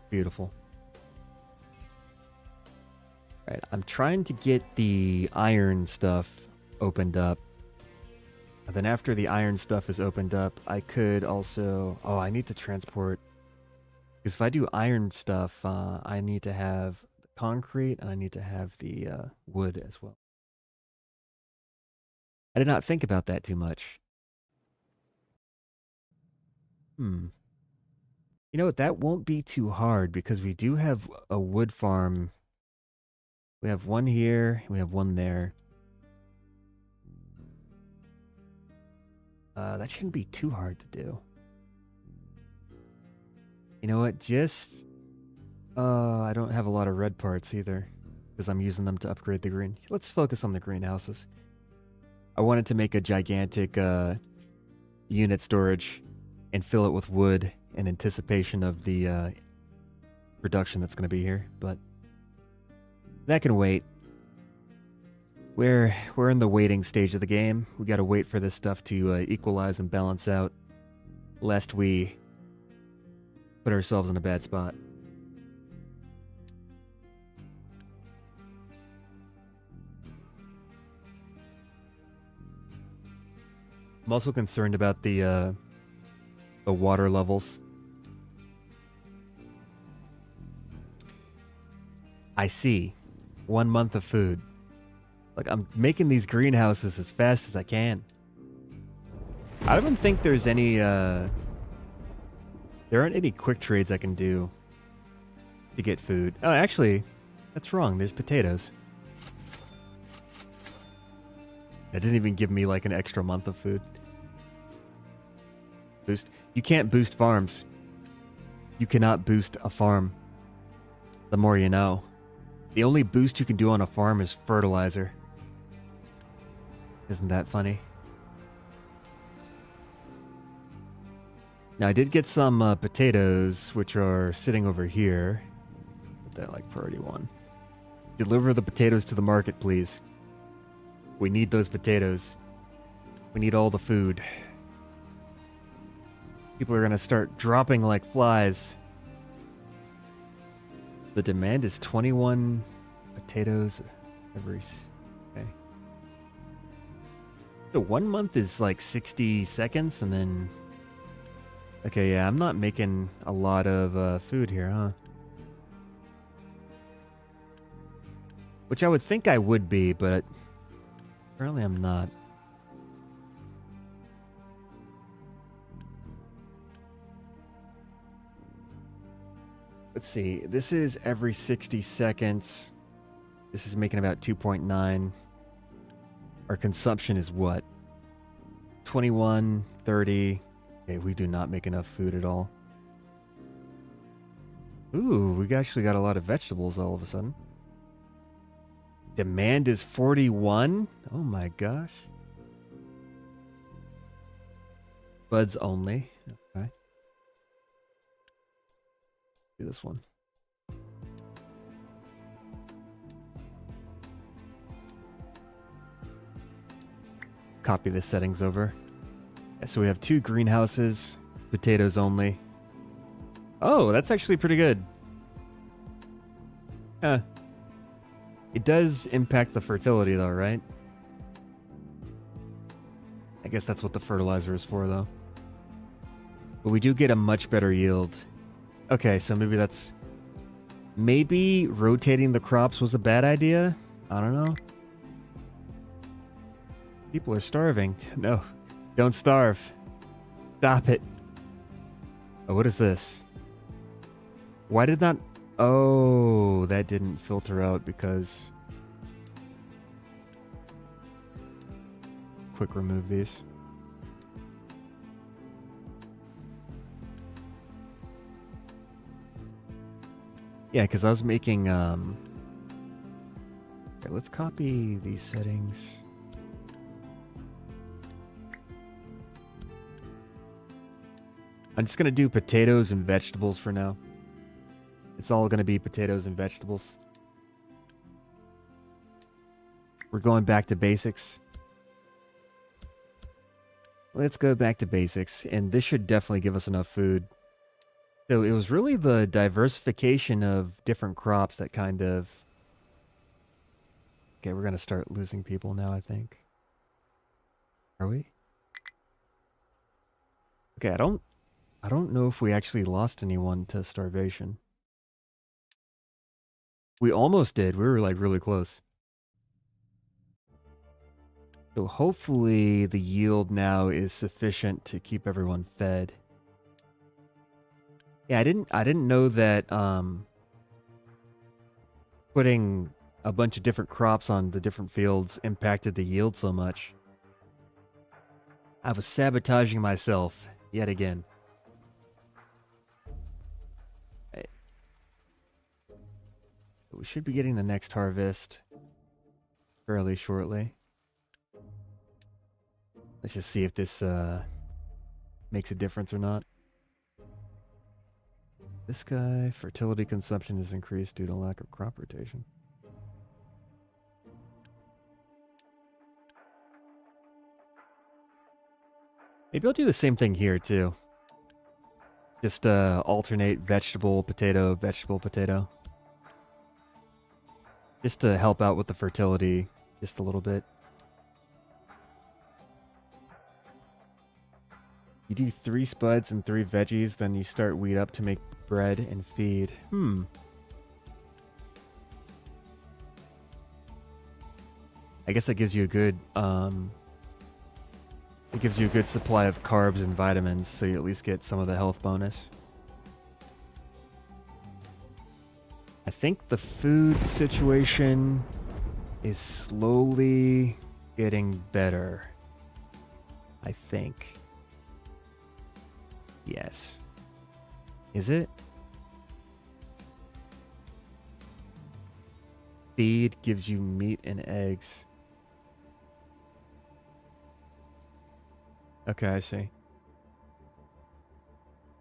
Beautiful. Right, I'm trying to get the iron stuff opened up. And then after the iron stuff is opened up, I could also... Oh, I need to transport... Because if I do iron stuff, I need to have the concrete and I need to have the wood as well. I did not think about that too much. Hmm. You know what? That won't be too hard because we do have a wood farm. We have one here. We have one there. That shouldn't be too hard to do. You know what? Just... I don't have a lot of red parts either because I'm using them to upgrade the green. Let's focus on the greenhouses. I wanted to make a gigantic unit storage and fill it with wood in anticipation of the production that's going to be here, but that can wait. We're in the waiting stage of the game. We got to wait for this stuff to equalize and balance out, lest we put ourselves in a bad spot. I'm also concerned about the water levels. I see. 1 month of food. Like, I'm making these greenhouses as fast as I can. I don't even think there's any, there aren't any quick trades I can do to get food. Oh, actually, that's wrong. There's potatoes. That didn't even give me, like, an extra month of food. Boost. You can't boost farms. You cannot boost a farm. The more you know. The only boost you can do on a farm is fertilizer. Isn't that funny? Now, I did get some potatoes, which are sitting over here. Put that like priority 1. Deliver the potatoes to the market, please. We need those potatoes. We need all the food. People are going to start dropping like flies. The demand is 21 potatoes every... Okay. So 1 month is like 60 seconds and then... Okay, yeah, I'm not making a lot of food here, huh? Which I would think I would be, but apparently I'm not. Let's see. This is every 60 seconds. This is making about 2.9. Our consumption is what? 21, 30. Okay, we do not make enough food at all. Ooh, we actually got a lot of vegetables all of a sudden. Demand is 41? Oh my gosh. Buds only. Okay. Do this one. Copy the settings over. Yeah, so we have 2 greenhouses, potatoes only. Oh, that's actually pretty good. Huh. It does impact the fertility though, right? I guess that's what the fertilizer is for though. But we do get a much better yield. Okay, so maybe that's... Maybe rotating the crops was a bad idea? I don't know. People are starving. No, don't starve. Stop it. Oh, what is this? Why did not... Oh, that didn't filter out because... Quick remove these. Yeah, because I was making... Okay, let's copy these settings. I'm just going to do potatoes and vegetables for now. It's all going to be potatoes and vegetables. We're going back to basics. Let's go back to basics, and this should definitely give us enough food. So it was really the diversification of different crops that kind of Okay, we're gonna start losing people now, I think. Are we? Okay, I don't know if we actually lost anyone to starvation. We almost did. We were like really close. So hopefully the yield now is sufficient to keep everyone fed. Yeah, I didn't know that putting a bunch of different crops on the different fields impacted the yield so much. I was sabotaging myself yet again. We should be getting the next harvest fairly shortly. Let's just see if this makes a difference or not. This guy, fertility consumption is increased due to lack of crop rotation. Maybe I'll do the same thing here too. Just alternate vegetable, potato, vegetable, potato. Just to help out with the fertility just a little bit. You do 3 spuds and 3 veggies, then you start wheat up to make bread and feed. I guess that gives you a good it gives you a good supply of carbs and vitamins, so you at least get some of the health bonus. I think the food situation is slowly getting better. I think. Yes. Is it? Feed gives you meat and eggs. Okay, I see.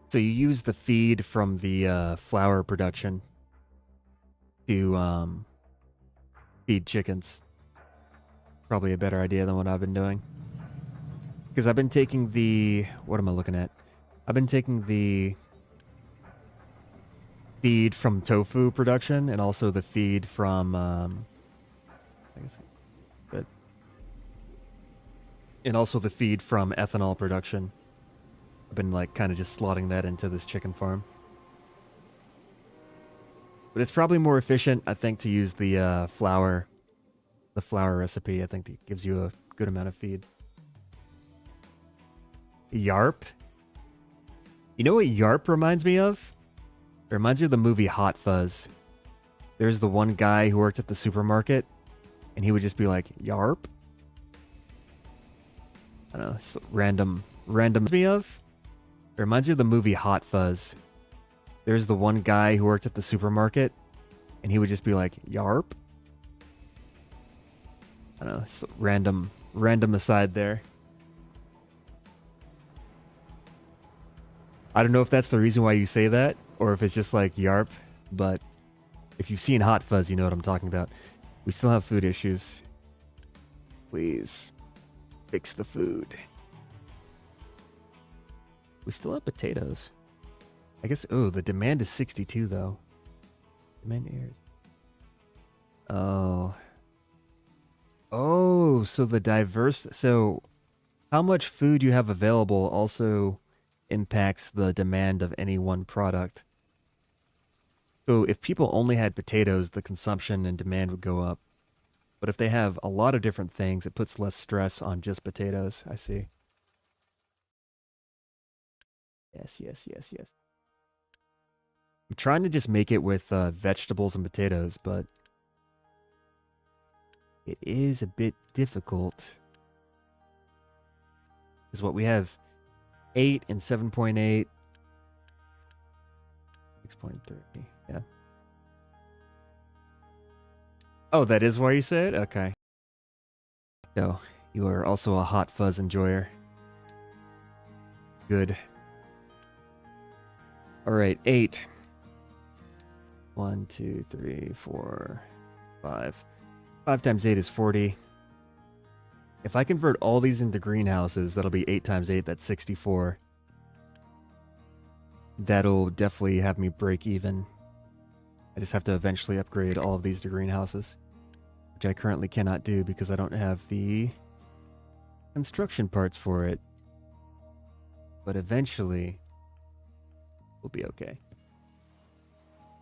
So you use the feed from the flour production to feed chickens. Probably a better idea than what I've been doing. Because I've been taking the... What am I looking at? I've been taking the feed from tofu production and also the feed from... and also the feed from ethanol production. I've been like kind of just slotting that into this chicken farm. But it's probably more efficient, I think, to use the flour recipe. I think it gives you a good amount of feed. Yarp? You know what Yarp reminds me of? It reminds me of the movie Hot Fuzz. There's the one guy who worked at the supermarket, and he would just be like, Yarp? I don't know, random me of? It reminds me of the movie Hot Fuzz. There's the one guy who worked at the supermarket, and he would just be like, Yarp? I don't know, random aside there. I don't know if that's the reason why you say that, or if it's just like Yarp, but if you've seen Hot Fuzz, you know what I'm talking about. We still have food issues. Please, fix the food. We still have potatoes. I guess, oh, the demand is 62, though. Demand airs. Oh. Oh, so the diverse... So, how much food you have available also impacts the demand of any one product. So if people only had potatoes, the consumption and demand would go up. But if they have a lot of different things, it puts less stress on just potatoes. I see. Yes. I'm trying to just make it with vegetables and potatoes, but it is a bit difficult. Is what we have 8 and 7.8. 6.30. Yeah. Oh, that is why you say it? Okay. So, you are also a Hot Fuzz enjoyer. Good. Alright, 8. 1, 2, 3, 4, 5. 5 times 8 is 40. If I convert all these into greenhouses, that'll be 8 times 8, that's 64. That'll definitely have me break even. I just have to eventually upgrade all of these to greenhouses. which I currently cannot do because I don't have the construction parts for it. But eventually, we'll be okay.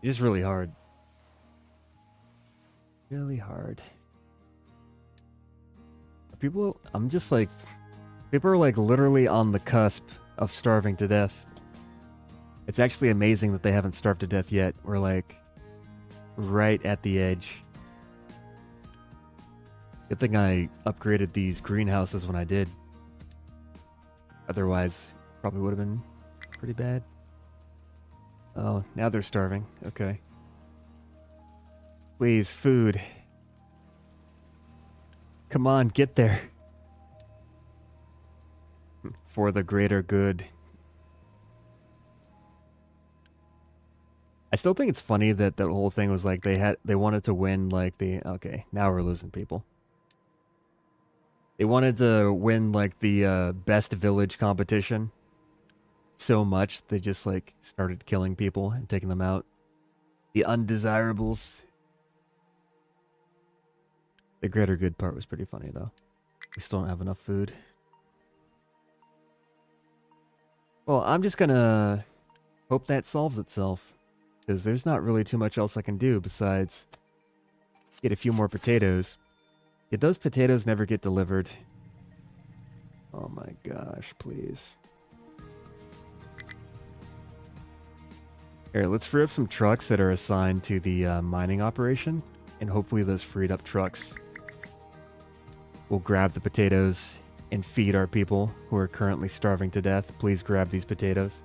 It's just really hard. Really hard. People, I'm just like, people are like literally on the cusp of starving to death. It's actually amazing that they haven't starved to death yet. We're like right at the edge. Good thing I upgraded these greenhouses when I did. Otherwise, probably would have been pretty bad. Oh, now they're starving. Okay. Please, food. Come on, get there. For the greater good. I still think it's funny that the whole thing was like they wanted to win like the okay, now we're losing people. They wanted to win like the best village competition so much they just like started killing people and taking them out. The undesirables. The greater good part was pretty funny though. We still don't have enough food. Well, I'm just gonna hope that solves itself. Because there's not really too much else I can do besides get a few more potatoes. Yet those potatoes never get delivered. Oh my gosh, please. Here, let's free up some trucks that are assigned to the mining operation. And hopefully those freed up trucks will grab the potatoes and feed our people who are currently starving to death. Please grab these potatoes.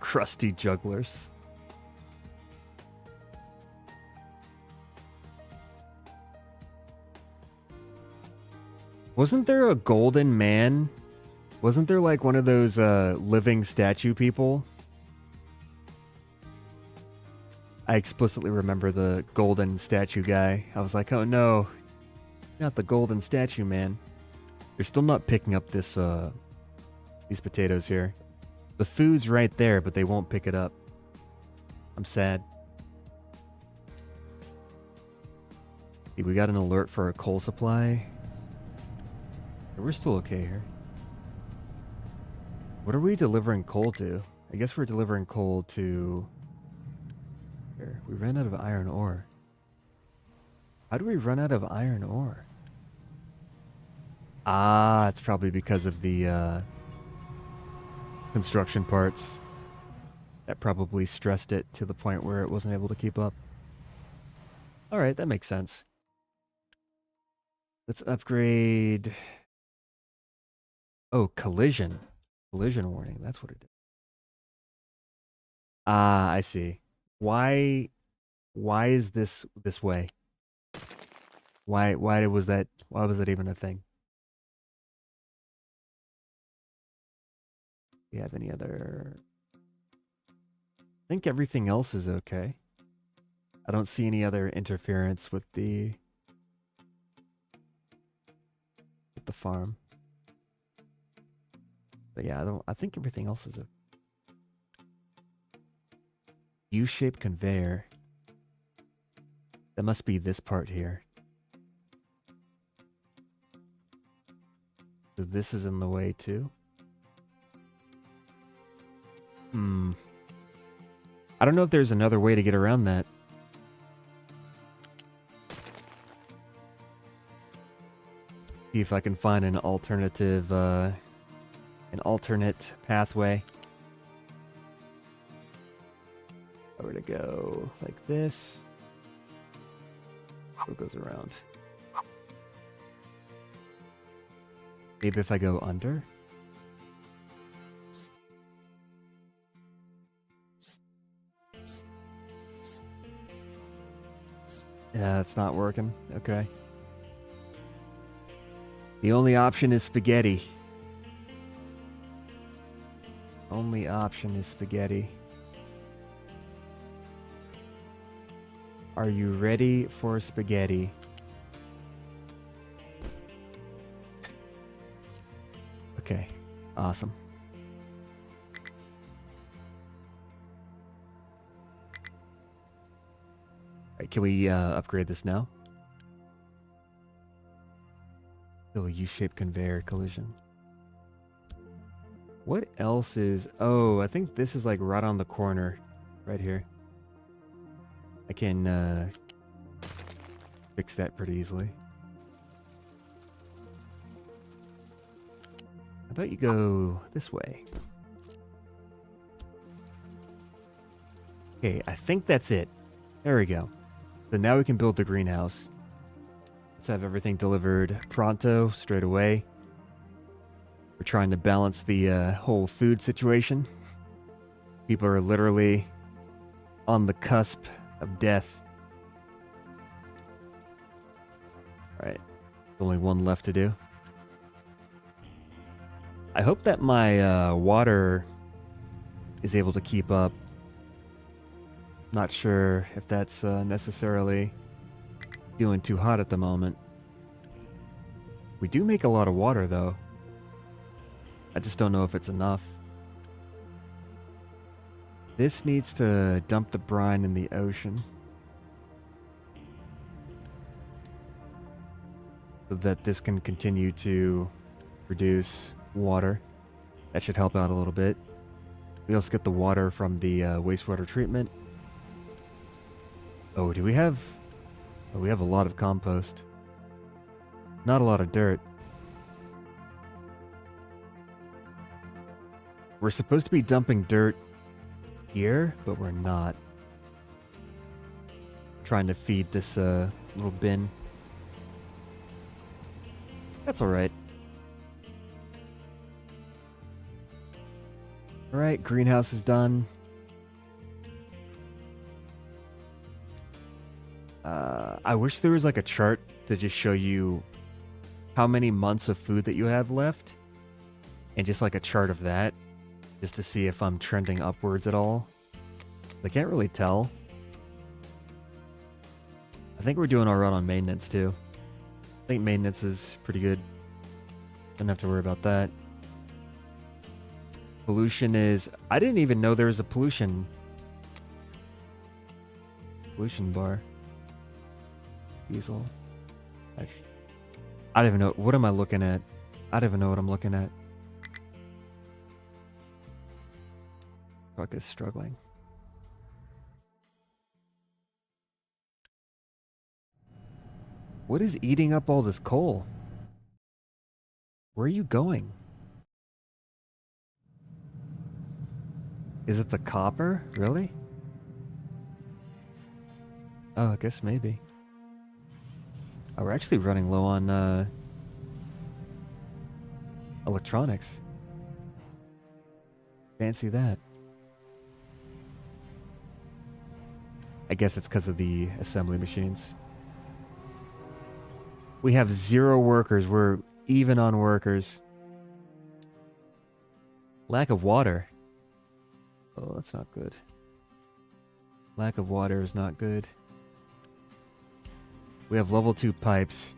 Crusty jugglers. Wasn't there a golden man? Wasn't there like one of those living statue people? I explicitly remember the golden statue guy. I was like, oh no, not the golden statue man. You're still not picking up this these potatoes here. The food's right there, but they won't pick it up. I'm sad. See, we got an alert for a coal supply. We're still okay here. What are we delivering coal to? I guess we're delivering coal to... Here, we ran out of iron ore. How do we run out of iron ore? Ah, it's probably because of the construction parts. That probably stressed it to the point where it wasn't able to keep up. Alright, that makes sense. Let's upgrade... Oh, collision. Collision warning, that's what it is. Ah, I see. Why is this way? Why was that even a thing? Do you have any other... I think everything else is okay. I don't see any other interference with the farm. But yeah, I think everything else is okay. U-shaped conveyor. That must be this part here. So this is in the way too. I don't know if there's another way to get around that. See if I can find an alternative, an alternate pathway. If I were to go like this, it goes around. Maybe if I go under. Yeah, it's not working. Okay. The only option is spaghetti. Only option is spaghetti. Are you ready for spaghetti? Okay, awesome. Alright, Can we upgrade this now? Still a U-shaped conveyor collision. What else is... Oh, I think this is like right on the corner. Right here. I can fix that pretty easily. How about you go this way? Okay, I think that's it. There we go. So now we can build the greenhouse. Let's have everything delivered pronto, straight away. We're trying to balance the whole food situation. People are literally on the cusp of death. Alright, only one left to do. I hope that my water is able to keep up. Not sure if that's necessarily feeling too hot at the moment. We do make a lot of water, though. I just don't know if it's enough. This needs to dump the brine in the ocean. So that this can continue to produce water. That should help out a little bit. We also get the water from the wastewater treatment. Oh, do we have... Oh, we have a lot of compost. Not a lot of dirt. We're supposed to be dumping dirt here, but we're not. Trying to feed this little bin. That's alright. Alright, greenhouse is done. I wish there was like a chart to just show you how many months of food that you have left. And just like a chart of that. Just to see if I'm trending upwards at all. I can't really tell. I think we're doing alright on maintenance too. I think maintenance is pretty good. Don't have to worry about that. Pollution is... I didn't even know there was a pollution bar. Diesel. I don't even know. What am I looking at? I don't even know what I'm looking at. Truck is struggling. What is eating up all this coal? Where are you going? Is it the copper? Really? Oh, I guess maybe. Oh, we're actually running low on electronics. Fancy that. I guess it's because of the assembly machines. We have 0 workers. We're even on workers. Lack of water. Oh, that's not good. Lack of water is not good. We have level 2 pipes.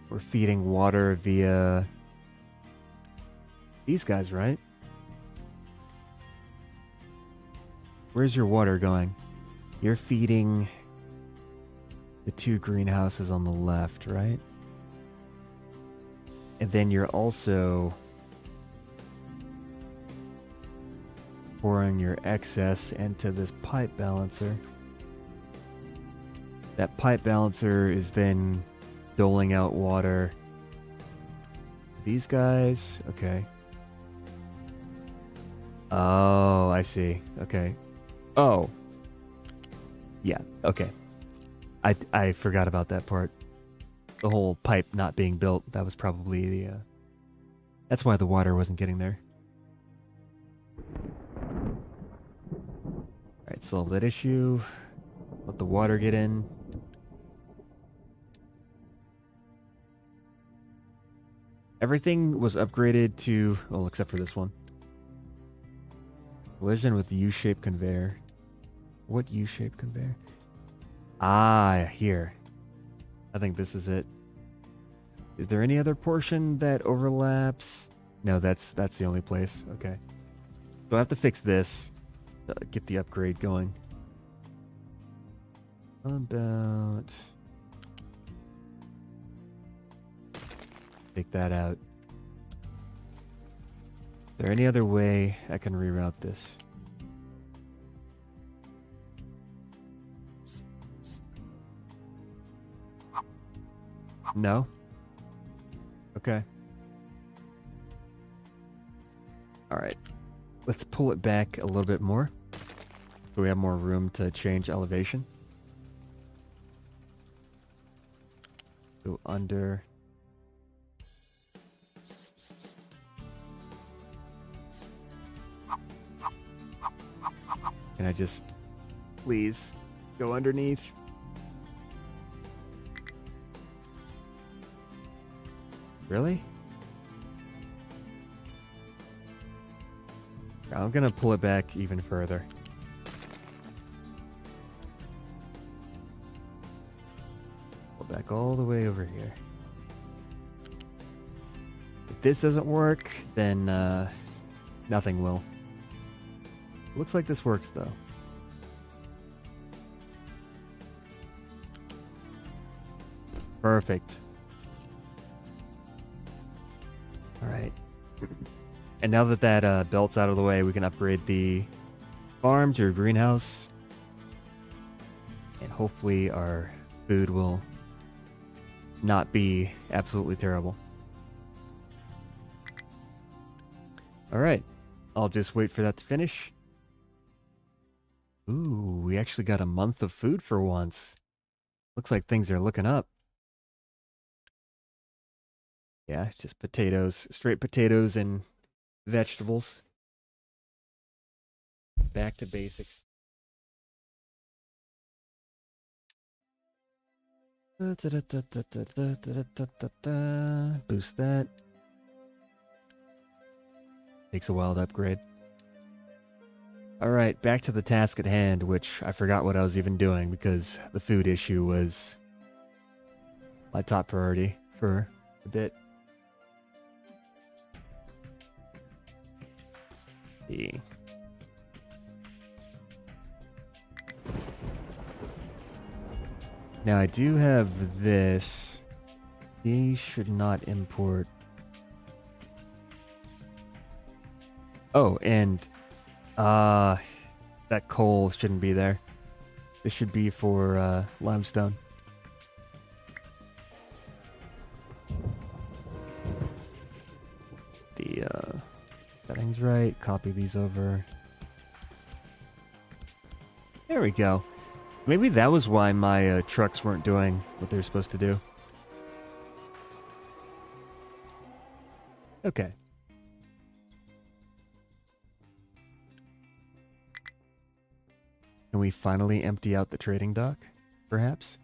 We're feeding water via these guys, right? Where's your water going? You're feeding the 2 greenhouses on the left, right? And then you're also pouring your excess into this pipe balancer. That pipe balancer is then doling out water. These guys, okay. Oh, I see. Okay. Oh. Yeah, okay. I forgot about that part. The whole pipe not being built, that was probably the... that's why the water wasn't getting there. Alright, solve that issue. Let the water get in. Everything was upgraded to... well, except for this one. Collision with U-shaped conveyor. What U-shaped conveyor? Ah, here. I think this is it. Is there any other portion that overlaps? No, that's the only place. Okay. So I have to fix this to get the upgrade going. About... Take that out. Is there any other way I can reroute this? No? Okay. Alright. Let's pull it back a little bit more, so we have more room to change elevation. Go under. Can I just please go underneath? Really? I'm gonna pull it back even further. Pull back all the way over here. If this doesn't work, then nothing will. Looks like this works though. Perfect. Alright. And now that that belt's out of the way, we can upgrade the farm to a greenhouse. And hopefully our food will not be absolutely terrible. Alright. I'll just wait for that to finish. Ooh, we actually got a month of food for once. Looks like things are looking up. Yeah, just potatoes. Straight potatoes and vegetables. Back to basics. Boost that. Takes a while to upgrade. Alright, back to the task at hand, which I forgot what I was even doing because the food issue was my top priority for a bit. See. Now I do have this. He should not import. Oh, and that coal shouldn't be there. This should be for limestone. The settings right. Copy these over. There we go. Maybe that was why my trucks weren't doing what they're supposed to do. Okay. Can we finally empty out the trading dock, perhaps?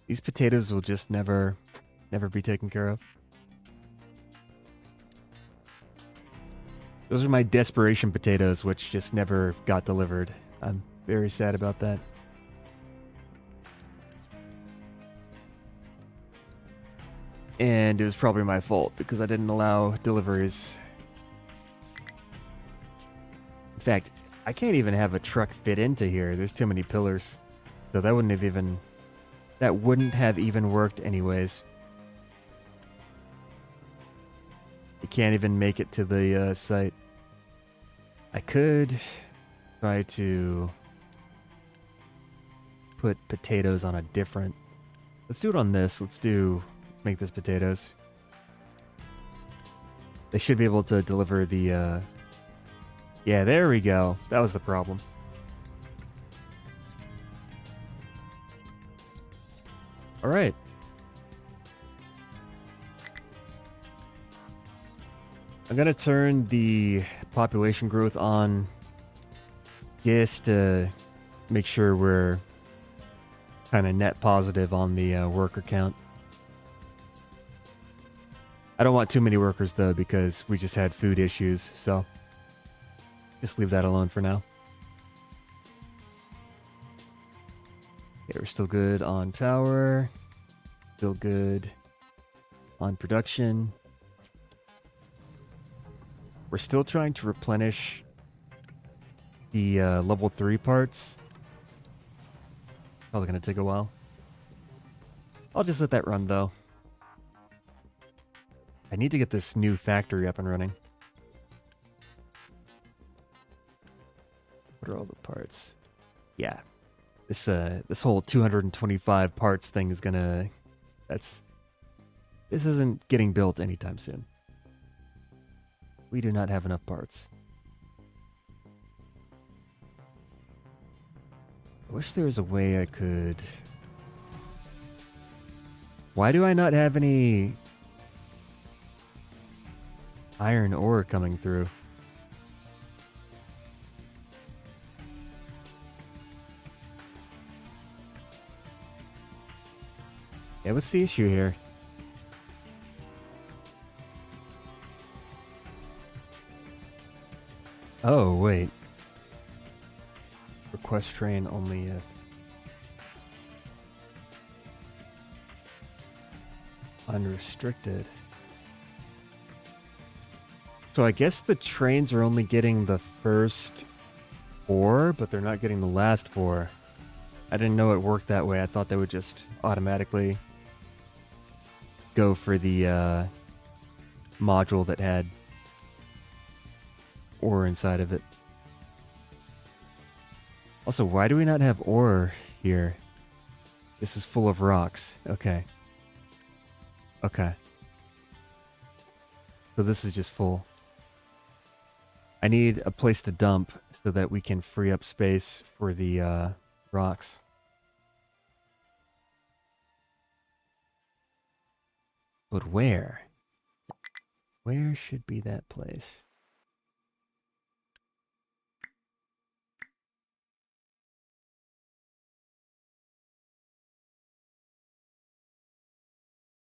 These potatoes will just never be taken care of. Those are my desperation potatoes, which just never got delivered. I'm very sad about that. And it was probably my fault because I didn't allow deliveries. In fact, I can't even have a truck fit into here. There's too many pillars. So that wouldn't have even worked anyways. You can't even make it to the site. I could try to put potatoes on a different... Let's do it on this. Make this potatoes. They should be able to deliver the... Yeah, there we go. That was the problem. Alright. I'm gonna turn the population growth on just to make sure we're kind of net positive on the worker count. I don't want too many workers though because we just had food issues, so just leave that alone for now. Okay, we're still good on power, still good on production. We're still trying to replenish the level 3 parts. Probably going to take a while. I'll just let that run, though. I need to get this new factory up and running. What are all the parts? Yeah. This whole 225 parts thing is gonna... This isn't getting built anytime soon. We do not have enough parts. I wish there was a way I could... Why do I not have any iron ore coming through? Yeah, what's the issue here? Oh, wait. Request train only if... unrestricted. So I guess the trains are only getting the first 4, but they're not getting the last 4. I didn't know it worked that way. I thought they would just automatically go for the module that had ore inside of it. Also, why do we not have ore here? This is full of rocks. Okay. Okay. So this is just full. I need a place to dump so that we can free up space for the rocks. But where? Where should be that place?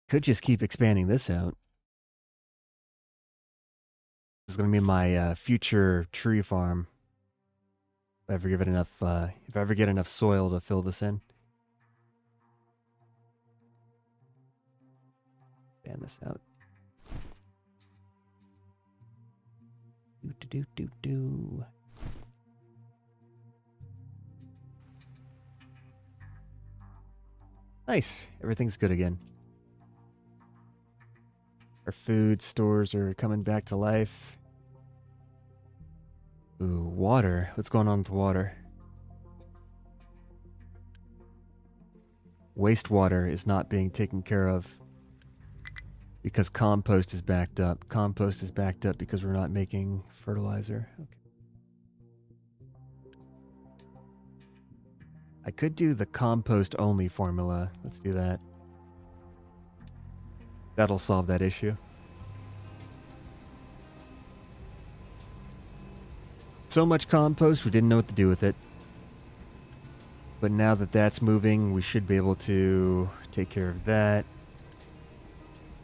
Could just keep expanding this out. This is going to be my future tree farm. If I ever give it enough, if I ever get enough soil to fill this in. Expand this out. Do. Nice. Everything's good again. Our food stores are coming back to life. Ooh, water. What's going on with water? Wastewater is not being taken care of because compost is backed up. Compost is backed up because we're not making fertilizer. Okay. I could do the compost only formula. Let's do that. That'll solve that issue. So much compost, we didn't know what to do with it. But now that that's moving, we should be able to take care of that.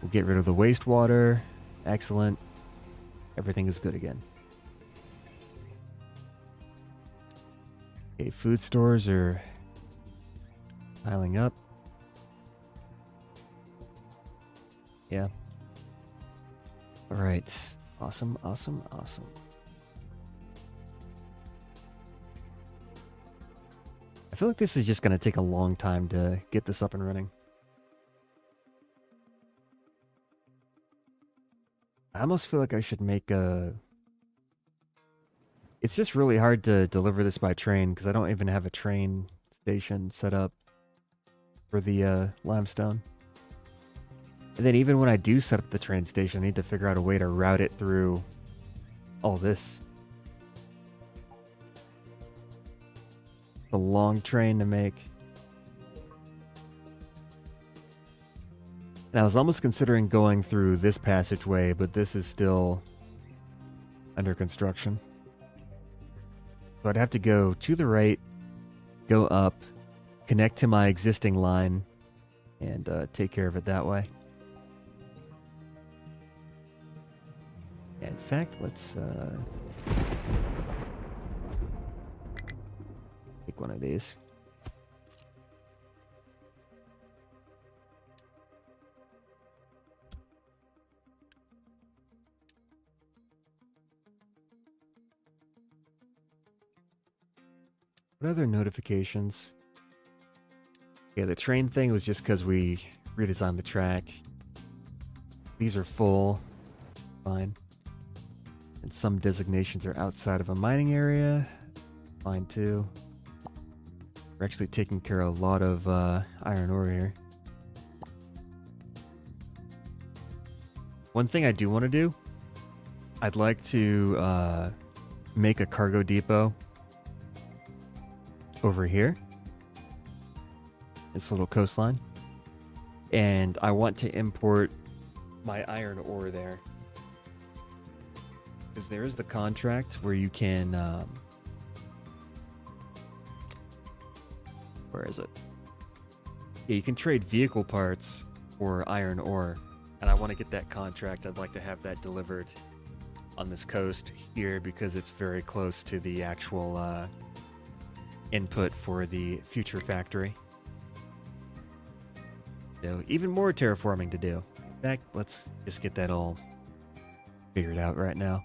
We'll get rid of the wastewater. Excellent. Everything is good again. Okay, food stores are piling up. Yeah. All right. Awesome, awesome, awesome. I feel like this is just going to take a long time to get this up and running. I almost feel like I should make a... It's just really hard to deliver this by train because I don't even have a train station set up for the limestone. And then even when I do set up the train station, I need to figure out a way to route it through all this. A long train to make. And I was almost considering going through this passageway, but this is still under construction. So I'd have to go to the right, go up, connect to my existing line, and take care of it that way. In fact, let's take one of these. What other notifications? Yeah, the train thing was just because we redesigned the track. These are full. Fine. And some designations are outside of a mining area. Fine too. We're actually taking care of a lot of iron ore here. One thing I do want to do, I'd like to make a cargo depot over here. This little coastline. And I want to import my iron ore there. Because there is the contract where you can... where is it? Yeah, you can trade vehicle parts for iron ore. And I want to get that contract. I'd like to have that delivered on this coast here because it's very close to the actual input for the future factory. So even more terraforming to do. In fact, let's just get that all figured out right now.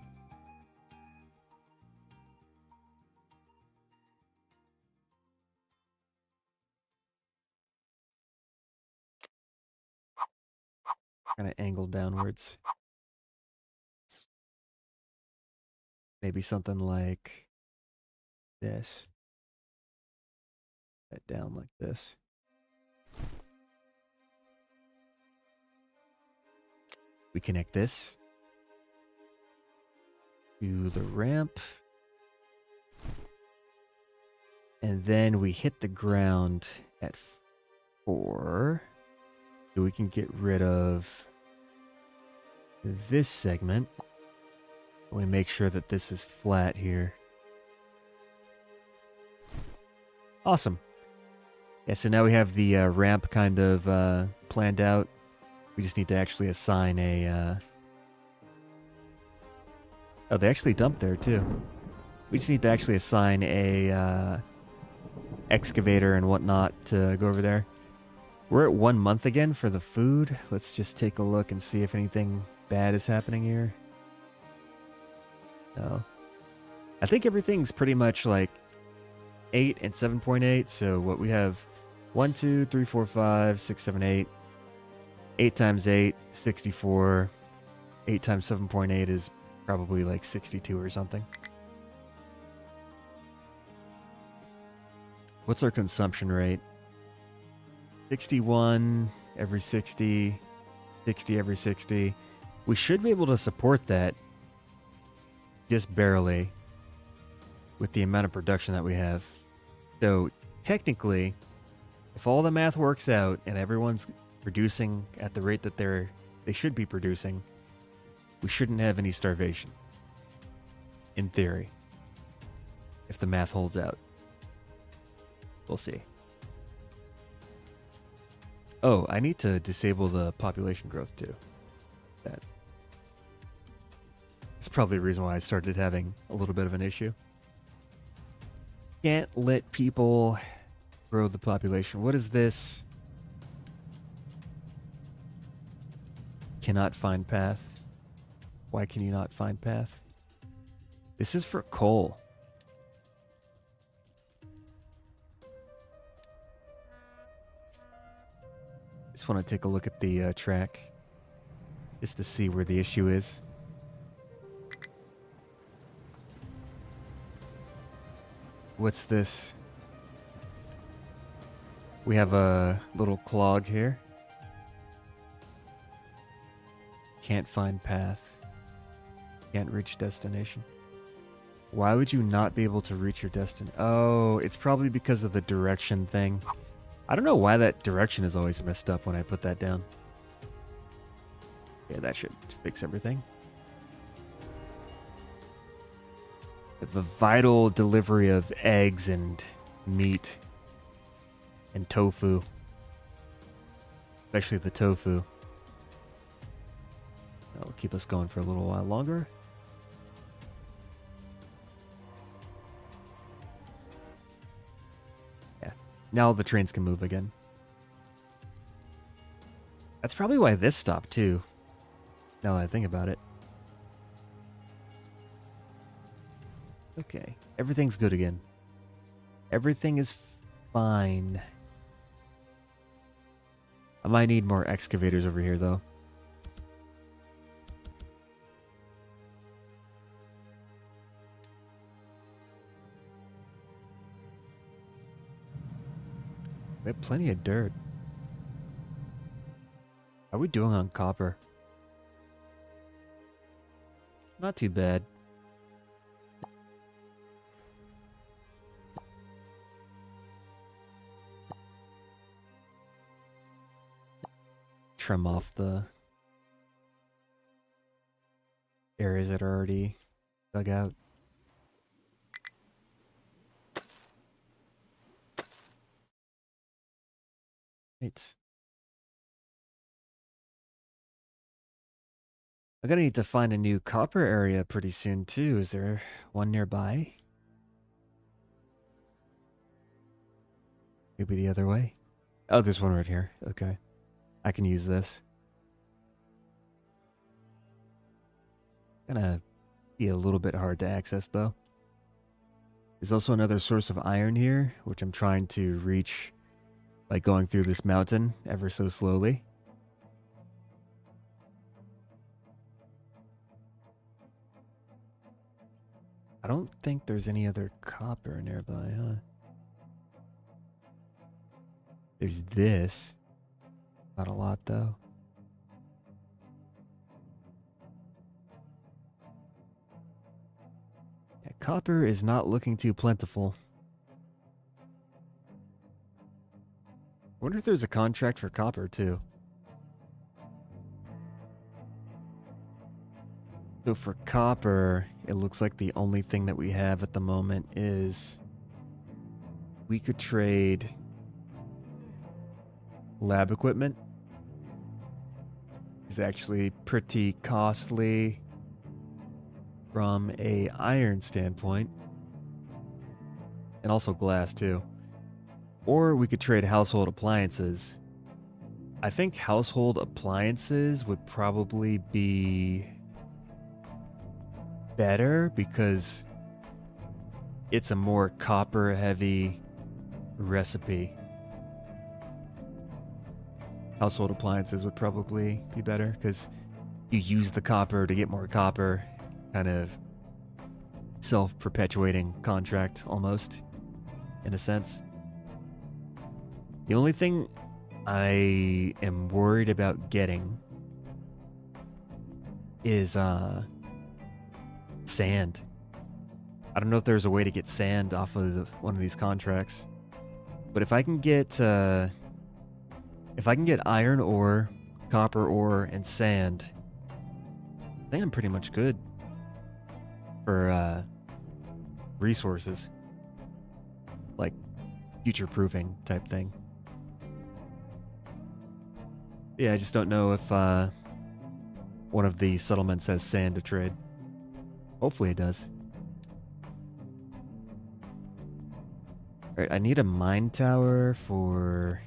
Kind of angled downwards. Maybe something like this. That down like this. We connect this to the ramp. And then we hit the ground at 4. So we can get rid of this segment. We make sure that this is flat here. Awesome. Yeah, so now we have the ramp kind of planned out. We just need to actually assign a... Oh, they actually dumped there too. We just need to actually assign a excavator and whatnot to go over there. We're at 1 month again for the food. Let's just take a look and see if anything bad is happening here. No. I think everything's pretty much like 8 and 7.8. So what we have 1, 2, 3, 4, 5, 6, 7, 8. 8 times 8, 64. 8 times 7.8 is probably like 62 or something. What's our consumption rate? 61 every 60, 60 every 60. We should be able to support that just barely with the amount of production that we have. So technically, if all the math works out and everyone's producing at the rate that they should be producing, we shouldn't have any starvation. In theory. If the math holds out. We'll see. Oh, I need to disable the population growth too. That's probably the reason why I started having a little bit of an issue. Can't let people grow the population. What is this? Cannot find path. Why can you not find path? This is for coal. Just want to take a look at the track just to see where the issue is. What's this? We have a little clog here. Can't find path. Can't reach destination. Why would you not be able to reach your destination? Oh, it's probably because of the direction thing. I don't know why that direction is always messed up when I put that down. Yeah, that should fix everything. The vital delivery of eggs and meat and tofu. Especially the tofu. That'll keep us going for a little while longer. Yeah. Now the trains can move again. That's probably why this stopped too. Now that I think about it. Okay. Everything's good again. Everything is fine. I might need more excavators over here, though. We have plenty of dirt. How are we doing on copper? Not too bad. Trim off the areas that are already dug out. Right. I'm gonna need to find a new copper area pretty soon too. Is there one nearby? Maybe the other way? Oh, there's one right here. Okay. I can use this. Gonna be a little bit hard to access though. There's also another source of iron here, which I'm trying to reach by going through this mountain ever so slowly. I don't think there's any other copper nearby, huh? There's this. Not a lot, though. Yeah, copper is not looking too plentiful. I wonder if there's a contract for copper, too. So for copper, it looks like the only thing that we have at the moment is we could trade lab equipment. It's actually pretty costly from a iron standpoint, and also glass too. Or we could trade household appliances. I think household appliances would probably be better because it's a more copper heavy recipe. Household appliances would probably be better because you use the copper to get more copper, kind of self-perpetuating contract almost, in a sense. The only thing I am worried about getting is sand. I don't know if there's a way to get sand off of one of these contracts, but if I can get iron ore, copper ore, and sand, I think I'm pretty much good for resources, like future-proofing type thing. Yeah, I just don't know if one of the settlements has sand to trade. Hopefully it does. Alright, I need a mine tower for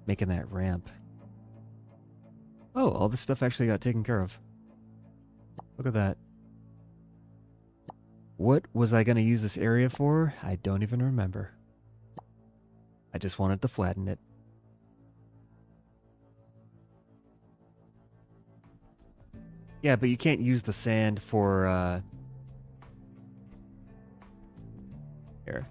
making that ramp. Oh, all this stuff actually got taken care of. Look at that. What was I going to use this area for? I don't even remember. I just wanted to flatten it. Yeah, but you can't use the sand for, here.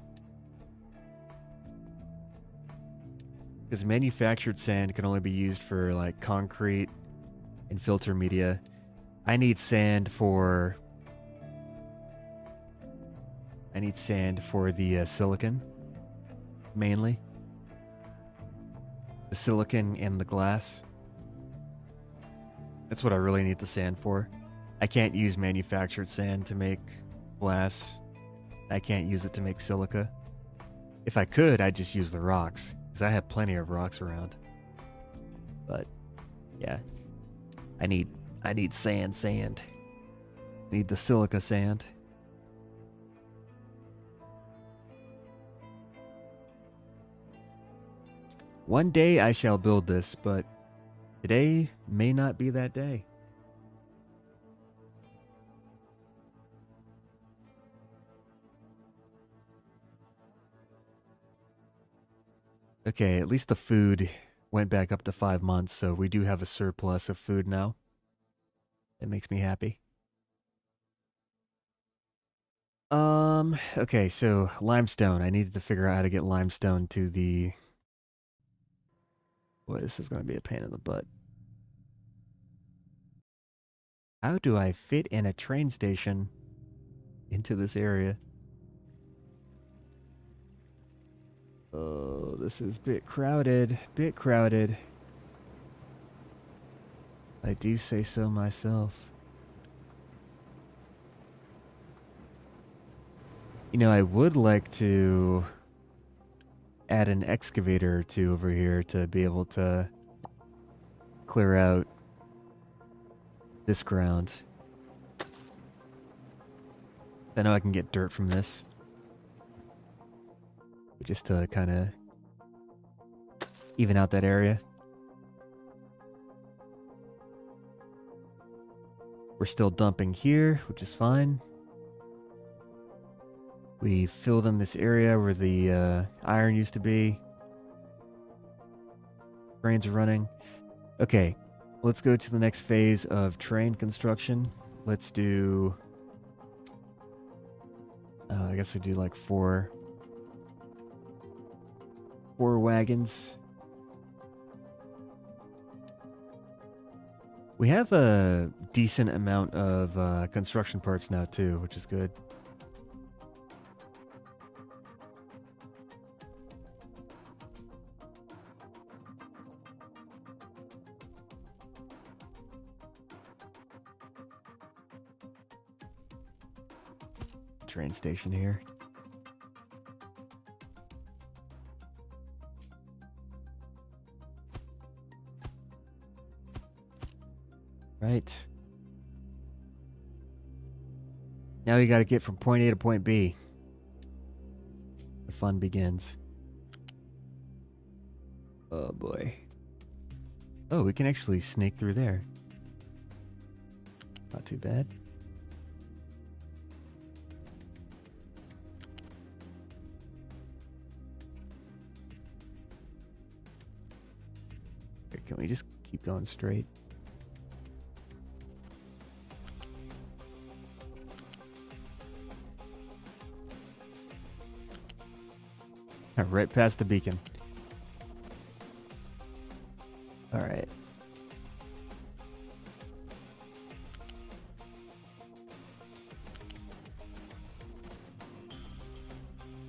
Because manufactured sand can only be used for, like, concrete and filter media. I need sand for... the silicon, mainly. The silicon and the glass. That's what I really need the sand for. I can't use manufactured sand to make glass. I can't use it to make silica. If I could, I'd just use the rocks, because I have plenty of rocks around. But, yeah. I need sand. I need the silica sand. One day I shall build this, but today may not be that day. Okay, at least the food went back up to 5 months, so we do have a surplus of food now. That makes me happy. Okay, so limestone. I needed to figure out how to get limestone to the... Boy, this is going to be a pain in the butt. How do I fit in a train station into this area? Oh, this is a bit crowded. Bit crowded. I do say so myself. You know, I would like to add an excavator or two over here to be able to clear out this ground. I know I can get dirt from this. Just to kind of even out that area. We're still dumping here, which is fine. We filled in this area where the iron used to be. Trains are running. Okay, let's go to the next phase of train construction. Let's do... I guess we do like four wagons. We have a decent amount of construction parts now too, which is good. Train station here. Right. Now we gotta get from point A to point B. The fun begins. Oh boy. Oh, we can actually snake through there. Not too bad. Here, can we just keep going straight? Right past the beacon. All right.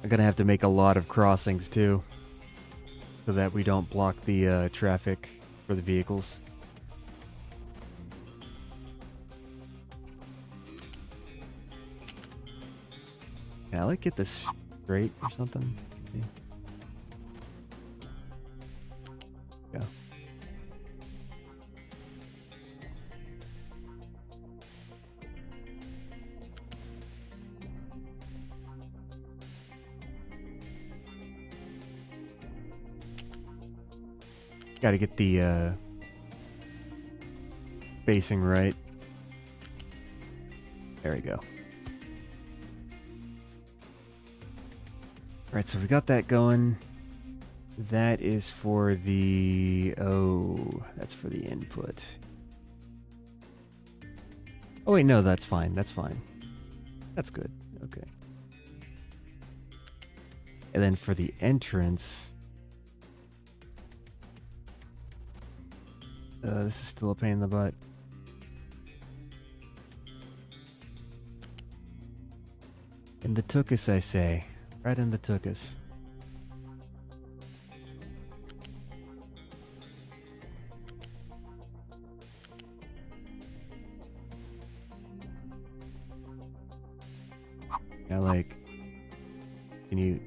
I'm gonna have to make a lot of crossings too, so that we don't block the traffic for the vehicles. Can I like get this straight or something? Yeah. Go. Got to get the spacing right. There we go. Alright, so we got that going. That is for the... Oh, that's for the input. Oh wait, no, that's fine. That's fine. That's good. Okay. And then for the entrance... this is still a pain in the butt. In the tuchus, I say. Right in the tuchus. I like... Can you...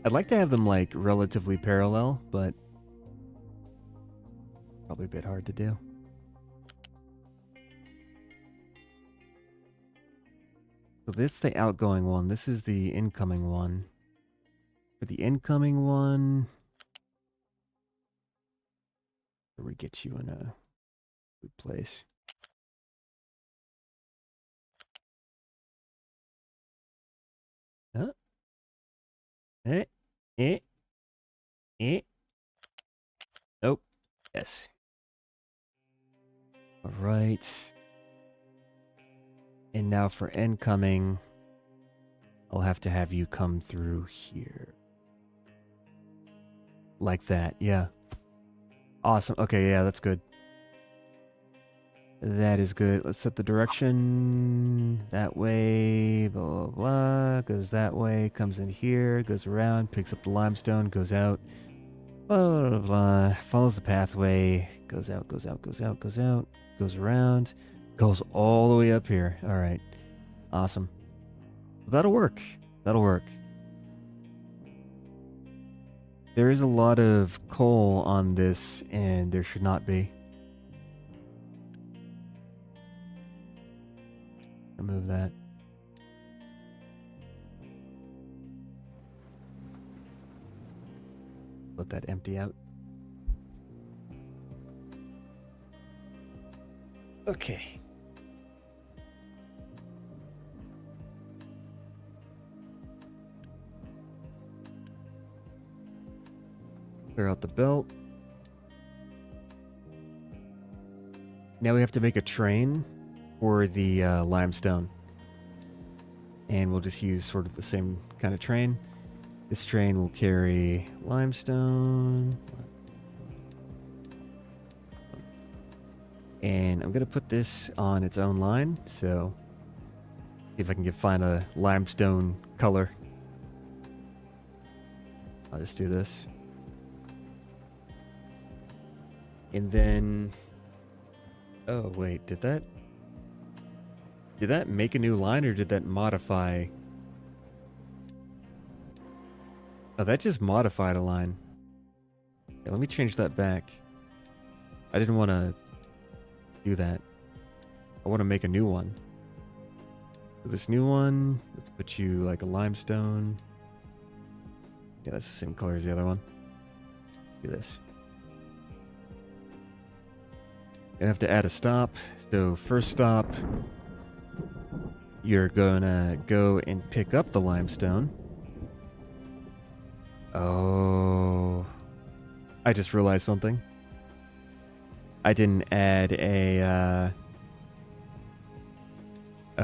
I'd like to have them, like, relatively parallel, but... Probably a bit hard to do. So this is the outgoing one. This is the incoming one. For the incoming one... Where we get you in a good place. Eh, eh, eh. Nope. Yes. All right. And now for incoming, I'll have to have you come through here. Like that, yeah. Awesome. Okay, yeah, that's good. That is good. Let's set the direction that way, blah, blah, blah. Goes that way, comes in here, goes around, picks up the limestone, goes out, blah, blah, blah, blah. Follows the pathway, goes out, goes out, goes out, goes out, goes around, goes all the way up here. All right. Awesome. That'll work. That'll work. There is a lot of coal on this, and there should not be. Remove that. Let that empty out. Okay. Clear out the belt. Now we have to make a train for the limestone. And we'll just use sort of the same kind of train. This train will carry limestone. And I'm going to put this on its own line. So, see if I can find a limestone color. I'll just do this. And then... Oh, wait, did that make a new line, or did that modify? Oh, that just modified a line. Yeah, let me change that back. I didn't want to do that. I want to make a new one. So this new one, let's put you like a limestone. Yeah, that's the same color as the other one. Do this. Gonna have to add a stop. So first stop, you're gonna go and pick up the limestone. Oh, I just realized something. I didn't add a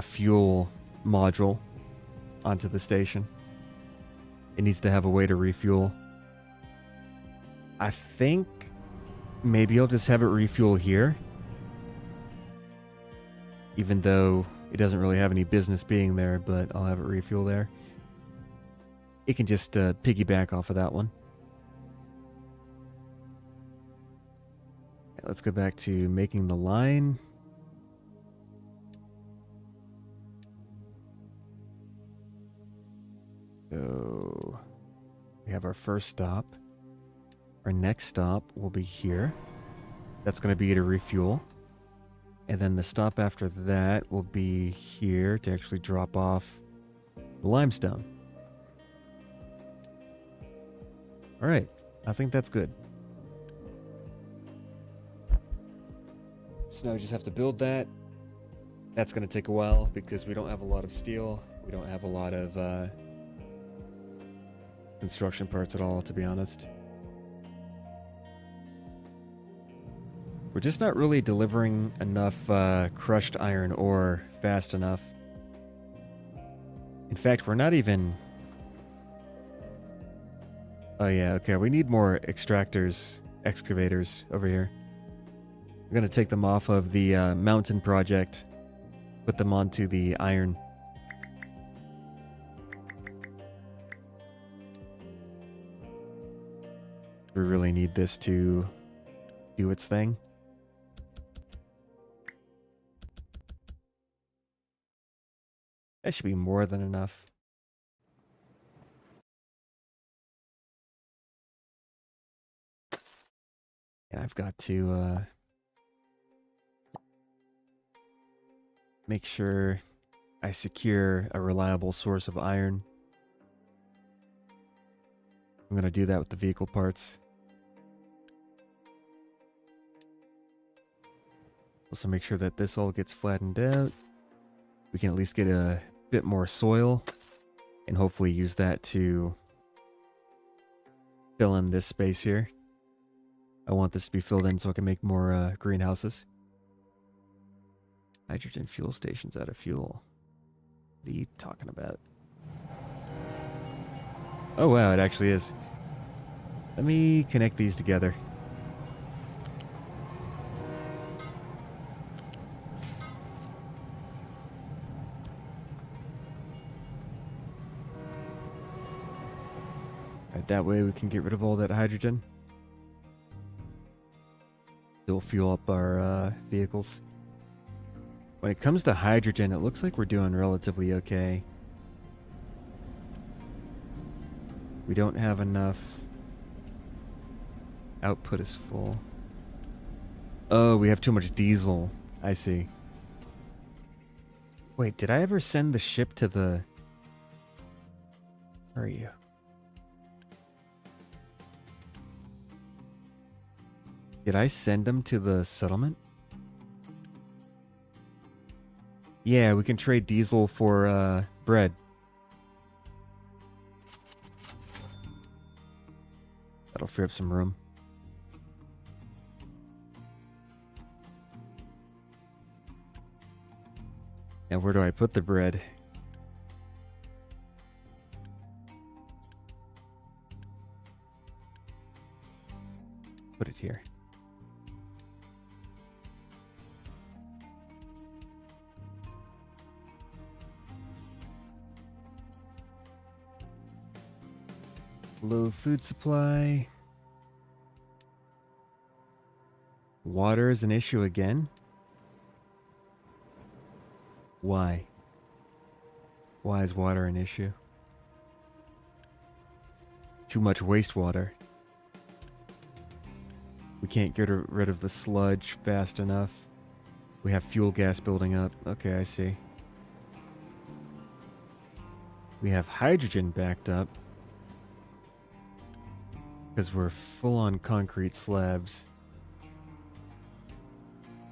fuel module onto the station. It needs to have a way to refuel. I think maybe I'll just have it refuel here. Even though it doesn't really have any business being there, but I'll have it refuel there. It can just piggyback off of that one. Let's go back to making the line. So we have our first stop. Our next stop will be here. That's going to be to refuel. And then the stop after that will be here to actually drop off the limestone. All right, I think that's good. So now we just have to build that. That's going to take a while because we don't have a lot of steel. We don't have a lot of construction parts at all, to be honest. We're just not really delivering enough crushed iron ore fast enough. In fact, we're not even... Oh yeah, okay, we need more extractors, excavators over here. We're going to take them off of the mountain project, put them onto the iron. We really need this to do its thing. That should be more than enough. And I've got to make sure I secure a reliable source of iron. I'm going to do that with the vehicle parts. Also make sure that this all gets flattened out. We can at least get a bit more soil and hopefully use that to fill in this space here. I want this to be filled in so I can make more greenhouses. Hydrogen fuel stations out of fuel. What are you talking about? Oh wow, it actually is. Let me connect these together. Right, that way we can get rid of all that hydrogen. It'll fuel up our vehicles. When it comes to hydrogen, it looks like we're doing relatively okay. We don't have enough. Output is full. Oh, we have too much diesel. I see. Wait, did I ever send the ship to the... Where are you? Did I send them to the settlement? Yeah, we can trade diesel for bread. That'll free up some room. And where do I put the bread? Put it here. Low food supply. Water is an issue again? Why? Why is water an issue? Too much wastewater. We can't get rid of the sludge fast enough. We have fuel gas building up. Okay, I see. We have hydrogen backed up. Because we're full on concrete slabs.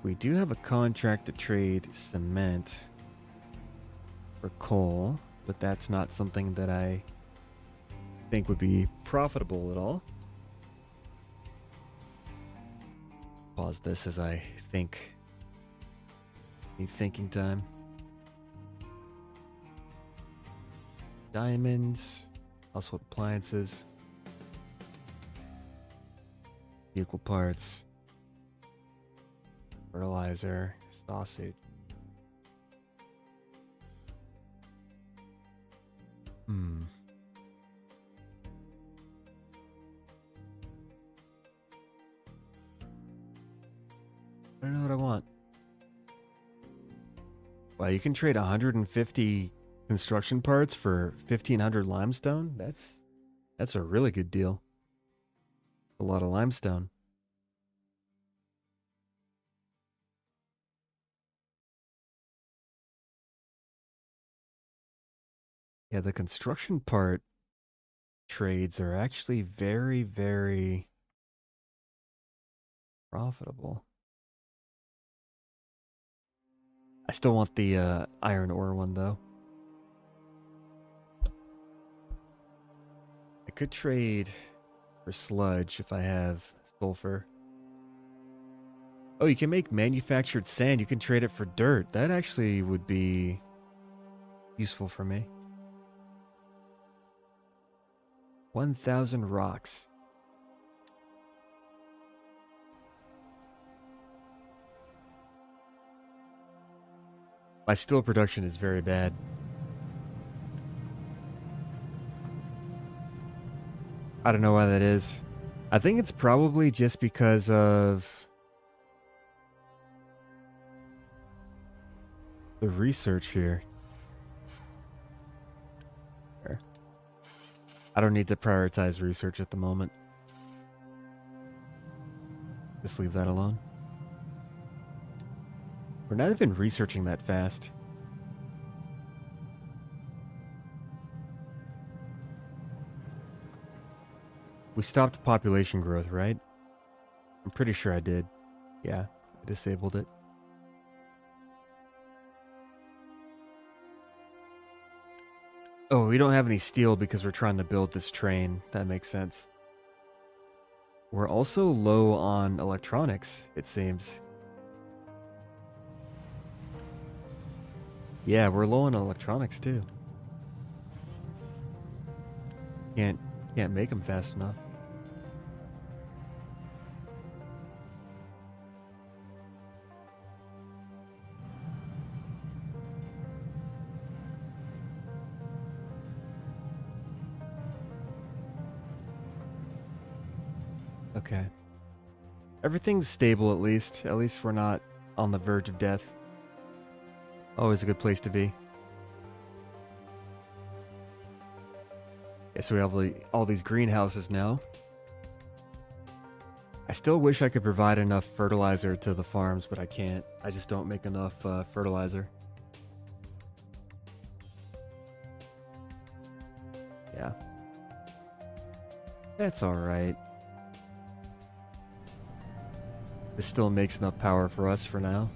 We do have a contract to trade cement for coal, but that's not something that I think would be profitable at all. Pause this as I think. Need thinking time. Diamonds, household appliances, vehicle parts, fertilizer, sausage. I don't know what I want. Wow, you can trade 150 construction parts for 1,500 limestone? That's a really good deal. A lot of limestone. Yeah, the construction part trades are actually very, very profitable. I still want the iron ore one, though. I could trade for sludge if I have sulfur. Oh, you can make manufactured sand. You can trade it for dirt. That actually would be useful for me. 1,000 rocks. My steel production is very bad. I don't know why that is. I think it's probably just because of the research here. There. I don't need to prioritize research at the moment. Just leave that alone. We're not even researching that fast. We stopped population growth, right? I'm pretty sure I did. Yeah, I disabled it. Oh, we don't have any steel because we're trying to build this train. That makes sense. We're also low on electronics, it seems. Yeah, we're low on electronics too. Can't can't make them fast enough. Okay. Everything's stable at least. At least we're not on the verge of death. Always a good place to be. Yeah, so we have all these greenhouses now. I still wish I could provide enough fertilizer to the farms, but I can't. I just don't make enough fertilizer. Yeah. That's alright. This still makes enough power for us for now.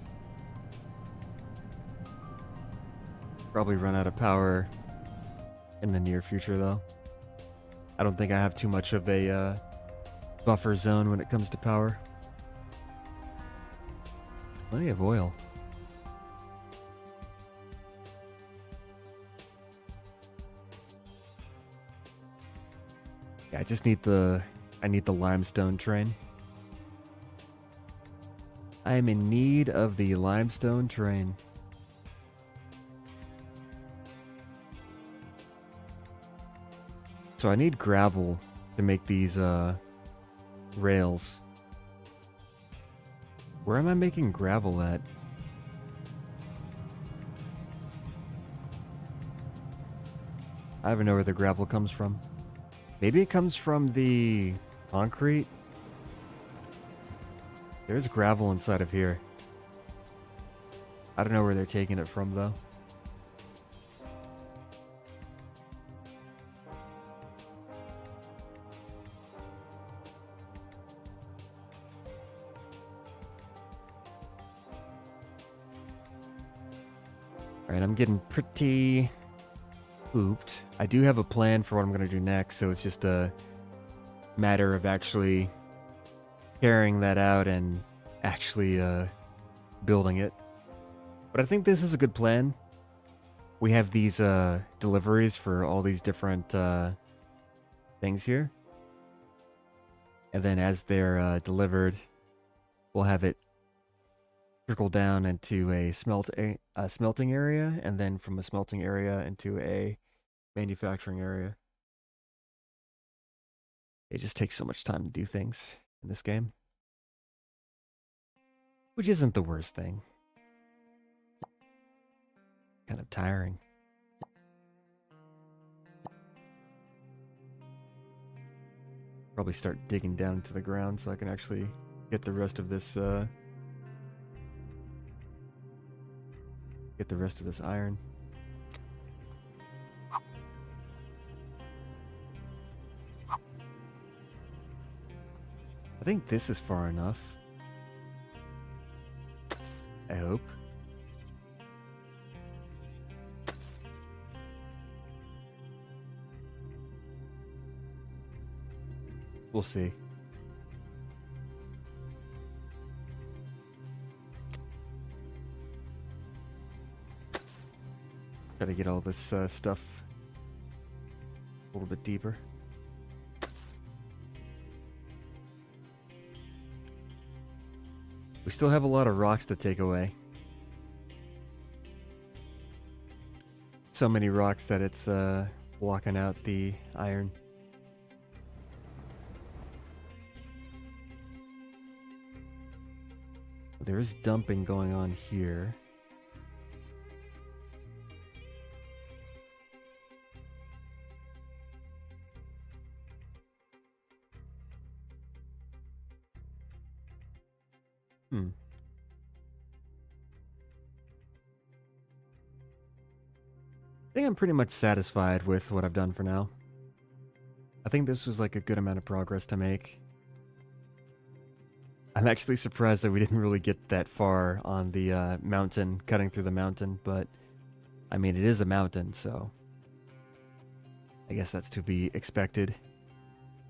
Probably run out of power in the near future, though. I don't think I have too much of a buffer zone when it comes to power. Plenty of oil. Yeah, I just need I need the limestone train. I am in need of the limestone train. So I need gravel to make these rails. Where am I making gravel at? I don't even know where the gravel comes from. Maybe it comes from the concrete. There's gravel inside of here. I don't know where they're taking it from, though. Alright, I'm getting pretty pooped. I do have a plan for what I'm going to do next, so it's just a matter of actually carrying that out and actually building it. But I think this is a good plan. We have these deliveries for all these different things here. And then as they're delivered, we'll have it trickle down into a smelting area, and then from a smelting area into a manufacturing area. It just takes so much time to do things in this game, which isn't the worst thing. Kind of tiring. Probably start digging down into the ground so I can actually get the rest of this iron. I think this is far enough. I hope. We'll see. Gotta get all this stuff a little bit deeper. We still have a lot of rocks to take away. So many rocks that it's blocking out the iron. There is dumping going on here. I think I'm pretty much satisfied with what I've done for now. I think this was like a good amount of progress to make. I'm actually surprised that we didn't really get that far on the mountain, cutting through the mountain, but I mean, it is a mountain, so I guess that's to be expected.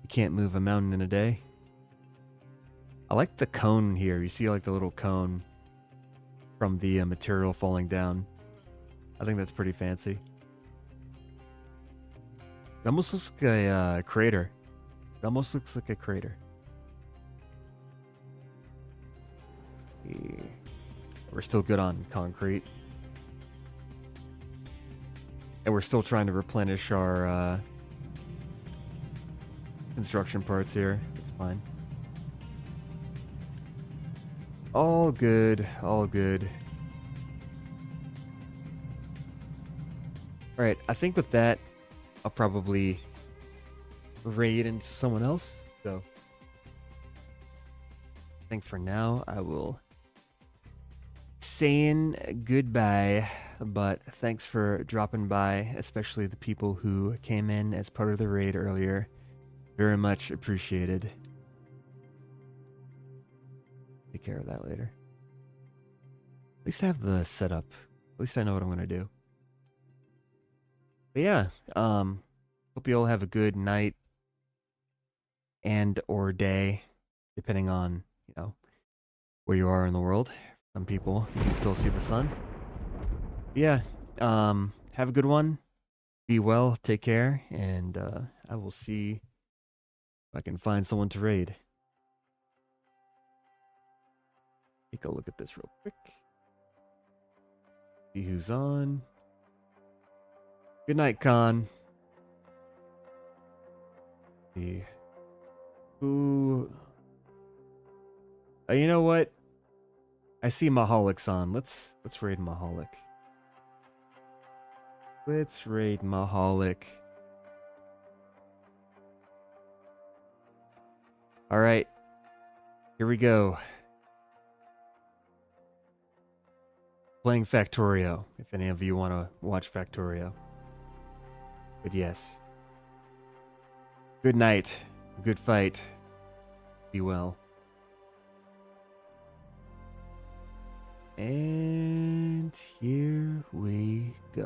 You can't move a mountain in a day. I like the cone here. You see like the little cone from the material falling down. I think that's pretty fancy. It almost looks like a crater. It almost looks like a crater. We're still good on concrete. And we're still trying to replenish our construction parts here. It's fine. All good. All good. Alright, I think with that, I'll probably raid into someone else. So I think for now, I will saying goodbye. But thanks for dropping by, especially the people who came in as part of the raid earlier. Very much appreciated. Take care of that later. At least I have the setup. At least I know what I'm gonna do. But yeah, hope you all have a good night and or day, depending on, you know, where you are in the world. Some people, you can still see the sun. But yeah, have a good one. Be well, take care, and I will see if I can find someone to raid. Take a look at this real quick. See who's on. Good night, Khan. See who. You know what? I see Maholik's on. Let's raid Mahalik. Let's raid Mahalik. All right, here we go. Playing Factorio, if any of you want to watch Factorio. But yes. Good night. Good fight. Be well. And